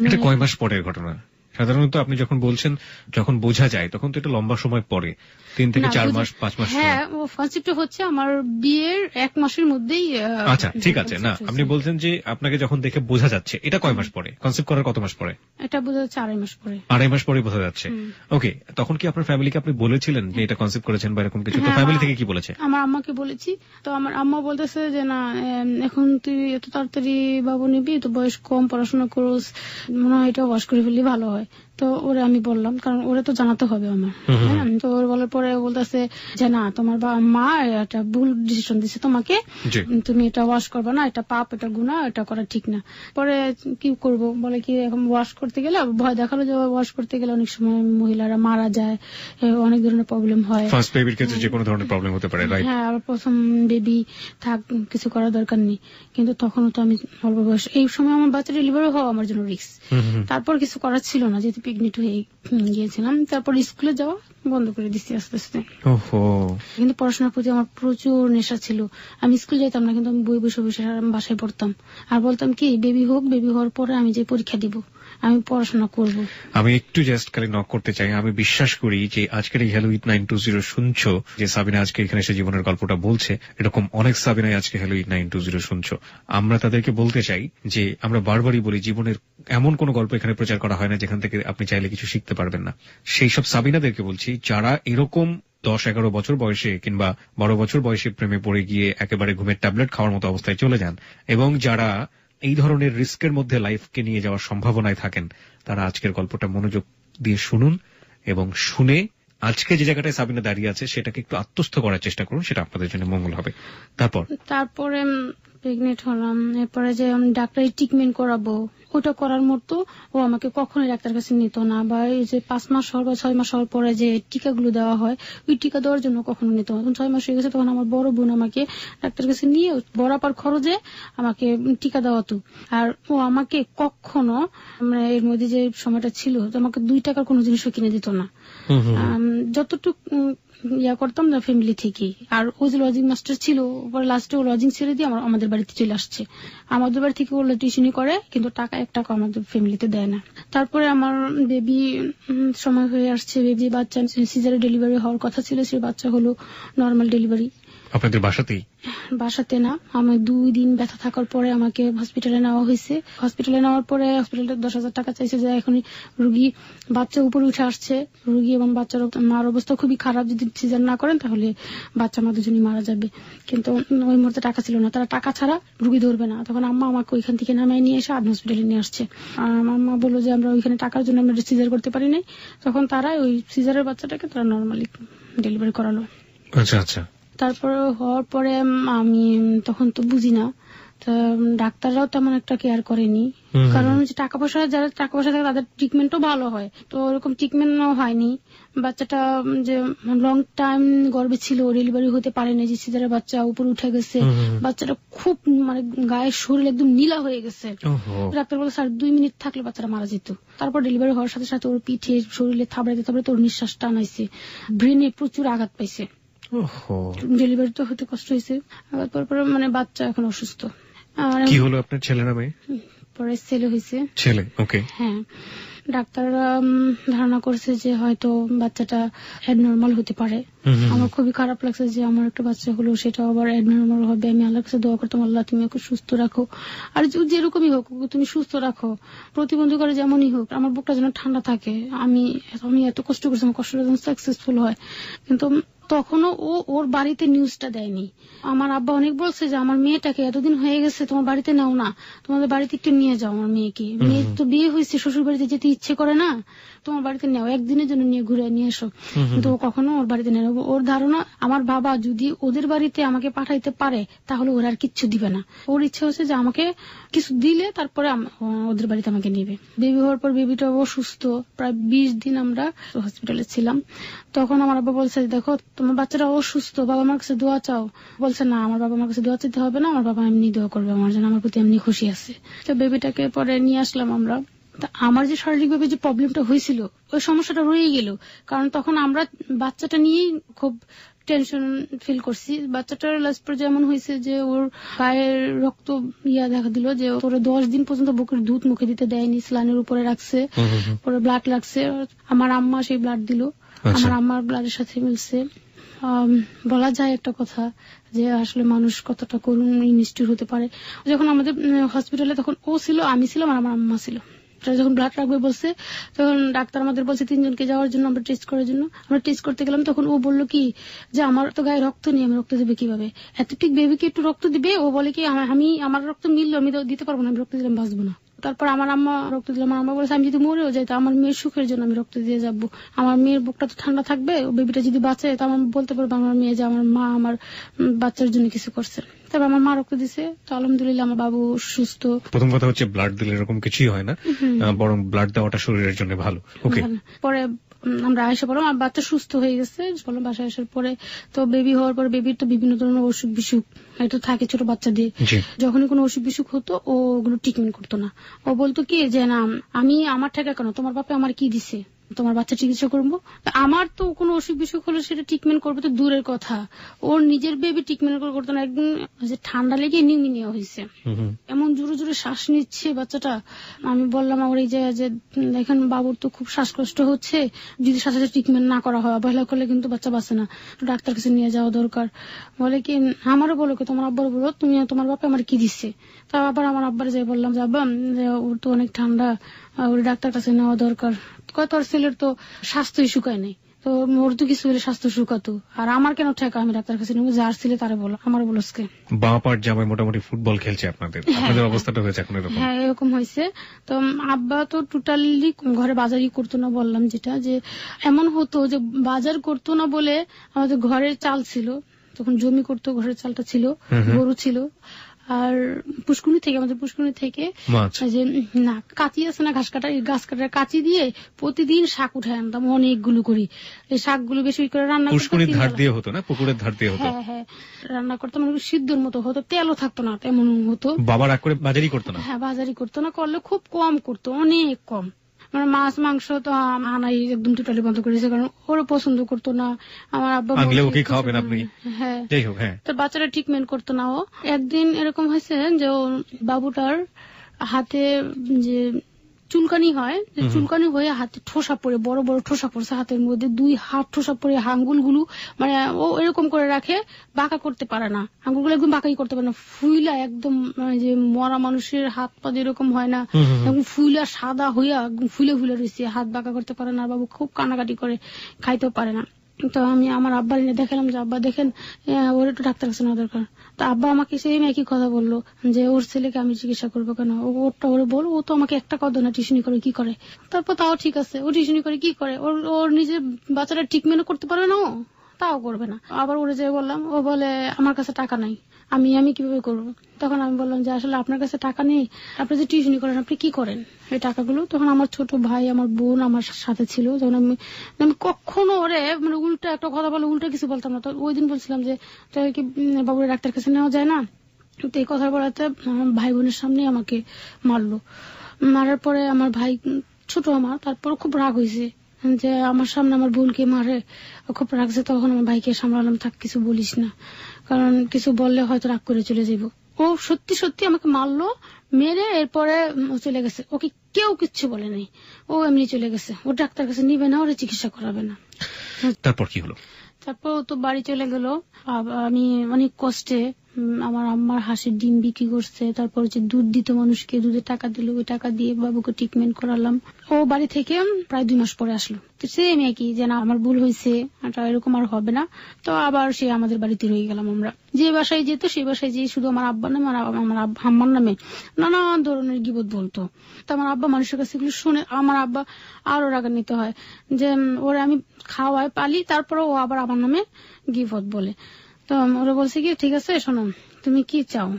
এটা কয় মাস পরের ঘটনা? সাধারণত আপনি যখন বলছেন যখন বোঝা যায়, তখন তো এটা লম্বা সময় পরে, 3 থেকে 4 মাস 5 মাস। হ্যাঁ, ও কনসেপ্ট হচ্ছে আমার বিয়ের 1 মাসের মধ্যেই। আচ্ছা, ঠিক আছে। না, আপনি বলছেন যে আপনাকে যখন দেখে বোঝা যাচ্ছে, এটা কয় মাস পরে? কনসেপ্ট করার কত মাস পরে? এটা বোঝা যাচ্ছে 2.5 মাস পরে। 2.5 মাস পরে বোঝা যাচ্ছে। ওকে, তখন কি আপনার ফ্যামিলিকে আপনি বলেছিলেন যে এটা কনসেপ্ট করেছেন বা এরকম কিছু? তো ফ্যামিলি থেকে কি বলেছে? আমার আম্মাকে বলেছি। তো আমার আম্মা বলতেছে যে না, এখন তুই এত তাড়াতাড়ি বাবু নিবি, তো বয়স কম, পড়াশোনা করোস, মনে হয় এটা ওয়াশ করে ফেললে ভালো হয়। তো ওরা আমি বললাম, কারণ ওরা তো জানাতে হবে আমার। তো ওরা বলার পরে বলতেছে যে না, তোমার মা একটা ভুল ডিসিশন দিচ্ছে তোমাকে, তুমি এটা ওয়াশ করবে না, এটা পাপ, এটা গুনাহ, এটা করা ঠিক না। পরে কি করব বলে কি, এখন ওয়াশ করতে গেলে ভয় দেখালো যে ওয়াশ করতে গেলে অনেক সময় মহিলারা মারা যায়, অনেক ধরনের প্রবলেম হয়। ফার্স্ট বেবির ক্ষেত্রে যে কোনো ধরনের প্রবলেম হতে পারে, রাইট? হ্যাঁ, আর প্রথম বেবি থাক, কিছু করার দরকার নেই। কিন্তু তখনও তো আমি অল্প বয়স, এই সময় আমার বাচ্চা ডেলিভারি হওয়া আমার জন্য রিস্ক। তারপর কিছু করার ছিল না, যেহেতু প্রেগনেন্ট হয়ে গিয়েছিলাম। তারপর স্কুলে যাওয়া বন্ধ করে দিচ্ছি আস্তে আস্তে। কিন্তু পড়াশোনার প্রতি আমার প্রচুর নেশা ছিল। আমি স্কুল যেতাম না, কিন্তু আমি বই বসে বসে বাসায় পড়তাম, আর বলতাম কি বেবি হোক, বেবি হওয়ার পরে আমি যে পরীক্ষা দিব। আমি পড়াশোনা করব। আমি একটু জাস্ট খালি নক করতে চাই, আমি বিশ্বাস করি যে আজকের এই হ্যালো 8920 শুনছো, যে সাবিনা আজকে এখানে এসে জীবনের গল্পটা বলছে, এরকম অনেক সাবিনাই আজকে হ্যালো 8920 শুনছো। আমরা তাদেরকে বলতে চাই যে আমরা বারবারই বলি জীবনের এমন কোন গল্প এখানে প্রচার করা হয় না যেখান থেকে আপনি চাইলে কিছু শিখতে পারবেন না। সেই সব সাবিনাদেরকে বলছি যারা এরকম 10-11 বছর বয়সে কিংবা 12 বছর বয়সে প্রেমে পড়ে গিয়ে একেবারে ঘুমের ট্যাবলেট খাওয়ার মতো অবস্থায় চলে যান, এবং যারা এই ধরনের রিস্কের মধ্যে লাইফকে নিয়ে যাওয়ার সম্ভাবনায় থাকেন, তারা আজকের গল্পটা মনোযোগ দিয়ে শুনুন এবং শুনে আজকে যে জায়গাটায় সাবিনা দাঁড়িয়ে আছে সেটাকে একটু আত্মস্থ করার চেষ্টা করুন, সেটা আপনাদের জন্য মঙ্গল হবে। তারপরে প্রেগনেন্ট হলাম, এরপরে যে ডাক্তারি ট্রিটমেন্ট করাবো ওটা করার মতো ও আমাকে কখনোই ডাক্তার কাছে নিত না, বা এই যে 5 মাস হওয়ার বা 6 মাস হওয়ার পরে যে টিকাগুলো দেওয়া হয় ওই টিকা দেওয়ার জন্য কখনো নিত না। 6 মাস হয়ে গেছে তখন আমার বড় বোন আমাকে ডাক্তার কাছে নিয়ে বরাবর খরচে আমাকে টিকা দেওয়াতো। আর ও আমাকে কখনো এর মধ্যে যে সময়টা ছিল আমাকে 2 টাকার কোনো জিনিসও কিনে দিত না, যতটুকু করতাম না ফ্যামিলি থেকে। আর ও যে লজিং মাস্টার ছিল, লাস্টে ও লজিং ছেড়ে দিয়ে আমাদের বাড়িতে চলে আসছে। আমাদের বাড়ি থেকে ও টিউশনি করে, কিন্তু টাকা 1 টাকা আমাদের ফ্যামিলিতে দেয় না। তারপরে আমার বেবি সময় হয়ে আসছে, বেবি বাচ্চা সিজারে ডেলিভারি হওয়ার কথা ছিল, সে বাচ্চা হলো নর্মাল ডেলিভারি। আপনাদের বাসাতেই? বাসাতে না, আমি 2 দিন ব্যথা থাকার পরে আমাকে হসপিটালে নেওয়া হয়েছে। হসপিটালে নেওয়ার পরে হসপিটালে 10,000 টাকা চাইছে, যে এখন রুগী বাচ্চা উপরে উঠে আসছে, রুগী এবং বাচ্চার মার অবস্থা খুবই খারাপ, যদি সিজার না করেন তাহলে বাচ্চা মা দুজনই মারা যাবে। কিন্তু ওই মুহূর্তে টাকা ছিল না, তারা টাকা ছাড়া রুগী ধরবে না। তখন আম্মা আমাকে ওইখান থেকে নামিয়ে নিয়ে এসে আর্মি হসপিটালে নিয়ে আসছে। আম্মা বললো যে আমরা ওইখানে টাকার জন্য আমরা সিজার করতে পারি নাই, তখন তারা ওই সিজারের বাচ্চাটাকে তারা নর্মালি ডেলিভারি করালো। আচ্ছা আচ্ছা। তারপরে হওয়ার পরে আমি তখন তো বুঝি না, ডাক্তাররাও তেমন একটা কেয়ার করেনি, কারণ টাকা পয়সা যারা টাকা পয়সা থাকে তাদের ট্রিটমেন্টও ভালো হয়, তো ওরকম ট্রিটমেন্টও হয়নি। বাচ্চাটা যে লং টাইম গর্ভে ছিল, ডেলিভারি হতে পারেনি, যে সিজারের বাচ্চা উপরে উঠে গেছে, বাচ্চাটা খুব গায়ের শরীর একদম নীলা হয়ে গেছে। ডাক্তার বলে স্যার 2 মিনিট থাকলে বাচ্চাটা মারা যেত। তারপর ডেলিভারি হওয়ার সাথে সাথে ওর পিঠে শরীরে থাবড়াইতে থাবড়াইতে ওর নিঃশ্বাস টানাইছে, ব্রেনে প্রচুর আঘাত পাইছে, ডেলিভারি তো হতে কষ্ট হয়েছে। তারপরে বাচ্চা এখন অসুস্থ। কি হলো আপনার, ছেলে না মেয়ে? পরে ছেলে হয়েছে। ছেলে, ওকে। হ্যাঁ, ডাক্তাররা ধারণা করছে যে হয়তো বাচ্চাটা অ্যাবনর্মাল হতে পারে। আমার খুবই খারাপ লাগছে যে আমার একটা বাচ্চা হলো সেটা আবার অ্যাবনর্মাল হবে। আমি আল্লাহর কাছে দোয়া করতাম, আল্লাহ তুমি ওকে সুস্থ রাখো, আর যেরকমই হোক তুমি সুস্থ রাখো, প্রতিবন্ধী করে যেমনই হোক আমার বুকটা যেন ঠান্ডা থাকে। আমি এত কষ্ট করছি, আমার কষ্টটা যেন সাকসেসফুল হয়। কিন্তু তখনও ওর বাড়িতে নিউজটা দেয়নি। আমার আব্বা অনেক বলছে যে আমার মেয়েটাকে এতদিন হয়ে গেছে তোমার বাড়িতে নাও না, তোমাদের বাড়িতে একটু নিয়ে যাও আমার মেয়েকে, মেয়ে তো বিয়ে হয়েছে, শ্বশুর বাড়িতে যেতে ইচ্ছে করে না, তোমার বাড়িতে নেও, একদিনের জন্য নিয়ে ঘুরে নিয়ে এসো। কিন্তু ও কখনো ওর বাড়িতে নেই। ওর ধারণা আমার বাবা যদি ওদের বাড়িতে আমাকে পাঠাইতে পারে তাহলে ওরা আর কিচ্ছু দিবে না। ওর ইচ্ছে হচ্ছে যে আমাকে কিছু দিলে তারপরে ওদের বাড়িতে আমাকে নেবে। বেবি হওয়ার পর বেবিটা অসুস্থ, প্রায় 20 দিন আমরা হসপিটালে ছিলাম। তখন আমার আব্বা বলছে দেখো তোমার বাচ্চারা অসুস্থ, বাবা আমার কাছে দোয়া চাও। বলছে না, আমার বাবা আমার কাছে দোয়া চাইতে হবে না, আমার বাবা এমনি দোয়া করবে আমার জন্য, আমার প্রতি এমনি খুশি আছে। তো বেবিটাকে পরে নিয়ে আসলাম আমরা। আমার যে শারীরিকভাবে যে প্রবলেমটা হয়েছিল ওই সমস্যাটা রয়ে গেল, কারণ তখন আমরা বাচ্চাটা নিয়েই খুব টেনশন ফিল করছি। বাচ্চাটার লাস্ট পর্যায়ে এমন হয়েছে যে ওর গায়ের রক্ত দেখা দিল, যে ওরা 10 দিন পর্যন্ত বুকের দুধ মুখে দিতে দেয়নি, স্লানের উপরে রাখছে, পরে ব্লাড লাগছে। আমার আম্মা সেই ব্লাড দিল, আমার আম্মার ব্লাডের সাথে মিলছে। বলা যায় একটা কথা যে আসলে মানুষ কতটা করুণ নিষ্ঠুর হতে পারে। যখন আমাদের হসপিটালে তখন ও ছিল, আমি ছিলাম আর আমার আম্মা ছিল। যখন ব্লাড রাখবে বলছে তখন ডাক্তার আমাদের বলছে 3 জনকে যাওয়ার জন্য, আমরা টেস্ট করার জন্য। আমরা টেস্ট করতে গেলাম, তখন ও বললো কি যে আমার তো গায়ে রক্ত নেই, আমি রক্ত দেবে কিভাবে, এতটুক বেবিকে একটু রক্ত দিবে। ও বলে কি আমার রক্ত মিললো আমি তো দিতে পারবো না, আমি রক্ত দিলাম বাঁচবো না। তারপর আমার আম্মা রক্ত দিলাম, আমার আম্মা বলেছে আমি যদি মরেও যাই তো আমার মেয়ের সুখের জন্য আমি রক্ত দিয়ে যাবো, আমার মেয়ের বুকটা তো ঠান্ডা থাকবে, ও বেবিটা যদি বাঁচে তো আমি বলতে পারবো আমার মেয়ে যে আমার মা আমার বাচ্চার জন্য কিছু করছে। তারপর আমার মা রক্ত দিছে, তো আলহামদুলিল্লাহ আমার বাবু সুস্থ। প্রথম কথা হচ্ছে ব্লাড দিলে এরকম কিছুই হয় না, বরং ব্লাড দেওয়াটা শরীরের জন্য ভালো। ওকে, পরে আমরা আসা পড়লাম, আমার বাচ্চা সুস্থ হয়ে গেছে। বললাম বাসায় আসার পরে তো বেবি হওয়ার পর বেবির তো বিভিন্ন ধরনের অসুখ বিসুখ এটা থাকে ছোট বাচ্চাদের। যখনই কোনো অসুখ বিসুখ হতো ও ওগুলো ট্রিটমেন্ট করতো না। ও বলতো কি যে না আমি আমার টাকা কেন, তোমার বাপে আমার কি দিছে, তোমার বাচ্চা চিকিৎসা করবো। আমার তো কোনো অসুখ বিসুখ হলে সেটা ট্রিটমেন্ট করবো তো দূরের কথা, ওর নিজের বেবি ট্রিটমেন্ট করতো না। একদিন ঠান্ডা লেগে নিউমোনিয়া হয়েছে, এমন জোরে জোরে শ্বাস নিচ্ছে বাচ্চাটা। আমি বললাম আমার এই যে দেখেন বাবুর তো খুব শ্বাসকষ্ট হচ্ছে, যদি সাথে সাথে ট্রিটমেন্ট না করা হয়, অবহেলা করলে কিন্তু বাচ্চা বাঁচে না, ডাক্তার কাছে নিয়ে যাওয়া দরকার। বলে কি আমারও বলো কি তোমার আব্বার বলো, তুমি তোমার বাপে আমার কি দিচ্ছে। তা আবার আমার আব্বার যাই বললাম যে আব্বা ওর তো অনেক ঠান্ডা, ওর ডাক্তার কাছে নেওয়া দরকার। তোর ছেলের তো স্বাস্থ্যই শুকায় নেই, তো ওর তো কিছু হলে স্বাস্থ্য শুকাতো, আর আমার কেন ঠেকা আমি ডাক্তার কাছে নেবো, যার ছেলে তারা বলো, আমার বলো। বাঁ পার জামাই মোটামুটি ফুটবল খেলছে আপনাদের অবস্থাটা হয়েছে এখন এরকম? হ্যাঁ এরকম হয়েছে। তো আব্বা তো টোটালি ঘরে বাজারই করতো না, বললাম যেটা যে এমন হতো যে বাজার করতো না বলে আমাদের ঘরের চাল ছিল, তখন জমি করতো, ঘরের চালটা ছিল, গরু ছিল, আর আমাদের পুষ্কুনি থেকে যে না কাঁচি আছে না ঘাস কাটার, এই ঘাস কাটার কাঁচি দিয়ে প্রতিদিন শাক উঠায় আনতাম অনেকগুলো করি। এই শাকগুলো বেশি করে রান্না পুষ্কুনির ধার দিয়ে হতো না, পুকুরের ধার দিয়ে হতো। হ্যাঁ রান্না করতাম, সিদ্ধর মতো হতো, তেলও থাকতো না, তেমন হতো। বাবা রাগ করে বাজারই করতো না? হ্যাঁ বাজারই করতো না, করলে খুব কম করতো, অনেক কম। মানে মাছ মাংস তো আনাই একদম টোটালি বন্ধ করেছে, কারণ ওরও পছন্দ করতো না। আমার আব্বা ওকে খাওয়াবেন আপনি? হ্যাঁ তো বাচ্চারা ট্রিটমেন্ট করতো না। ও একদিন এরকম হয়েছে যে ও বাবুটার হাতে যে চুলকানি হয়, চুলকানি হয়ে হাতে ঠোসা পড়ে, বড় বড় ঠোসা পড়ছে হাতের মধ্যে, 2 হাত ঠোসা পড়ে, আঙ্গুলগুলো মানে ও এরকম করে রাখে, বাঁকা করতে পারে না, আঙ্গুলগুলো একদম বাঁকাই করতে পারে না, ফুইলা একদম যে মরা মানুষের হাত পা যেরকম হয় না, একদম ফুইলা সাদা হইয়া একদম ফুলে ফুলে রয়েছে, হাত বাঁকা করতে পারে না। বাবু খুব কান্নাকাটি করে, খাইতেও পারে না। তো আমি আমার আব্বার এনে দেখালাম যে আব্বা দেখেন ওর একটু ডাক্তার কাছে নেওয়া দরকার। তো আব্বা আমাকে সেই একই কথা বললো যে ওর ছেলেকে আমি চিকিৎসা করবো কেন, ওরটা ওরে বল, ও তো আমাকে একটা কথা না টিউশনি করে কি করে। তারপর তাও ঠিক আছে, ও টিউশনি করে কি করে, ওর নিজের বাচ্চারা ট্রিটমেন্ট করতে পারে না, ও তাও করবে না। আবার ওরে যে বললাম, ও বলে আমার কাছে টাকা নাই, আমি কিভাবে করবো। তখন আমি বললাম যে আসলে আপনার কাছে টাকা নেই, আপনি যে টিউশনি করেন আপনি কি করেন এই টাকাগুলো। তখন আমার ছোট ভাই আমার বোন আমার সাথে ছিল, যখন আমি কখনো ওরে মানে উল্টা একটা কথা বলে উল্টা কিছু বলতাম না। তো ওই দিন বলছিলাম যে কি বাবুর ডাক্তার কাছে নেওয়া যায় না, তো এই কথা বলাতে আমার ভাই বোনের সামনে আমাকে মারলো। মারার পরে আমার ভাই ছোট আমার, তারপর খুব রাগ হয়েছে যে আমার সামনে আমার বোনকে মারে, খুব রাগছে। তখন আমার ভাইকে সামলালাম, থাক কিছু বলিস না, কারণ কিছু বললে হয়তো রাগ করে চলে যাবো। ও সত্যি সত্যি আমাকে মারলো, মেরে এরপরে চলে গেছে, ওকে কেউ কিচ্ছু বলে নাই, ও এমনি চলে গেছে, ও ডাক্তার কাছে নিবে না, ওরা চিকিৎসা করাবে না। তারপর কি হলো? তারপর তো বাড়ি চলে গেল। আমি অনেক কষ্টে আমার আম্মার হাঁসের ডিম বিক্রি করছে, তারপর যে দুধ দিত মানুষকে, দুধের টাকা দিল, ওই টাকা দিয়ে বাবুকে ট্রিটমেন্ট করালাম। ও বাড়ি থেকে প্রায় 2 মাস পরে আসলো। তো সেম একই যে না আমার ভুল হয়েছে, এরকম আর হবে না। তো আবার সে আমাদের বাড়িতে রয়ে গেলাম। আমরা যে বাসায় যেত সেই বাসায় যে শুধু আমার আব্বার নামে আর আমার আম্মার নামে নানান ধরনের গিবত বলতো। তো আমার আব্বা মানুষের কাছে এগুলো শুনে আমার আব্বা আরো রাগান্বিত হয় যে ওরে আমি খাওয়াই পালি, তারপরে ও আবার আমার নামে গিবত বলে। তো ওরা বলছে কি ঠিক আছে শোনো তুমি কি চাও,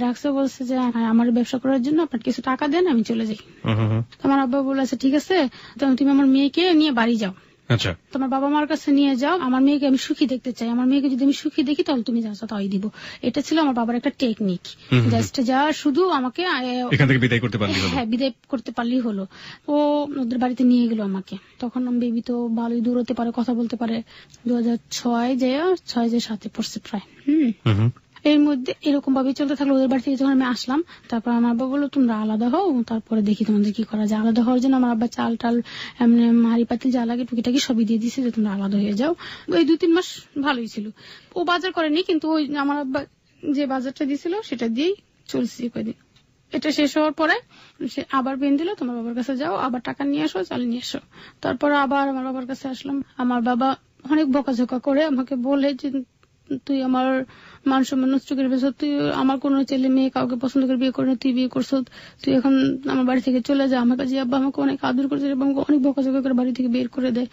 ডাকছে বলছে যে আমার ব্যবসা করার জন্য আপনার কিছু টাকা দেন, আমি চলে যাই। আমার আব্বা বলেছে ঠিক আছে তুমি আমার মেয়েকে নিয়ে বাড়ি যাও, তোমার বাবা মার কাছে নিয়ে যাও, আমার মেয়েকে আমি সুখী দেখতে চাই, আমার মেয়েকে যদি আমি সুখী দেখি তাহলে তুমি যা তাই দিব। এটা ছিল আমার বাবার একটা টেকনিক, জাস্ট যা শুধু আমাকে এখান থেকে বিদায় করতে পারলি হলো। হ্যাঁ বিদায় করতে পারলেই হলো। ও ওদের বাড়িতে নিয়ে গেল আমাকে, তখন বেবি তো ভালোই দৌড়তে পারে, কথা বলতে পারে। 2006 যে 7-এ পড়ছে প্রায়। এর মধ্যে এরকম ভাবে চলতে থাকলো। ওদের বাড়ি থেকে যখন আমি আসলাম, তারপর আমার আব্বা বললো তোমরা আলাদা হও, তারপরে দেখি তোমাদের কি করা যায়। আলাদা হওয়ার জন্য আমার আব্বা চাল টাল এমনি হাড়ি পাতিল যা লাগে টুকিটাকি সবই দিয়ে দিছে যে তোমরা আলাদা হয়ে যাও। ওই 2-3 মাস ভালোই ছিল, ও বাজার করেনি, কিন্তু ওই আমার আব্বা যে বাজারটা দিয়েছিল সেটা দিয়েই চলছে কয়েকদিন। এটা শেষ হওয়ার পরে সে আবার বেন দিল, তোমার বাবার কাছে যাও, আবার টাকা নিয়ে আসো, চাল নিয়ে আসো। তারপর আবার আমার বাবার কাছে আসলাম। আমার বাবা অনেক বকাঝকা করে আমাকে বলে যে তুই আমার মান সম্মান নষ্ট করে ফেলছ, তুই আমার কোন ছেলে মেয়ে কাউকে পছন্দ করে বিয়ে করে না, তুই বিয়ে করছ, তুই এখন আমার বাড়ি থেকে চলে যা। আমার কাছে আব্বা আমাকে অনেক আদর করেছে এবং অনেক বকাঝকা করে বাড়ি থেকে বের করে দেয়।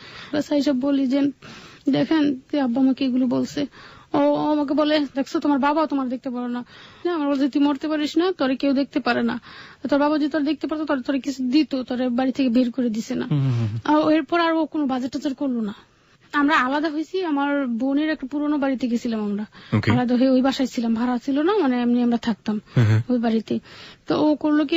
এইসব বলি যে দেখেন আব্বা আমাকে এগুলো বলছে। ও আমাকে বলে দেখছো তোমার বাবা তোমার দেখতে পারো না। আমার বলছে তুই মরতে পারিস না, তোরে কেউ দেখতে পারে না, তোর বাবা যদি তোর দেখতে পারতো তোরে কিছু দিত, তোরে বাড়ি থেকে বের করে দিছে না। এরপর আর ও কোনো বাজার টাজার করলো না। আমরা আলাদা হয়েছি, আমার বোনের একটা পুরোনো বাড়িতে গেছিলাম, আমরা আলাদা হয়ে ওই বাসায় ছিলাম, ভাড়া ছিল না, মানে এমনি আমরা থাকতাম ওই বাড়িতে। তো ও করলো কি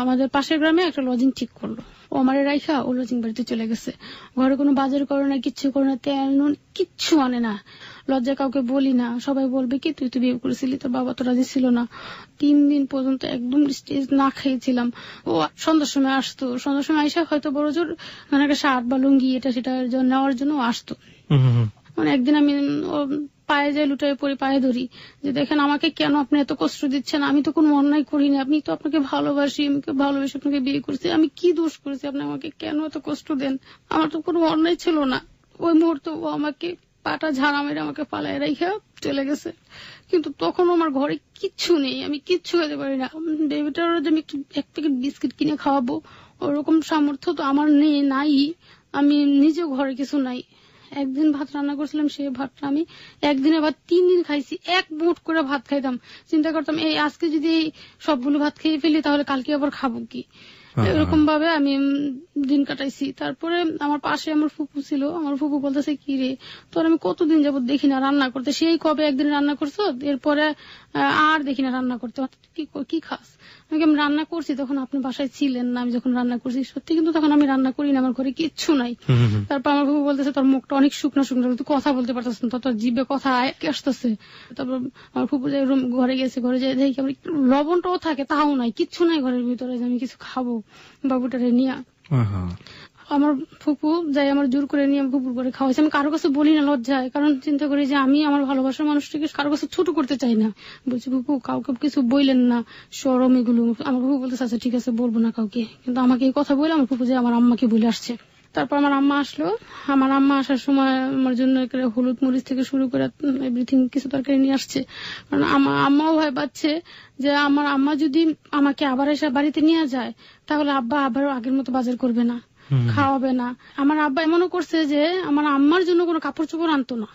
আমাদের পাশের গ্রামে একটা লজিং ঠিক করলো। ও আমার রাইখা ও লজিং বাড়িতে চলে গেছে। ঘরে কোনো বাজার করে না, কিচ্ছু করে না, তেল নুন কিচ্ছু আনে না। লজ্জা কাউকে বলি না, সবাই বলবে কি তুই তো বিয়ে করেছিলি, তোর বাবা তো রাজি ছিল না। 3 দিন পর্যন্ত একদম স্টেজ না খেয়েছিলাম। ও সন্ধ্যার সময় আসতো, সন্ধ্যার সময় আইসা হয়তো বড় জোর মানে একটা শার্ট বা লুঙ্গি এটা সেটা নেওয়ার জন্য আসতো। মানে একদিন আমি পায়ে যায় লুটায় পড়ে পায়ে ধরি যে দেখেন আমাকে কেন আপনি এত কষ্ট দিচ্ছেন, আমি তো কোনো অন্যায় করিনি, আপনি তো আপনাকে ভালোবাসি, আমাকে ভালোবেসে আপনাকে বিয়ে করেছি, আমি কি দোষ করেছি, আপনি আমাকে কেন এত কষ্ট দেন, আমার তো কোনো অন্যায় ছিল না। ওই মুহূর্তে ও আমাকে পাটা ঝাড়া মেরে আমাকে পালায় রেখে চলে গেছে। কিন্তু তখন আমার ঘরে কিচ্ছু নেই, আমি কিচ্ছু খেতে পারি না। বেবিটার যে আমি এক প্যাকেট বিস্কিট কিনে খাওয়াবো ওরকম সামর্থ্য তো আমার নাই। আমি নিজেও ঘরে কিছু নাই। একদিন ভাত রান্না করছিলাম, সেই ভাতটা আমি একদিনে ভাত 3 দিন খাইছি। এক মুঠ করে ভাত খাইতাম, চিন্তা করতাম এই আজকে যদি সবগুলো ভাত খেয়ে ফেলি তাহলে কালকে আবার খাবো কি, এরকম ভাবে আমি দিন কাটাইছি। তারপরে আমার পাশে আমার ফুপু ছিল, আমার ফুপু বলতেছে কি রে তোর আমি কতদিন যাবত দেখি না রান্না করতে, সেই কবে একদিন রান্না করছো, এরপরে আর দেখি না রান্না করতে, কি খাস? আমি রান্না করছি, তখন আপনি বাসায় ছিলেন না, আমি যখন রান্না করছি সত্যি, কিন্তু তখন আমি রান্না করি না, আমার ঘরে কিচ্ছু নাই। তারপর আমার ফুপু বলতেছে তোর মুখটা অনেক শুকনো শুকনো, তুই কথা বলতে পারতেছ না, তোর জিভে কথা আসতেছে। তারপর আমার ফুপু যে ঘরে গেছে, ঘরে যেয়ে দেখি আমার লবণটাও থাকে তাও নাই, কিচ্ছু নাই ঘরের ভিতরে যে আমি কিছু খাবো বাবুটারে নিয়ে। আমার ফুপু যাই আমার জোর করে নিয়ে ফুপুর করে খাওয়াইছে। আমি কারো কাছে বলি না লজ্জায়, কারণ চিন্তা করি যে আমি আমার ভালোবাসার মানুষটাকে কারো কাছে ছোট করতে চাই না। বলছি ফুপু কাউকে কিছু বললেন না, শরম এগুলো। আমার ফুপু বলতেছে আচ্ছা ঠিক আছে বলবো না কাউকে, কিন্তু আমাকে এই কথা বলে আমার ফুপু যে আমার আম্মাকে বলে আসছে। তারপর আমার আম্মা আসলো, আমার আম্মা আসার সময় আমার জন্য হলুদ মরিচ থেকে শুরু করে এভরিথিং কিছু তরকারি নিয়ে আসছে। কারণ আমার আম্মাও ভয় পাচ্ছে যে আমার আম্মা যদি আমাকে আবার এসে বাড়িতে নিয়ে যায় তাহলে আব্বা আবার আগের মতো বাজার করবে না, খাওয়াবে না। আমার আব্বা এমনও করছে যে আমার আম্মার জন্য কোনো কাপড় চোপড় আনতো না।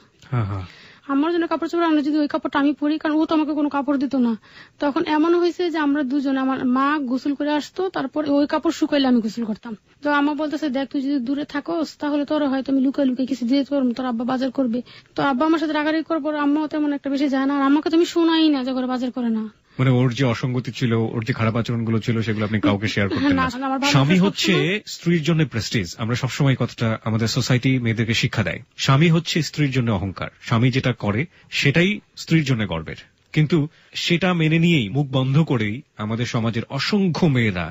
আমার জন্য কাপড় চোপড় আনলে যদি ওই কাপড়টা আমি পরি, কারণ ও তো আমাকে কোনো কাপড় দিত না। তখন এমন হয়েছে যে আমরা দুজনে, আমার মা গোসল করে আসতো, তারপর ওই কাপড় শুকাইলে আমি গোসল করতাম। তো আম্মা বলতেছে দেখ তুই যদি দূরে থাকোস তাহলে তোর হয়তো আমি লুকাই লুকাই কিছু দিয়ে তোর আব্বা বাজার করবে। তো আব্বা আমার সাথে রাগারাগি করার পর আম্মাও তেমন একটা বেশি যায় না, আর আমাকে তুমি শোনাই না যে ঘরে বাজার করে না। মানে ওর যে অসঙ্গতি ছিল, ওর যে খারাপ আচরণ গুলো ছিল সেগুলো আপনি কাউকে শেয়ার করতেন না। স্বামী হচ্ছে স্ত্রীর জন্য প্রেস্টিজ। আমরা সবসময় কথাটা আমাদের সোসাইটি মেয়েদেরকে শিক্ষা দেয়, স্বামী হচ্ছে স্ত্রীর জন্য অহংকার, স্বামী যেটা করে সেটাই স্ত্রীর জন্য গর্বের। কিন্তু সেটা মেনে নিয়েই মুখ বন্ধ করেই আমাদের সমাজের অসংখ্য মেয়েরা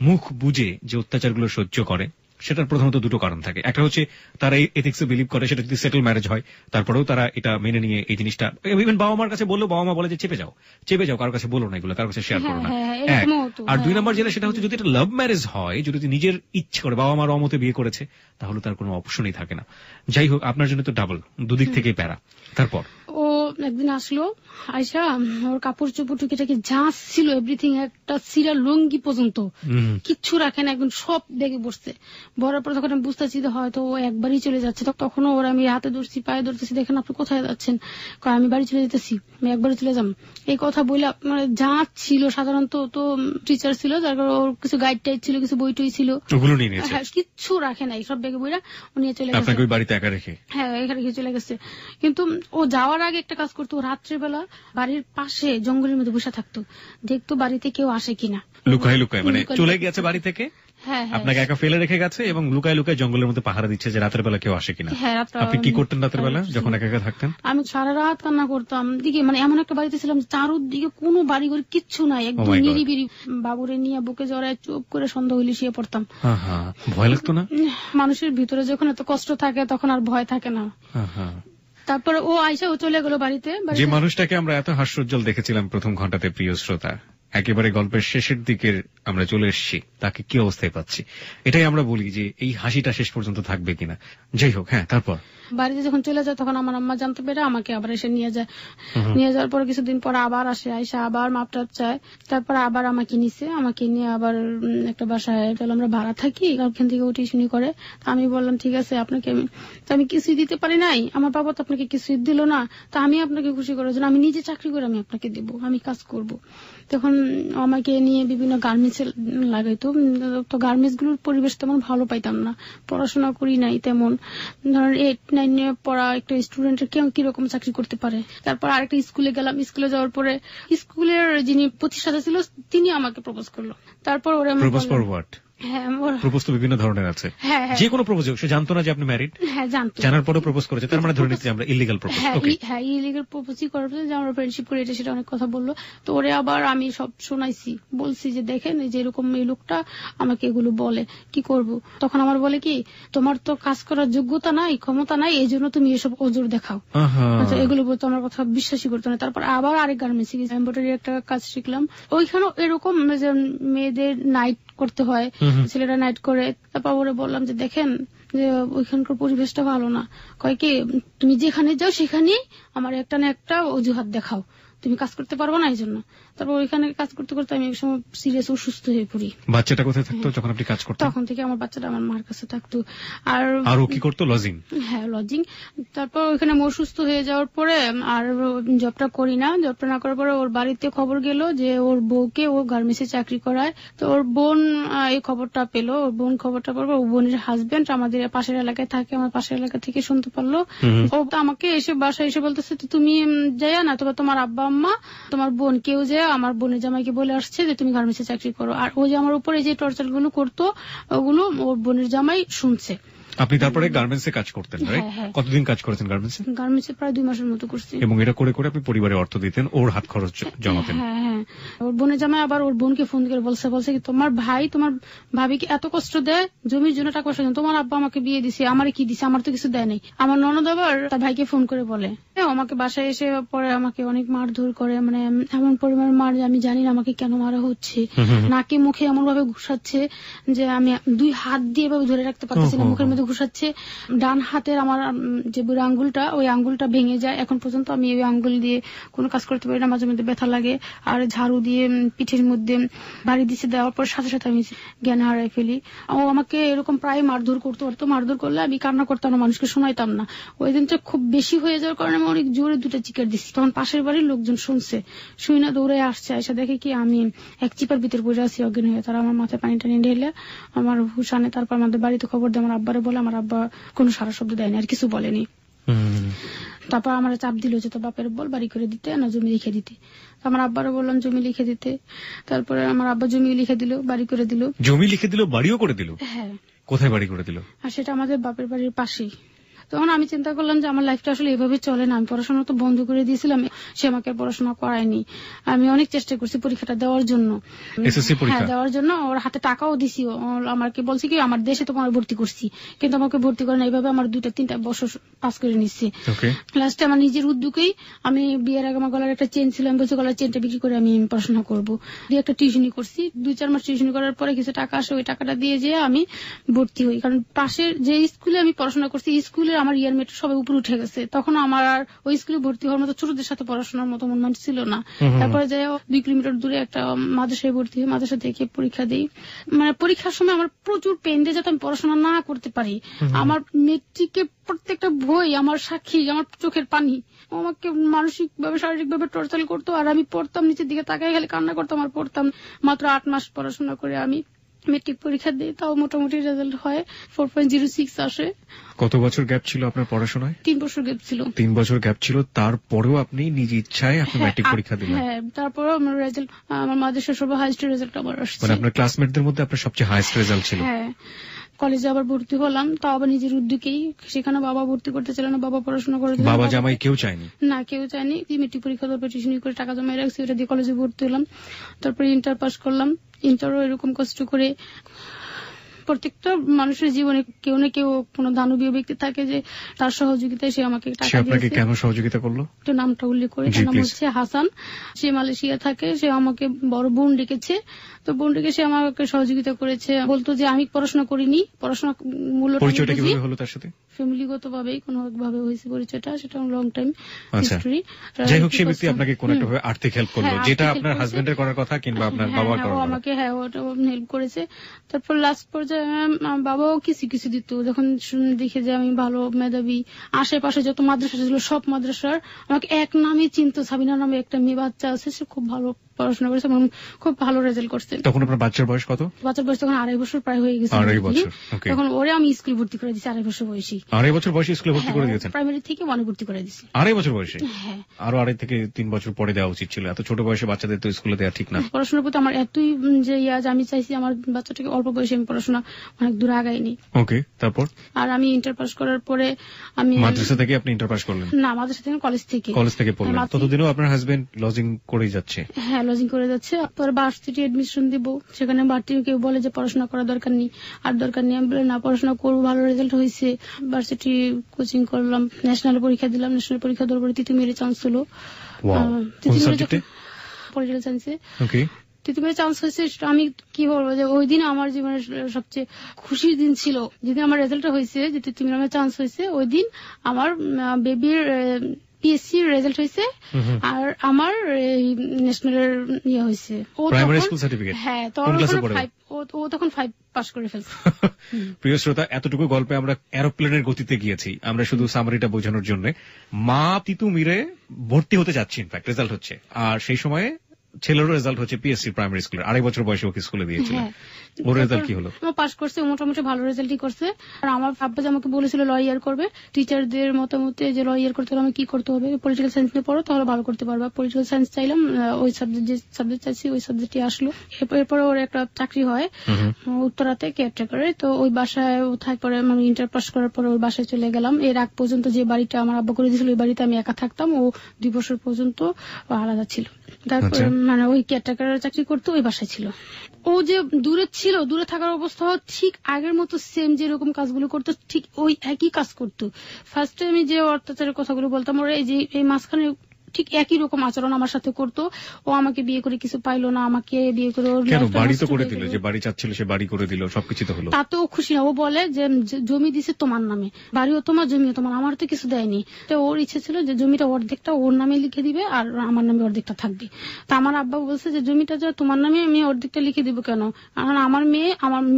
মুখ বুজে যে অত্যাচারগুলো সহ্য করে, সেটার প্রধানত দুটো কারণ থাকে। একটা হচ্ছে তারা এই এথিক্সে বিলিভ করে, সেটা যদি সেটেল ম্যারেজ হয় তারপরেও তারা এটা মেনে নিয়ে এই জিনিসটা, ইভেন বাবা মার কাছে বললেও বাবা মা বলে যে চেপে যাও, কারোর কাছে বলো না, এগুলো কারোর কাছে শেয়ার করো না। আর 2 নম্বর যেটা, সেটা হচ্ছে যদি এটা লাভ ম্যারেজ হয়, যদি নিজের ইচ্ছে করে বাবা মার অমতে বিয়ে করেছে, তাহলে তার কোনো অপশনই থাকে না। যাই হোক, আপনার জন্য তো ডাবল, দুদিক থেকেই প্যারা। তারপর ও একদিন আসলো, আয়সা ওর কাপড় চোপড় টুকিটাকি যা ছিল এভরিথিং, একটা সিরা লুঙ্গি পর্যন্ত কিচ্ছু রাখে না, একদম সব দেখে বসছে। বড় পর তখন আমি বুঝতেছি হয়তো ও একবারই চলে যাচ্ছে। তখনও ওরা আমি হাতে ধরছি, পায়ে ধরতেছি, দেখেন আপনি কোথায় যাচ্ছেন, আমি বাড়ি চলে যেতেছি, আমি একবারই চলে যাম। এই কথা বলে মানে যা ছিল, সাধারণত তো টিচার ছিল, যার কারণে ওর কিছু গাইড টাইড ছিল, কিছু বই টই ছিল, কিচ্ছু রাখে নাই, সব ব্যাগে বইরা ও নিয়ে চলে গেছে। বাড়িতে একা রেখে? হ্যাঁ, এখানে রেখে চলে গেছে। কিন্তু ও যাওয়ার আগে একটা কাজ করতো, রাত্রেবেলা বাড়ির পাশে জঙ্গলের মধ্যে বসে থাকতো, দেখতো বাড়িতে কেউ আসে কিনা, লুকায় লুকায়, মানে চলে গেছে বাড়ি থেকে, আপনাকে একা ফেলে রেখে গেছে এবং লুকায় লুকায় জঙ্গলের মধ্যে পাহারা দিচ্ছে যে রাতের বেলা কেউ আসে কিনা। আপনি কি করতেন রাতের বেলা যখন একা একা থাকতেন? আমি সারা রাত কান্না করতাম। দিকে মানে এমন একটা বাড়িতে ছিলাম চারুদিকে কোনো বাড়ি ঘর কিচ্ছু নাই, একদম নিরিবিরি। বাবুরে নিয়ে বুকে জড়ায় চুপ করে সন্ধ্যা হইলে শুয়ে পড়তাম। ভয় লাগতো না? মানুষের ভিতরে যখন এত কষ্ট থাকে তখন আর ভয় থাকে না। তারপরে ও আইসা ও চলে গেল বাড়িতে। যে মানুষটাকে আমরা এত হাস্যোজ্জ্বল দেখেছিলাম প্রথম ঘন্টাতে, প্রিয় শ্রোতা, একেবারে গল্পের শেষের দিকের আমরা চলে এসেছি, তাকে কি অবস্থায় পাচ্ছি, এটাই আমরা বলি যে এই হাসিটা শেষ পর্যন্ত থাকবে কিনা। যাই হোক, হ্যাঁ, তারপর বাড়িতে যখন চলে যায় তখন আমার আম্মা জানতে পেরে আমাকে আবার এসে নিয়ে যায়। নিয়ে যাওয়ার পর কিছুদিন পর আবার আসে, আইসা আবার মাপটাপ চায়। তারপর আবার আমাকে নিয়ে আবার একটা বাসায় আমরা ভাড়া থাকি, ওখান থেকে টিউশনি করে। আমি বললাম ঠিক আছে, আপনাকে আমি কিছুই দিতে পারি নাই, আমার বাবা তো আপনাকে কিছুই দিল না, তা আমি আপনাকে খুশি করার জন্য আমি নিজে চাকরি করে আমি আপনাকে দেবো, আমি কাজ করব। তখন আমাকে নিয়ে বিভিন্ন গার্মেন্টস লাগাইতো। তো গার্মেন্টস গুলোর পরিবেশ তেমন ভালো পাইতাম না, পড়াশোনা করি নাই তেমন, ধরেন 8-9 পড়া একটা স্টুডেন্টের কেউ কিরকম চাকরি করতে পারে। তারপর আরেকটা স্কুলে গেলাম, স্কুলে যাওয়ার পরে স্কুলের যিনি প্রতিষ্ঠাতা ছিল তিনি আমাকে প্রপোজ করলো। তারপর ওরা হ্যাঁ প্রপোজ তো বিভিন্ন ধরনের আছে, হ্যাঁ যে কোনো প্রপোজ সে জানতো না যে আপনি ম্যারিড, হ্যাঁ জানতো, জানার পরে প্রপোজ করেছে, তার মানে ধরে নিচ্ছি আমরা ইলিগাল প্রপোজ। হ্যাঁ ইলিগাল প্রপোজই করার পরে যে আমরা ফ্রেন্ডশিপ করে এটা সেটা অনেক কথা বললো। তো ওরে আবার আমি সব শোনাইছি, বলছি যে দেখেন যে এরকম এই লোকটা আমাকে এগুলো বলে, কি করব? তখন আমার বলে কি, তোমার তো কাজ করার যোগ্যতা নাই, ক্ষমতা নাই, এই জন্য তুমি এসব ওজোর দেখাও। আচ্ছা, এগুলো বলতো, আমার কথা বিশ্বাসই করতো না। তারপর আবার আরেক গার্মেন্টস এমব্রয়ডারি একটা কাজ শিখলাম, ওইখানেও এরকম যে মেয়েদের নাইট করতে হয়, ছেলেরা নাইট করে। তারপর ওরে বললাম যে দেখেন যে ওইখানকার পরিবেশটা ভালো না, কয় কি তুমি যেখানে যাও সেখানেই আমার একটা না একটা অজুহাত দেখাও, তুমি কাজ করতে পারবো না এই জন্য। তারপর ওইখানে কাজ করতে করতে আমি এক সময় সিরিয়াস অসুস্থ হয়ে পড়ি। বাচ্চাটা কোথায় থাকতো যখন আপনি কাজ করতেন? তখন থেকে আমার বাচ্চাটা আমার মার কাছে থাকতো। আর ও কি করতো? লজিং? হ্যাঁ, লজিং। তারপর ওইখানে আমি অসুস্থ হয়ে যাওয়ার পরে আর জবটা করি না, জবটা না করার পরে ওর বাড়িতে খবর গেল যে ওর বউকে ও গার্মেন্টসে চাকরি করায়। তো ওর বোন এই খবরটা পেলো, ওর বোন খবরটা পারবো, ওর বোনের হাজবেন্ড আমাদের পাশের এলাকায় থাকে, আমার পাশের এলাকা থেকে শুনতে পারলো। ও আমাকে এসে বাসায় এসে বলতেছে তুমি যাইয়া না, তোমার আব্বা আম্মা তোমার বোন কেউ যে আমার বোনের জামাইকে বলে আসছে যে তুমি গার্মেন্টসে চাকরি করো। আর ও যে আমার উপরে যে টর্চার গুলো করতো ওগুলো ওর বোনের জামাই শুনছে। আপনি তারপরে গার্মেন্টসে কাজ করতেন, রাইট? কতদিন কাজ করেছেন গার্মেন্টসে? গার্মেন্টসে প্রায় 2 মাসের মতো করছি। এবং এটা করে করে আপনি পরিবারে অর্থ দিতেন, ওর হাত খরচ জমাতেন? হ্যাঁ। ওর বোনের জামাই আবার ওর বোনকে ফোন করে বলছে কি তোমার ভাই তোমার ভাবিকে এত কষ্ট দেয়, জমির জন্য টাকা পয়সা, তোমার আব্বা আমাকে বিয়ে দিছে, আমারে কি দিছে, আমার তো কিছু দেয় নাই। আমার ননদ আবার তার ভাইকে ফোন করে বলে, আমাকে বাসায় এসে পরে আমাকে অনেক মারধর করে, মানে এমন পরিমাণ মার যে আমি জানি না আমাকে কেন মারা হচ্ছে। নাকে মুখে এমন ভাবে ঘুষাচ্ছে যে আমি 2 হাত দিয়ে ভাবে ধরে রাখতে পারতেছি না, মুখের মধ্যে ঘুষাচ্ছে। ডান হাতের আমার যে বুড়ো আঙ্গুলটা, ওই আঙ্গুলটা ভেঙে যায়, এখন পর্যন্ত আমি ওই আঙ্গুল দিয়ে কোনো কাজ করতে পারি না, মাঝে মধ্যে ব্যথা লাগে। আর ঝাড়ু দিয়ে পিঠের মধ্যে বাড়ি দিচ্ছে, দেওয়ার পর সাথে সাথে আমি জ্ঞান হারাই ফেলি। ও আমাকে এরকম প্রায় মারধর করতে পারতো, মারধর করলে আমি কান্না করতাম না, মানুষকে শোনাইতাম না। ওই দিনটা খুব বেশি হয়ে যাওয়ার কারণে আমি অনেক জোরে 2টা চিৎকার দিচ্ছি। তখন পাশের বাড়ির লোকজন শুনছে, শুই না দৌড়ে আসছে, এসে দেখে কি আমি এক চিপার ভিতর বসে আছি অজ্ঞান হয়ে। তারা আমার মাথায় পানি টানি ঢেলে আমার হুশ আনে। তারপর আমাদের বাড়িতে খবর দেয়, আমার আব্বারে বলে, আমার আব্বা কোনো সারা শব্দ দেয়নি, আর কিছু বলেনি। তারপর আমার চাপ দিল যে তো বাপের বল বাড়ি করে দিতে না জমি লিখে দিতে। আমার আব্বারও বললাম জমি লিখে দিতে। তারপরে আমার আব্বা জমি লিখে দিল, বাড়ি করে দিল। জমি লিখে দিল, বাড়িও করে দিল? হ্যাঁ। কোথায় বাড়ি করে দিল? আর সেটা আমাদের বাপের বাড়ির পাশেই। তখন আমি চিন্তা করলাম যে আমার লাইফটা আসলে এভাবে চলে না, আমি পড়াশোনা তো বন্ধ করে দিয়েছিলাম, সে আমাকে পড়াশোনা করায়নি। আমি অনেক চেষ্টা করছি পরীক্ষাটা দেওয়ার জন্য, এসএসসি পরীক্ষা দেওয়ার জন্য। ওর হাতে টাকাও দিছি, আমাকে বলছি কি আমার দেশে তোমার ভর্তি করছি, কিন্তু আমাকে ভর্তি করে না। এইভাবে আমার 2-3টা বছর পাস করে নিচ্ছি। লাস্টে আমার নিজের উদ্যোগেই, আমি বিয়ের আগে আমার গলার একটা চেন ছিল, আমি বলছি গলার চেনটা বিক্রি করে আমি পড়াশোনা করবো। দিয়ে একটা টিউশনি করছি, 2-4 মাস টিউশনি করার পরে কিছু টাকা আসে, ওই টাকাটা দিয়ে যেয়ে আমি ভর্তি হই। কারণ পাশের যে স্কুলে আমি পড়াশোনা করছি, স্কুলে আমার ইয়ারমেট সবাই উপরে উঠে গেছে। তখন আমার আর ওই স্কুলে ভর্তি হওয়ার মতো ছোটদের সাথে পড়াশোনার মতো মন ছিল না। তারপরে যাই 2 কিলোমিটার দূরে একটা মাদ্রাসায় ভর্তি হয়ে মাদ্রাসা থেকে পরীক্ষা দিই। মানে পরীক্ষার সময় আমার প্রচুর পেন দিয়ে যাতে আমি পড়াশোনা না করতে পারি। আমার মেট্রিকে প্রত্যেকটা বই আমার সাক্ষী, আমার চোখের পানি। আমাকে মানসিক ভাবে শারীরিক ভাবে টর্চার করতো, আর আমি পড়তাম নিচের দিকে তাকাই খালি কান্না করতাম আর পড়তাম। মাত্র 8 মাস পড়াশোনা করে আমি মেট্রিক পরীক্ষা দিই, তাও মোটামুটি রেজাল্ট হয় 4.06 আসে। কত বছর গ্যাপ ছিল আপনার পড়াশোনায়? 3 বছর গ্যাপ ছিল। 3 বছর গ্যাপ ছিল, তারপরেও আপনি নিজ ইচ্ছায় আপনি ম্যাট্রিক পরীক্ষা দিলেন? হ্যাঁ, তারপরে আমার রেজাল্ট, আমার মাদ্রাসার সর্ব হাইয়েস্ট রেজাল্ট আমার আসছে। মানে আপনার ক্লাসমেটদের মধ্যে আপনার সবচেয়ে হাইয়েস্ট রেজাল্ট ছিল? হ্যাঁ। কলেজে আবার ভর্তি হলাম, তাও আবার নিজের উদ্যোগেই। সেখানে বাবা ভর্তি করতে চাইল না, বাবা পড়াশোনা করে দিল। বাবা জামাই কেউ চায়নি? না, কেউ চায়নি। মেট্রিক পরীক্ষা দেওয়ার পর টিউশন করে টাকা জমাই রাখছি, ওটা দিয়ে কলেজে ভর্তি হলাম। তারপরে ইন্টার পাস করলাম। ইন্টারও এরকম কষ্ট করে। প্রত্যেকটা মানুষের জীবনে কেউ না কেউ কোনো দানবীয় ব্যক্তি থাকে যে তার সহযোগিতায় সে আমাকে টাকা দিয়েছে। আপনাকে কেন সহযোগিতা করলো? একটু নামটা উল্লেখ করে। নাম হচ্ছে হাসান। সে মালয়েশিয়া থাকে, সে আমাকে বড় বোন ডেকেছে। তো বোন ডেকে সে আমাকে সহযোগিতা করেছে, বলতো যে আমি পড়াশোনা করিনি, পড়াশোনা মূল্যটা পরিচয়টা কিভাবে হলো তার সাথে? ফ্যামিলিগত ভাবেই কোনো ভাবে হয়েছে পরিচয়টা, সেটা লং টাইম হিস্টরি। যাই হোক, সে ব্যক্তি আপনাকে কোন একটা ভাবে আর্থিক হেল্প করলো, যেটা আপনার হাজবেন্ডের করার কথা কিংবা আপনার বাবার করার কথা। আমাকে ওটা হেল্প করেছে। তারপর লাস্ট পর্যায়ে বাবাও কিছু কিছু দিত, যখন দেখে যে আমি ভালো মেধাবী। আশেপাশে যত মাদ্রাসা ছিল সব মাদ্রাসার আমাকে এক নামে চিনতো, সাবিনা নামে একটা মেয়ে বাচ্চা আছে, সে খুব ভালো পড়াশোনা করেছে এবং খুব ভালো রেজাল্ট করছে। তখন আপনার বাচ্চার বয়স কত? বাচ্চার বয়স তখন 2.5 বছর প্রায় হয়ে গেছে। 2.5 বছর, ওকে। তখন ওরে আমি স্কুলে ভর্তি করে দিচ্ছি 2.5 বছর বয়সী। 2.5 বছর বয়সে স্কুলে ভর্তি করে দিয়েছেন? প্রাইমারি থেকে 1 ভর্তি করে দিচ্ছি। 2.5 বছর বয়সে? হ্যাঁ। আরো 2.5 থেকে 3 বছর পরে দেওয়া উচিত ছিল, এত ছোট বয়সে বাচ্চাদের তো স্কুলে দেওয়া ঠিক না। পড়াশোনার প্রতি আমার এতই যে আমি চাইছি আমার বাচ্চাটাকে অল্প বয়সে আমি পড়াশোনা অনেক দূর আগাইনি। ওকে, তারপর? আর আমি ইন্টার পাস করার পরে আমি মাদ্রাসা থেকে আপনি ইন্টার পাস করলেন? না, মাদ্রাসা থেকে কলেজ থেকে। কলেজ থেকে পড়লেন? ততদিনও আপনার হাজবেন্ড লজিং করেই যাচ্ছে? হ্যাঁ, লজিং করে যাচ্ছে। পরে ভার্সিটি এডমিশন দিব, সেখানে বাড়তি কেউ বলে যে পড়াশোনা করার দরকার নেই, আর দরকার নেই। আমি বলে না, পড়াশোনা করবো, ভালো রেজাল্ট হয়েছে। ভার্সিটি কোচিং করলাম, ন্যাশনাল পরীক্ষা দিলাম। ন্যাশনাল পরীক্ষা দেওয়ার পরে তিতুমিরে চান্স হলো। পলিটিক্যাল সায়েন্সে। ওকে। তিতুমিরে চান্স হয়েছে। আমি কি বলবো যে ওই দিন আমার জীবনের সবচেয়ে খুশির দিন ছিল, যেদিন আমার রেজাল্ট হয়েছে, যে তিতুমিরে আমার চান্স হয়েছে। ওই দিন আমার বেবির পিএসসি রেজাল্ট হয়েছে আর আমার ন্যাশনালের ইয়ে হয়েছে। Primary school certificate? হ্যাঁ, ও তখন 5 পাস করে ফেলছে। প্রিয় শ্রোতা, এতটুকু গল্পে আমরা এরোপ্লেনের গতিতে গিয়েছি, আমরা শুধু সামারিটা বোঝানোর জন্য। মা তিতুমিরে ভর্তি হতে যাচ্ছে, ইনফ্যাক্ট রেজাল্ট হচ্ছে, আর সেই সময়ে ছেলেরও রেজাল্ট হচ্ছে পিএসসি প্রাইমারি স্কুলের। 2.5 বছর বয়সে ওকে স্কুলে দিয়েছিল। ওর রেজাল্ট কি হলো? ও পাস করছে, মোটামুটি ভালো রেজাল্টই করছে। আর আমার আব্বা যে আমাকে বলেছিল লয়ার করবে, টিচারদের মতামতে যে লয়ার করতে হলে আমি কি করতে হবে, পলিটিক্যাল সায়েন্স নিয়ে পড়ো তাহলে ভালো করতে পারবা। পলিটিক্যাল সায়েন্স চাইলাম, ওই সাবজেক্ট যে সাবজেক্ট চাইছি ওই সাবজেক্টই আসলো। এরপরে ওর একটা চাকরি হয় উত্তরাতে কেয়ারটেকারে। তো ওই বাসায় তারপরে আমি ইন্টার পাস করার পরে ওই বাসায় চলে গেলাম। এর আগ পর্যন্ত যে বাড়িটা আমার আব্বা করে দিয়েছিল ওই বাড়িতে আমি একা থাকতাম, ও 2 বছর পর্যন্ত আলাদা ছিল। তারপরে মানে ওই কেয়ারটেকারের চাকরি করতো, ওই বাসায় ছিল। ও যে দূরে ছিল, দূরে থাকার অবস্থা ঠিক আগের মতো সেম যেরকম কাজগুলো করতো ঠিক ওই একই কাজ করতো। ফার্স্টে আমি যে অত্যাচারের কথাগুলো বলতাম, ওরা এই মাঝখানে ঠিক একই রকম আচরণ আমার সাথে করতো। ও আমাকে বিয়ে করে কিছু পাইলো না, আমাকে বিয়ে করে বাড়ি তো করে দিল, যে বাড়ি চাচ্ছিল সে বাড়ি করে দিল, সবকিছু তো হলো। তাতেও খুশি না। ও বলে যে জমি দিছে তোমার নামে, বাড়িও তোমার, জমিও তোমার, আমার তো কিছু দেয়নি। তো ওর ইচ্ছে ছিল যে জমিটা অর্ধেকটা ওর নামে লিখে দিবে আর আমার নামে অর্ধেকটা থাকবে। তা আমার আব্বা বলছে যে জমিটা যে তোমার নামে, আমি অর্ধেকটা লিখে দিব কেন? কারণ আমার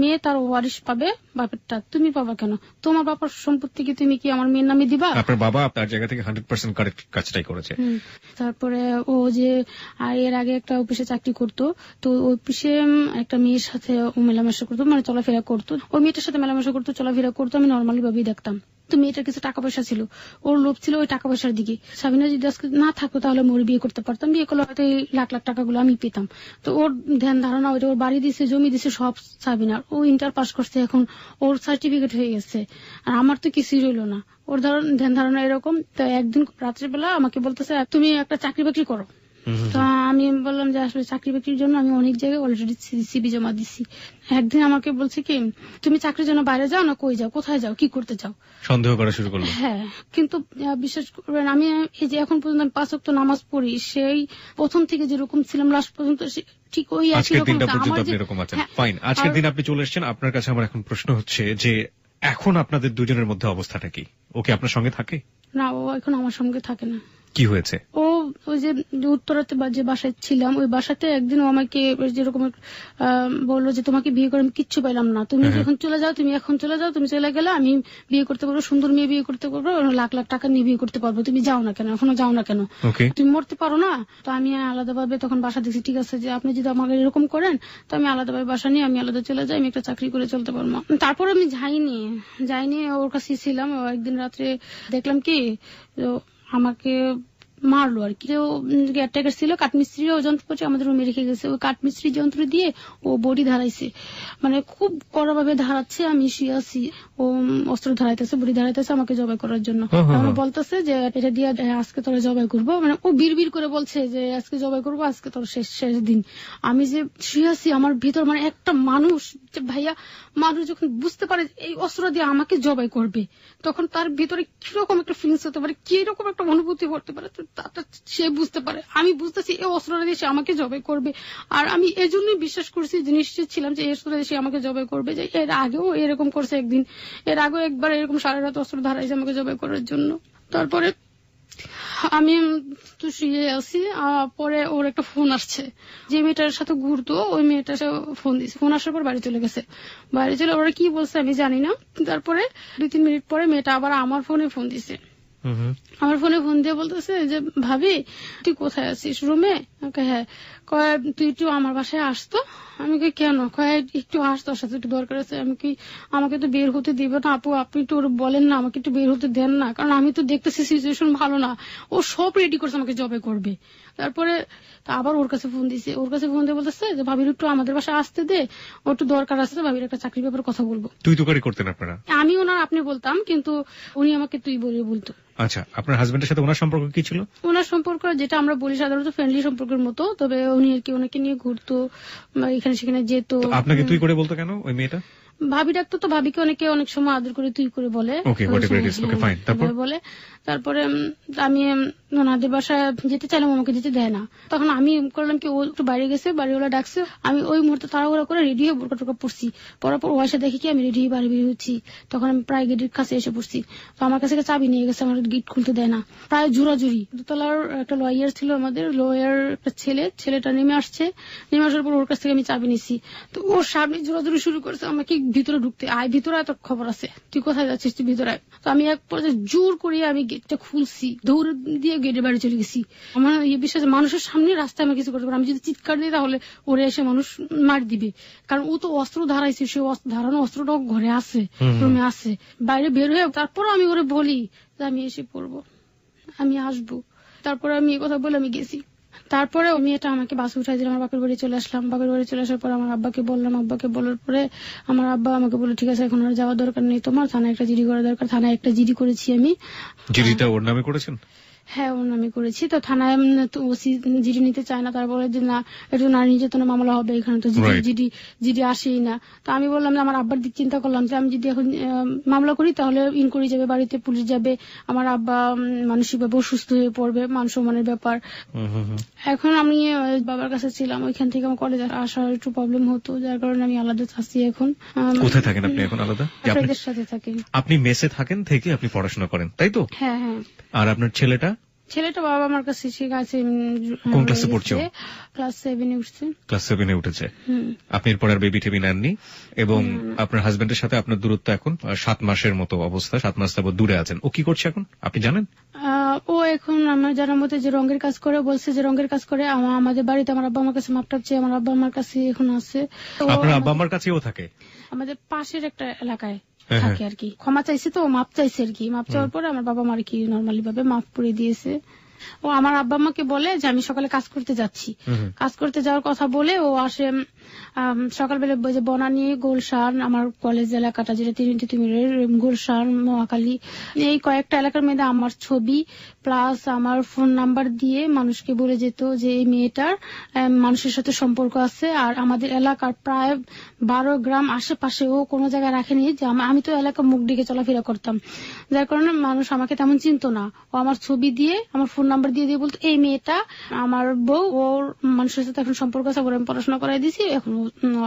মেয়ে তার ওয়ারিশ পাবে, বাপেরটা তুমি পাবা কেন? তোমার বাবার সম্পত্তি কি তুমি কি আমার মেয়ের নামে দিবা? আপনার বাবা আপনার জায়গা থেকে 100% কারেক্ট কাজটাই করেছে। তারপরে ও যে এর আগে একটা অফিসে চাকরি করতো, তো অফিসে একটা মেয়ের সাথে মেলামেশা করতো, মানে চলাফেরা করতো। ওই মেয়েটার সাথে মেলামেশা করতো, চলাফেরা করতো, আমি নর্মালি ভাবেই দেখতাম। তো মেয়েটার কিছু টাকা পয়সা ছিল, ওর লোভ ছিল ওই টাকা পয়সার দিকে। সাবিনা যদি আজকে না থাকতো তাহলে আমি ওর বিয়ে করতে পারতাম, বিয়ে করলে হয়তো এই লাখ লাখ টাকাগুলো আমি পেতাম। তো ওর ধ্যান ধারণা ওইটা, ওর বাড়ি দিছে, জমি দিছে, সব সাবিনার। ও ইন্টার পাস করছে, এখন ওর সার্টিফিকেট হয়ে গেছে, আর আমার তো কিছুই রইল না। ওর ধ্যান ধারণা এরকম। তো একদিন রাত্রিবেলা আমাকে বলতেছে তুমি একটা চাকরি বাকরি করো। তো আমি বললাম যে আসলে চাকরি বাকরির জন্য আমি অনেক জায়গায় অলরেডি সিভি জমা দিচ্ছি। একদিন আমাকে বলছে কি, তুমি চাকরির জন্য বাইরে যাও না কই যাও, কোথায় যাও, কি করতে চাও, সন্দেহ করা শুরু করলো। হ্যাঁ, কিন্তু বিশ্বাস করবেন আমি এই যে এখন পর্যন্ত আমি 5 ওয়াক্ত নামাজ পড়ি, সেই প্রথম থেকে যেরকম ছিলাম লাস্ট পর্যন্ত ঠিক ওই আজকের দিনটা পর্যন্ত আপনি এরকম আছেন। ফাইন, আজকের দিন আপনি চলে এসেছেন। আপনার কাছে আমার এখন প্রশ্ন হচ্ছে যে এখন আপনাদের দুজনের মধ্যে অবস্থাটা কি? ওকে আপনার সঙ্গে থাকে? না, ও এখন আমার সঙ্গে থাকে না। কি হয়েছে? ও ওই যে উত্তরাতে যে বাসায় ছিলাম, ওই বাসাতে একদিন ও আমাকে যেরকম বললো যে তোমাকে বিয়ে করে আমি কিচ্ছু পাইলাম না, তুমি যখন চলে যাও, তুমি এখন চলে যাও, তুমি চলে গেলে আমি বিয়ে করতে পারবো, সুন্দর মেয়ে বিয়ে করতে পারবো, লাখ লাখ টাকা নিয়ে বিয়ে করতে পারবো, তুমি যাও না কেন, এখনো যাও না কেন, তুমি মরতে পারো না? তো আমি আলাদাভাবে তখন বাসা দেখছি, ঠিক আছে যে আপনি যদি আমাকে এরকম করেন তো আমি আলাদাভাবে বাসা নিয়ে আমি আলাদা চলে যাই, আমি একটা চাকরি করে চলতে পারবো। তারপর আমি যাইনি, ওর কাছে ছিলাম। একদিন রাত্রে দেখলাম কি আমাকে মারলো আর কি। কেয়ারটেকার ছিল, কাঠমিস্ত্রিও যন্ত্রপাতি আমাদের রুমে রেখে গেছে, ওই কাঠমিস্ত্রি যন্ত্র দিয়ে ও বডি ধারাইছে, মানে খুব কড়াভাবে ধারাচ্ছে। আমি শুয়ে আছি, ও অস্ত্র ধারাইতেছে, বডি ধারাইতেছে আমাকে জবাই করার জন্য। বলতেছে যে এটা দিয়ে আজকে তোরা জবাই করবো, মানে ও বিড়বিড় করে বলছে যে আজকে জবাই করবো, আজকে তোর শেষ দিন। আমি যে শুয়ে আছি, আমার ভিতর মানে একটা মানুষ, যে ভাইয়া মানুষ যখন বুঝতে পারে এই অস্ত্র দিয়ে আমাকে জবাই করবে, তখন তার ভিতরে কিরকম একটা ফিলিংস হতে পারে, কিরকম একটা অনুভূতি করতে পারে, সে বুঝতে পারে। আমি বুঝতেছি এই অস্ত্রটা দিয়ে সে আমাকে জবাই করবে, আর আমি এই জন্যই বিশ্বাস করছি যে নিশ্চিত ছিলাম যে এই অস্ত্র দিয়ে সে আমাকে জবাই করবে। যে এর আগেও এরকম করছে একদিন, এর আগেও একবার এরকম সারা রাত অস্ত্র ধারাইছে আমাকে জবাই করার জন্য। তারপরে আমি তো শুয়ে আছি, পরে ওর একটা ফোন আসছে, যে মেয়েটার সাথে ঘুরতো ওই মেয়েটা ফোন দিচ্ছে। ফোন আসার পর বাড়ি চলে গেছে। বাড়ি চলে ওরা কি বলছে আমি জানি না। তারপরে 2-3 মিনিট পরে মেয়েটা আবার আমার ফোনে ফোন দিছে, আমার ফোনে ফোন দিয়ে বলতেছে যে ভাবি তুই কোথায় আছিস, রুমে? হ্যাঁ। কয় তুই একটু আমার বাসায় আসতো। আমি কি কেন? কয় একটু আস, তোর সাথে একটু দরকার আছে। আমি কি, আমাকে তো বের হতে দিবে না আপু, আপনি একটু বলেন না, আমাকে একটু বের হতে দেন না, কারণ আমি তো দেখতেছি সিচুয়েশন ভালো না। ও সব রেডি করছে আমাকে জবে করবে। তারপরে আবার ওর কাছে ফোন দিছে, ওর কাছে ফোন দিয়ে বলতেছে যে ভাবির একটু আমাদের বাসায় আসতে দে, ওর একটু দরকার আছে, ভাবির একটা চাকরির ব্যাপারে কথা বলবো। তুই তো করে করতেন আপনারা? আমি ওনার আপনি বলতাম, কিন্তু উনি আমাকে তুই বলে বলতো। আচ্ছা, আপনার হাজবেন্ডের সাথে ওনার সম্পর্ক কি ছিল? ওনার সম্পর্ক যেটা আমরা বলি সাধারণত ফ্রেন্ডলি সম্পর্কের মতো, তবে উনি আর কি ওনাকে নিয়ে ঘুরতো, এখানে সেখানে যেত। আপনাকে তুই করে বলতো কেন ওই মেয়েটা? ভাবি ডাকতো তো, ভাবিকে অনেকে অনেক সময় আদর করে তুই করে বলে। বলে তারপরে আমি ওনাদের বাসায় যেতে চাইলাম, আমাকে যেতে দেয় না। তখন আমি করলাম কি, ও একটু বাইরে গেছে, বাড়িওয়ালা ডাকছে, আমি ওই মুহূর্তে তাড়াহুড়া করে রেডি হয়ে বোরকা টোরকা পড়ছি। পড়ার পর ও এসে দেখি কি আমি রেডি হয়ে বাড়ি বের হচ্ছি। তখন আমি প্রায় গেটের কাছে এসে পড়ছি, তো আমার কাছে চাবি নিয়ে গেছে, আমার গেট খুলতে দেয় না, প্রায় জোরাজুরি। দোতলার একটা লয়ার ছিল আমাদের, লয়ার একটা ছেলেটা নেমে আসছে, নেমে আসার পর ওর কাছ থেকে আমি চাবি নিছি। তো ওর সামনে জোরাজুরি শুরু করেছে আমাকে ভিতরে ঢুকতে, আয় ভিতরে আয়, তোর খবর আছে, তুই কোথায় যাচ্ছিস, তুই ভিতরে আয়। তো আমি এক পর্যায়ে জোর করে আমি গেটটা খুলছি, দৌড় দিয়ে গেটের বাড়ি চলে গেছি। আমার এই বিশ্বাস, মানুষের সামনে রাস্তায় আমি কিছু করতে পারি, আমি যদি চিৎকার দিই তাহলে ওরে এসে মানুষ মার দিবে, কারণ ও তো অস্ত্র ধারাইছে, সে ধারানো অস্ত্রটাও ঘরে আছে, রুমে আছে। বাইরে বের হয়ে তারপর আমি ওরে বলি যে আমি এসে পড়বো, আমি আসবো। তারপরে আমি এই কথা বলে আমি গেছি। তারপরে মেয়েটা আমাকে বাসে উঠাই দিল, আমার বাপের বাড়ি চলে আসলাম। বাপের বাড়ি চলে আসার পর আমার আব্বাকে বললাম, আব্বাকে বলার পরে আমার আব্বা আমাকে বললো ঠিক আছে এখন আর যাওয়ার দরকার নেই, তোমার থানায় একটা জিডি করা দরকার। থানায় একটা জিডি করেছি আমি। জিডিটা ওর নামে করেছেন? হ্যাঁ, ওর নামে করেছি। তো থানায় ওসি জিডি নিতে চায় না, তারা বলে যে না, একটু নারী নির্যাতনের মামলা হবে, এখানে তো জিডি আসেই না। তো আমি বললাম যে আমার আব্বার দিক চিন্তা করলাম যে আমি যদি এখন মামলা করি তাহলে ইনকোয়ারি যাবে, বাড়িতে পুলিশ যাবে, আমার আব্বা মানসিকভাবে অসুস্থ হয়ে পড়বে, মান সম্মানের ব্যাপার। এখন আমি বাবার কাছে ছিলাম, ওইখান থেকে আমার কলেজে আসার একটু প্রবলেম হতো, যার কারণে আমি আলাদা আছি এখন। কোথায় থাকেন আপনি এখন? আলাদা? আপনাদের সাথে থাকি। আপনি মেসে থাকেন থেকে আপনি পড়াশোনা করেন, তাই তো? হ্যাঁ হ্যাঁ। আর আপনার ছেলেটা? ছেলেটা বাবা আমার কাছে শিখাচ্ছে। কোন ক্লাসে পড়ছে? ক্লাস 7 উঠছে। ক্লাস 7 উঠেছে। আপনি এরপর আর বেবি টেবি নেননি, এবং আপনার হাজবেন্ডের সাথে আপনার দূরত্ব এখন 7 মাসের মতো অবস্থা, 7 মাস তারপর দূরে আছেন। ও কি করছে এখন আপনি জানেন? ও এখন আমার জানার মতে যে রঙের কাজ করে, বলছে যে রঙের কাজ করে। আমাদের বাড়িতে আমার আব্বা আমার কাছে মাপ টাপছে, আমার আব্বা আমার কাছে এখন আছে। আপনার আব্বা আমার কাছেও থাকে? আমাদের পাশের একটা এলাকায় থাকে আর কি। ক্ষমা চাইছে, তো মাপ চাইছে আর কি। মাপ চাওয়ার পরে আমার বাবা মার কি নর্মালি ভাবে মাফ করে দিয়েছে। ও আমার আব্বা আমাকে বলে যে আমি সকালে কাজ করতে যাচ্ছি, কাজ করতে যাওয়ার কথা বলে ও আসে সকালবেলা বনানী, গুলশান, আমার কলেজ এলাকাটা যেটা তিতুমিরের, গুলশান, মহাখালী, এই কয়েকটা এলাকার মধ্যে আমার ছবি প্লাস আমার ফোন নাম্বার দিয়ে মানুষকে বলে যেত যে এই মেয়েটার মানুষের সাথে সম্পর্ক আছে। আর আমাদের এলাকার প্রায় 12 গ্রাম আশেপাশে ও কোনো জায়গায় রাখেনি, যে আমি তো এলাকা মুখ দিকে চলাফেরা করতাম, যার কারণে মানুষ আমাকে তেমন চিনতো না। ও আমার ছবি দিয়ে, আমার ফোন নাম্বার দিয়ে দিয়ে বলতো এই মেয়েটা আমার বউ, ওর মানুষের সাথে এখন সম্পর্ক আছে, ওর আমি পড়াশোনা করাই দিয়েছি, এখন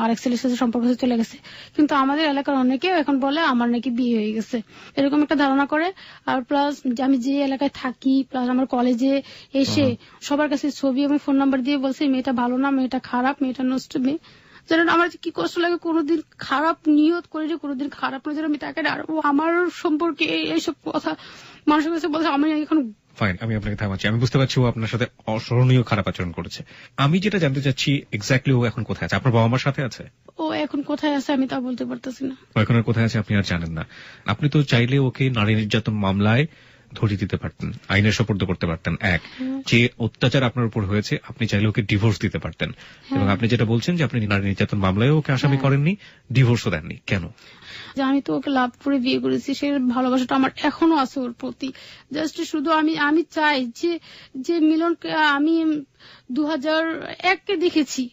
আরেক ছেলের সাথে সম্পর্ক চলে গেছে। কিন্তু আমাদের এলাকার অনেকে এখন বলে আমার নাকি বিয়ে হয়ে গেছে, এরকম একটা ধারণা করে। আর প্লাস আমি যে এলাকায় থাকি, প্লাস আমার কলেজে এসে সবার কাছে ছবি এবং ফোন নাম্বার দিয়ে বলছে মেয়েটা ভালো না, মেয়েটা খারাপ, মেয়েটা নষ্ট মেয়ে। যেন আমার কি কষ্ট লাগে, কোনোদিন খারাপ নিয়ত করে যে কোনোদিন খারাপ নজর আমি তাকে, আর ও আমার সম্পর্কে এইসব কথা মানুষের কাছে বলছে। আমি এখন ফাইন, আমি আপনাকে থামাচ্ছি। আমি বুঝতে পারছি ও আপনার সাথে অসহনীয় খারাপ আচরণ করেছে। আমি যেটা জানতে চাচ্ছি এক্স্যাক্টলি ও এখন কোথায় আছে? আপনার বাবা মার সাথে আছে? ও এখন কোথায় আছে আমি তা বলতে পারতেছি না। এখন আর কোথায় আছে আপনি আর জানেন না। আপনি তো চাইলে ওকে নারী নির্যাতন মামলায় ধরিয়ে দিতে পারতেন, আইনের সোপর্দ করতে পারতেন। এক, যে অত্যাচার আপনার উপর হয়েছে আপনি চাইলে ওকে ডিভোর্স দিতে পারতেন। এবং আপনি যেটা বলছেন যে আপনি নারী নির্যাতন মামলায় ওকে আসামি করেননি, ডিভোর্সও দেননি, কেন? যে আমি তো ওকে লাভ করে বিয়ে করেছি, সে ভালোবাসাটা আমার এখনো আছে ওর প্রতি। জাস্ট শুধু আমি চাই যে মিলনকে আমি 2001-কে দেখেছি,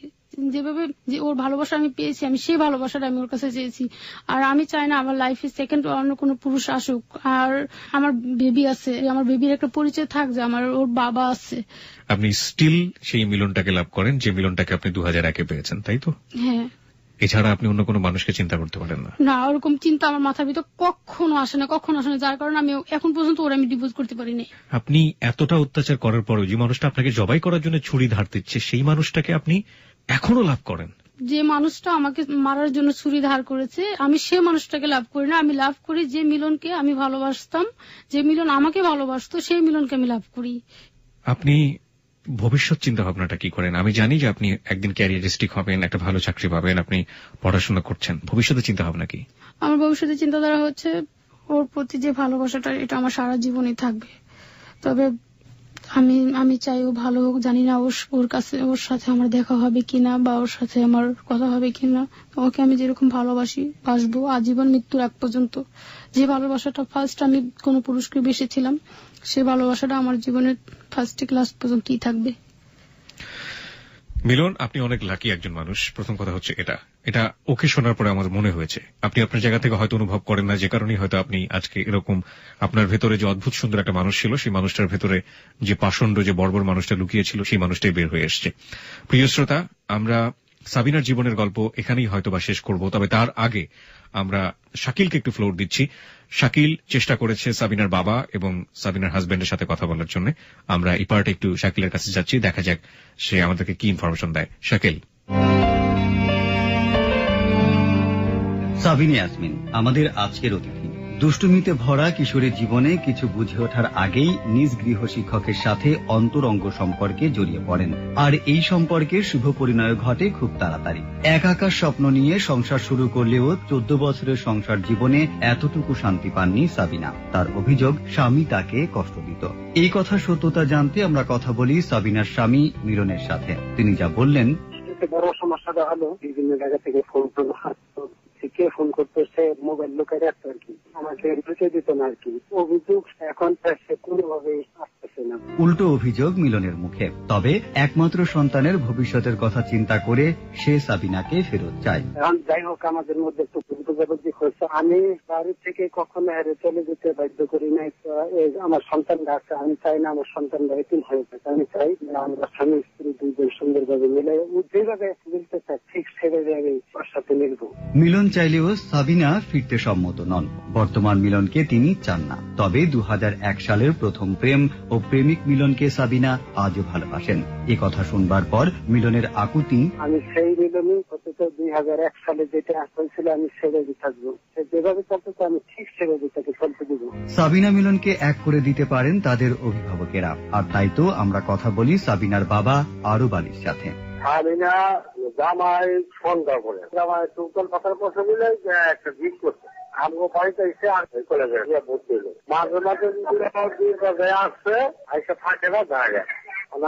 যেভাবে যে ওর ভালোবাসা আমি পেয়েছি, আমি সেই ভালোবাসাটা আমি ওর কাছে চেয়েছি। আর আমি চাই না আমার লাইফে সেকেন্ড অন্য কোনো পুরুষ আসুক। আর আমার বেবি আছে, আমার বেবির একটা পরিচয় থাক যে আমার ওর বাবা আছে। আপনি স্টিল সেই মিলনটাকে লাভ করেন যে মিলনটাকে আপনি 2001-এ পেয়েছেন, তাই তো? হ্যাঁ। এছাড়া আপনি অন্য কোনো মানুষকে চিন্তা করতে পারেন না? না, ওরকম চিন্তা আমার মাথার ভিতর কখনো আসে না, যার কারণে আমি এখন পর্যন্ত ওরা আমি ডিভোর্স করতে পারিনি। আপনি এতটা অত্যাচার করার পরও যে মানুষটা আপনাকে জবাই করার জন্য ছুরি ধার দিচ্ছে, সেই মানুষটাকে আপনি এখনো লাভ করেন? যে মানুষটা আমাকে মারার জন্য ছুরি ধার করেছে, আমি সে মানুষটাকে লাভ করি না, আমি লাভ করি যে মিলনকে আমি ভালোবাসতাম, যে মিলন আমাকে ভালোবাসতো, সেই মিলনকে আমি লাভ করি। আপনি ভবিষ্যৎ চিন্তা ভাবনাটা কি করেন? আমি জানি যে আপনি একদিন ক্যারিয়ারিস্টিক হবেন, একটা ভালো চাকরি পাবেন, আপনি পড়াশোনা করছেন, ভবিষ্যতের চিন্তা ভাবনা কি? আমার ভবিষ্যতের চিন্তাধারা হচ্ছে ওর প্রতি যে ভালোবাসাটা, এটা আমার সারা জীবনই থাকবে। তবে আমি চাই ও ভালো হোক। জানি না ওর সাথে আমার দেখা হবে কিনা বা ওর সাথে আমার কথা হবে কিনা। ওকে আমি যেরকম ভালোবাসি, বাসবো আজীবন, মৃত্যুর আগ পর্যন্ত। যে ভালোবাসাটা ফার্স্ট আমি কোনো পুরুষকে বেসেছিলাম, সে ভালোবাসাটা আমার জীবনের ফার্স্ট থেকে লাস্ট পর্যন্তই থাকবে। মিলন, আপনি অনেক লাকি একজন মানুষ। প্রথম কথা হচ্ছে এটা ওকে শোনার পরে আমার মনে হয়েছে আপনি আপনার জায়গা থেকে হয়তো অনুভব করেন না, যে কারণে হয়তো আপনি আজকে এরকম, আপনার ভেতরে যে অদ্ভুত সুন্দর একটা মানুষ ছিল, সেই মানুষটার ভেতরে যে পাষণ্ড, যে বর্বর মানুষটা লুকিয়েছিল, সেই মানুষটাই বের হয়ে এসছে। প্রিয় শ্রোতা, আমরা সাবিনার জীবনের গল্প এখানেই হয়তো বা শেষ করব, তবে তার আগে আমরা শাকিলকে একটু ফ্লোর দিচ্ছি। শাকিল চেষ্টা করেছে সাবিনার বাবা এবং সাবিনার হাজবেন্ডের সাথে কথা বলার জন্য। আমরা এই পার্টে একটু শাকিলের কাছে যাচ্ছি, দেখা যাক সে আমাদেরকে কি ইনফরমেশন দেয়। শাকিল। সাবিনা ইয়াসমিন আমাদের আজকের অতিথি। দুষ্টুমিতে ভরা কিশোরের জীবনে কিছু বুঝে ওঠার আগেই নিজ গৃহ শিক্ষকের সাথে অন্তরঙ্গ সম্পর্কে জড়িয়ে পড়েন, আর এই সম্পর্কের শুভ পরিণয় ঘটে খুব তাড়াতাড়ি। এক আকাশ স্বপ্ন নিয়ে সংসার শুরু করলেও 14 বছরের সংসার জীবনে এতটুকু শান্তি পাননি সাবিনা। তার অভিযোগ, স্বামী তাকে কষ্ট দিত। এই কথা সত্যতা জানতে আমরা কথা বলি সাবিনার স্বামী মিলনের সাথে। তিনি যা বললেন, বড় সমস্যাটা হলো বিভিন্ন জায়গা থেকে ফোন করতো, সে মোবাইল লুকায় রাখতো আর কি, আমাকে ঢুকে দিত না আর কি। অভিযোগ এখন সে কোনোভাবে আসতেছে না। উল্টো অভিযোগ মিলনের মুখে। তবে একমাত্র সন্তানের ভবিষ্যতের কথা চিন্তা করে সে সাবিনাকে ফেরত চায়। এখন যাই হোক, আমাদের মধ্যে একটু বুঝাবুঝি হয়েছে। আমি বাড়ি থেকে কখনো হেরে চলে যেতে বাধ্য করি নাই। আমার সন্তানরা আছে, আমি চাই না আমার সন্তানরা এতিম হয়ে থাকে। আমি চাই আমরা স্বামী স্ত্রী দুইজন সুন্দরভাবে মিলে যেভাবে মিলতে চাই, ঠিক সেভাবে আমি ওর সাথে মিলবো। মিলন চাইলেও সাবিনা ফিরতে সম্মত নন। বর্তমান মিলনকে তিনি চান না। তবে 2001 সালের প্রথম প্রেম ও প্রেমিক মিলনকে সাবিনা আজও ভালোবাসেন। এ কথা শুনবার পর মিলনের আকুতি, আমি সেই মিলনই অথচ 2001 সালে যেটা হয়েছিল আমি সেভাবে থাকবো, সে যেভাবে চলতে চাই আমি ঠিক সেভাবে তাকে চলতে দিব। সাবিনা মিলনকে এক করে দিতে পারেন তাদের অভিভাবকেরা, আর তাই তো আমরা কথা বলি সাবিনার বাবা আরব আলীর সাথে। সাবিনা জামাই সন্ধ্যা করে জামাই টুকল পাতার পয়সা মিলে একটা জিপ করছে। আমগো বাড়িতে এসে চলে যায় ভোট দিল, মাঝে মাঝে আসছে, আইসা থাকে না জায়গায়।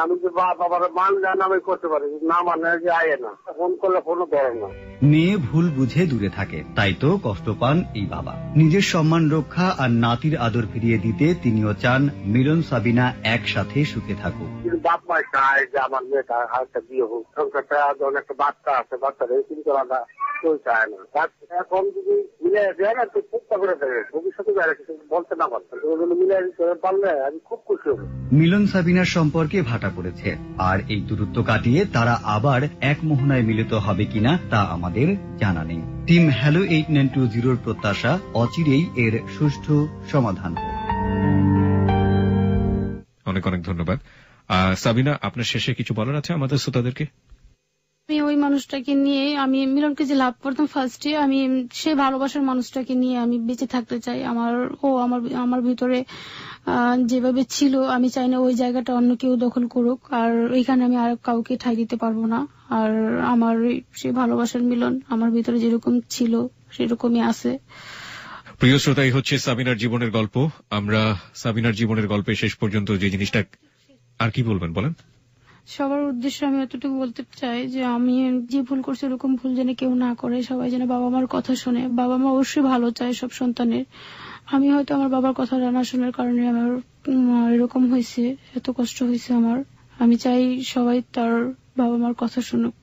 আমি যে বাবার মান জান আমি করতে পারি না, মানে যে আয় না, ফোন করলে ফোনও ধরে না। মেয়ে ভুল বুঝে দূরে থাকে, তাই তো কষ্ট পান এই বাবা। নিজের সম্মান রক্ষা আর নাতির আদর ফিরিয়ে দিতে তিনিও চান মিলন সাবিনা একসাথে সুখে থাকুক। বাপ মাই চায় যে আমার মেয়েটা আরেকটা বিয়ে হোক, সংসারটা যখন একটা বাচ্চা আছে, বাচ্চারা এই চিন্তা ভাবনা কেউ চায় না। এখন যদি মিলে দেয় না, তুই চেষ্টা করে দেবে ভবিষ্যতে কিছু বলতে না পারছে, মিলে পারলে আমি খুব খুশি হবো। মিলন সাবিনার সম্পর্কে ভাটা পড়েছে, আর এই দূরত্ব কাটিয়ে তারা আবার এক মোহনায় মিলিত হবে কিনা তা আমাদের জানা নেই। টিম হ্যালো 8920 প্রত্যাশা অচিরেই এর সুষ্ঠু সমাধান হোক। অনেক অনেক ধন্যবাদ। সাবিনা, আপনার শেষে কিছু বলার আছে আমাদের শ্রোতাদেরকে? আমি ওই মানুষটাকে নিয়ে, আমি মিলনকে যে লাভ করতাম ফার্স্টে, আমি সে ভালোবাসার মানুষটাকে নিয়ে আমি বেঁচে থাকতে চাই। আমার ভিতরে যেভাবে ছিল, আমি চাই না ওই জায়গাটা অন্য কেউ দখল করুক, আর এখানে আমি আর কাউকে ঠাঁই দিতে পারবো না। আর আমার সে ভালোবাসার মিলন আমার ভিতরে যেরকম ছিল সেরকমই আছে। প্রিয় শ্রোতা, এই হচ্ছে সাবিনার জীবনের গল্প। আমরা সাবিনার জীবনের গল্পে শেষ পর্যন্ত যে জিনিসটা, আর কি বলবেন বলেন? সবার উদ্দেশ্যে আমি এতটুকু বলতে চাই যে আমি যে ভুল করছি এরকম ভুল যেন কেউ না করে, সবাই যেন বাবা মার কথা শোনে। বাবা মা অবশ্যই ভালো চায় সব সন্তানের। আমি হয়তো আমার বাবার কথা না শোনার কারণে আমার এরকম হয়েছে, এত কষ্ট হয়েছে আমার। আমি চাই সবাই তার বাবা মার কথা শুনুক।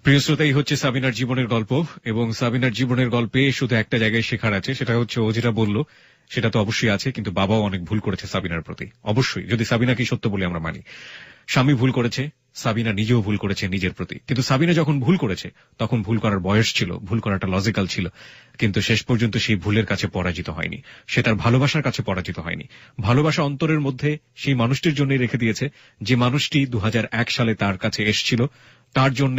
প্রিয় শ্রোতা, এই হচ্ছে সাবিনার জীবনের গল্প, এবং সাবিনার জীবনের গল্পে শুধু একটা জায়গায় শেখার আছে, সেটা হচ্ছে ও যেটা বলল সেটা তো অবশ্যই আছে, কিন্তু বাবাও অনেক ভুল করেছে সাবিনার প্রতি। অবশ্যই, যদি সাবিনাকে সত্য বলে আমরা মানি, স্বামী ভুল করেছে, সাবিনা নিজেও ভুল করেছে নিজের প্রতি। কিন্তু সাবিনা যখন ভুল করেছে তখন ভুল করার বয়স ছিল, ভুল করাটা লজিক্যাল ছিল, কিন্তু শেষ পর্যন্ত সেই ভুলের কাছে পরাজিত হয়নি। সে তার ভালোবাসার কাছে পরাজিত হয়নি। ভালোবাসা অন্তরের মধ্যে সেই মানুষটির জন্যই রেখে দিয়েছে, যে মানুষটি 2001 সালে তার কাছে এসেছিল, তার জন্য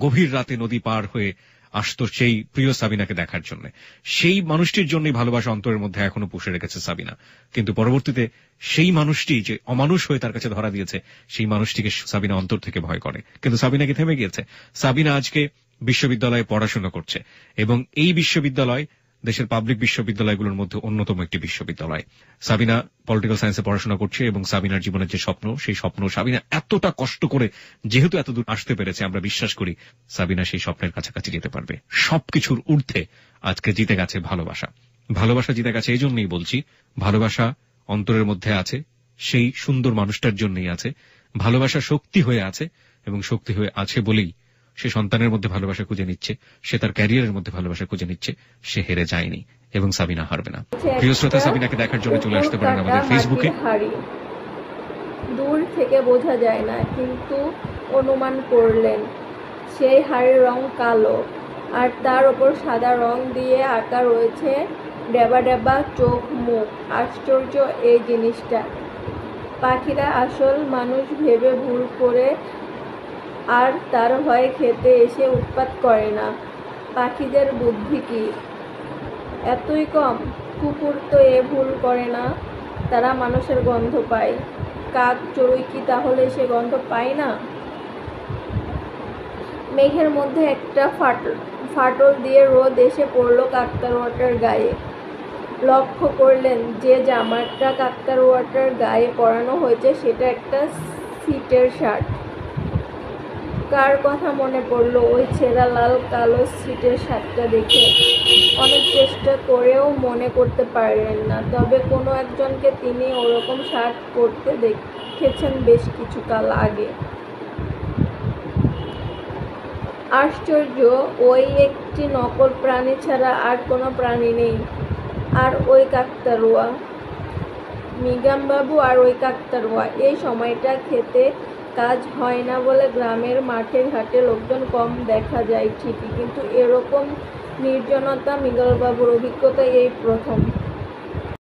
গভীর রাতে নদী পার হয়ে আসতো সেই প্রিয় সাবিনাকে দেখার জন্য। সেই মানুষটির জন্যই ভালোবাসা অন্তরের মধ্যে এখনো পুষে রেখেছে সাবিনা। কিন্তু পরবর্তীতে সেই মানুষটি যে অমানুষ হয়ে তার কাছে ধরা দিয়েছে, সেই মানুষটিকে সাবিনা অন্তর থেকে ভয় করে। কিন্তু সাবিনা কি থেমে গিয়েছে? সাবিনা আজকে বিশ্ববিদ্যালয়ে পড়াশোনা করছে, এবং এই বিশ্ববিদ্যালয় দেশের পাবলিক বিশ্ববিদ্যালয়গুলোর মধ্যে অন্যতম একটি বিশ্ববিদ্যালয়। সাবিনা পলিটিক্যাল সায়েন্সে পড়াশোনা করছে, এবং সাবিনার জীবনের যে স্বপ্ন, সেই স্বপ্ন সাবিনা এতটা কষ্ট করে যেহেতু এত দূর আসতে পেরেছে, আমরা বিশ্বাস করি সাবিনা সেই স্বপ্নের কাছাকাছি যেতে পারবে। সবকিছুর ঊর্ধ্বে আজকে জিতে গেছে ভালোবাসা। ভালোবাসা জিতে গেছে এই জন্যই বলছি, ভালোবাসা অন্তরের মধ্যে আছে, সেই সুন্দর মানুষটার জন্যই আছে। ভালোবাসা শক্তি হয়ে আছে, এবং শক্তি হয়ে আছে বলেই সে সন্তানের মধ্যে ভালোবাসা খুঁজে নিচ্ছে, সে তার ক্যারিয়ারের মধ্যে ভালোবাসা খুঁজে নিচ্ছে। সে হেরে যায়নি, এবং সাবিনা হারবে না। প্রিয় শ্রোতা, সাবিনাকে দেখার জন্য চলে আসতে পারেন আমাদের ফেসবুকে। দূর থেকে বোঝা যায় না, কিন্তু অনুমান করলেন সেই হাড়ির রং কালো, আর তার ওপর সাদা রং দিয়ে আঁকা রয়েছে ডেবা ডেবা চোখ মুখ। আশ্চর্য এই জিনিসটা। পাখিরা আসল মানুষ ভেবে ভুল করে আর তার ভয়ে খেতে এসে উৎপাত করে না। পাখিদের বুদ্ধি কি এতই কম? কুকুর তো এ ভুল করে না, তারা মানুষের গন্ধ পায়। কাক চড়ুই কি তাহলে সে গন্ধ পায় না? মেঘের মধ্যে একটা ফাটল দিয়ে রোদ এসে পড়ল কাকতাড়ুয়াটার গায়ে। লক্ষ্য করলেন যে জামাটা কাকতাড়ুয়াটার গায়ে পরানো হয়েছে সেটা একটা সিটের শার্ট। কার কথা মনে পড়লো ওই ছেঁড়া লাল কালো সিটের শার্টটা দেখে? অনেক চেষ্টা করেও মনে করতে পারলেন না। তবে কোনো একজনকে তিনি ওরকম শার্ট পরতে দেখেছেন বেশ কিছুকাল আগে। আশ্চর্য, ওই একটি নকল প্রাণী ছাড়া আর কোনো প্রাণী নেই। আর ওই কাকতাড়ুয়া, মিগামবাবু আর ওই কাকতাড়ুয়া। এই সময়টা খেতে কাজ হয় না বলে গ্রামের মাঠে ঘাটে লোকজন কম দেখা যায় ঠিকই, কিন্তু এরকম নির্জনতা মৃগেলবাবুর অভিজ্ঞতা এই প্রথম।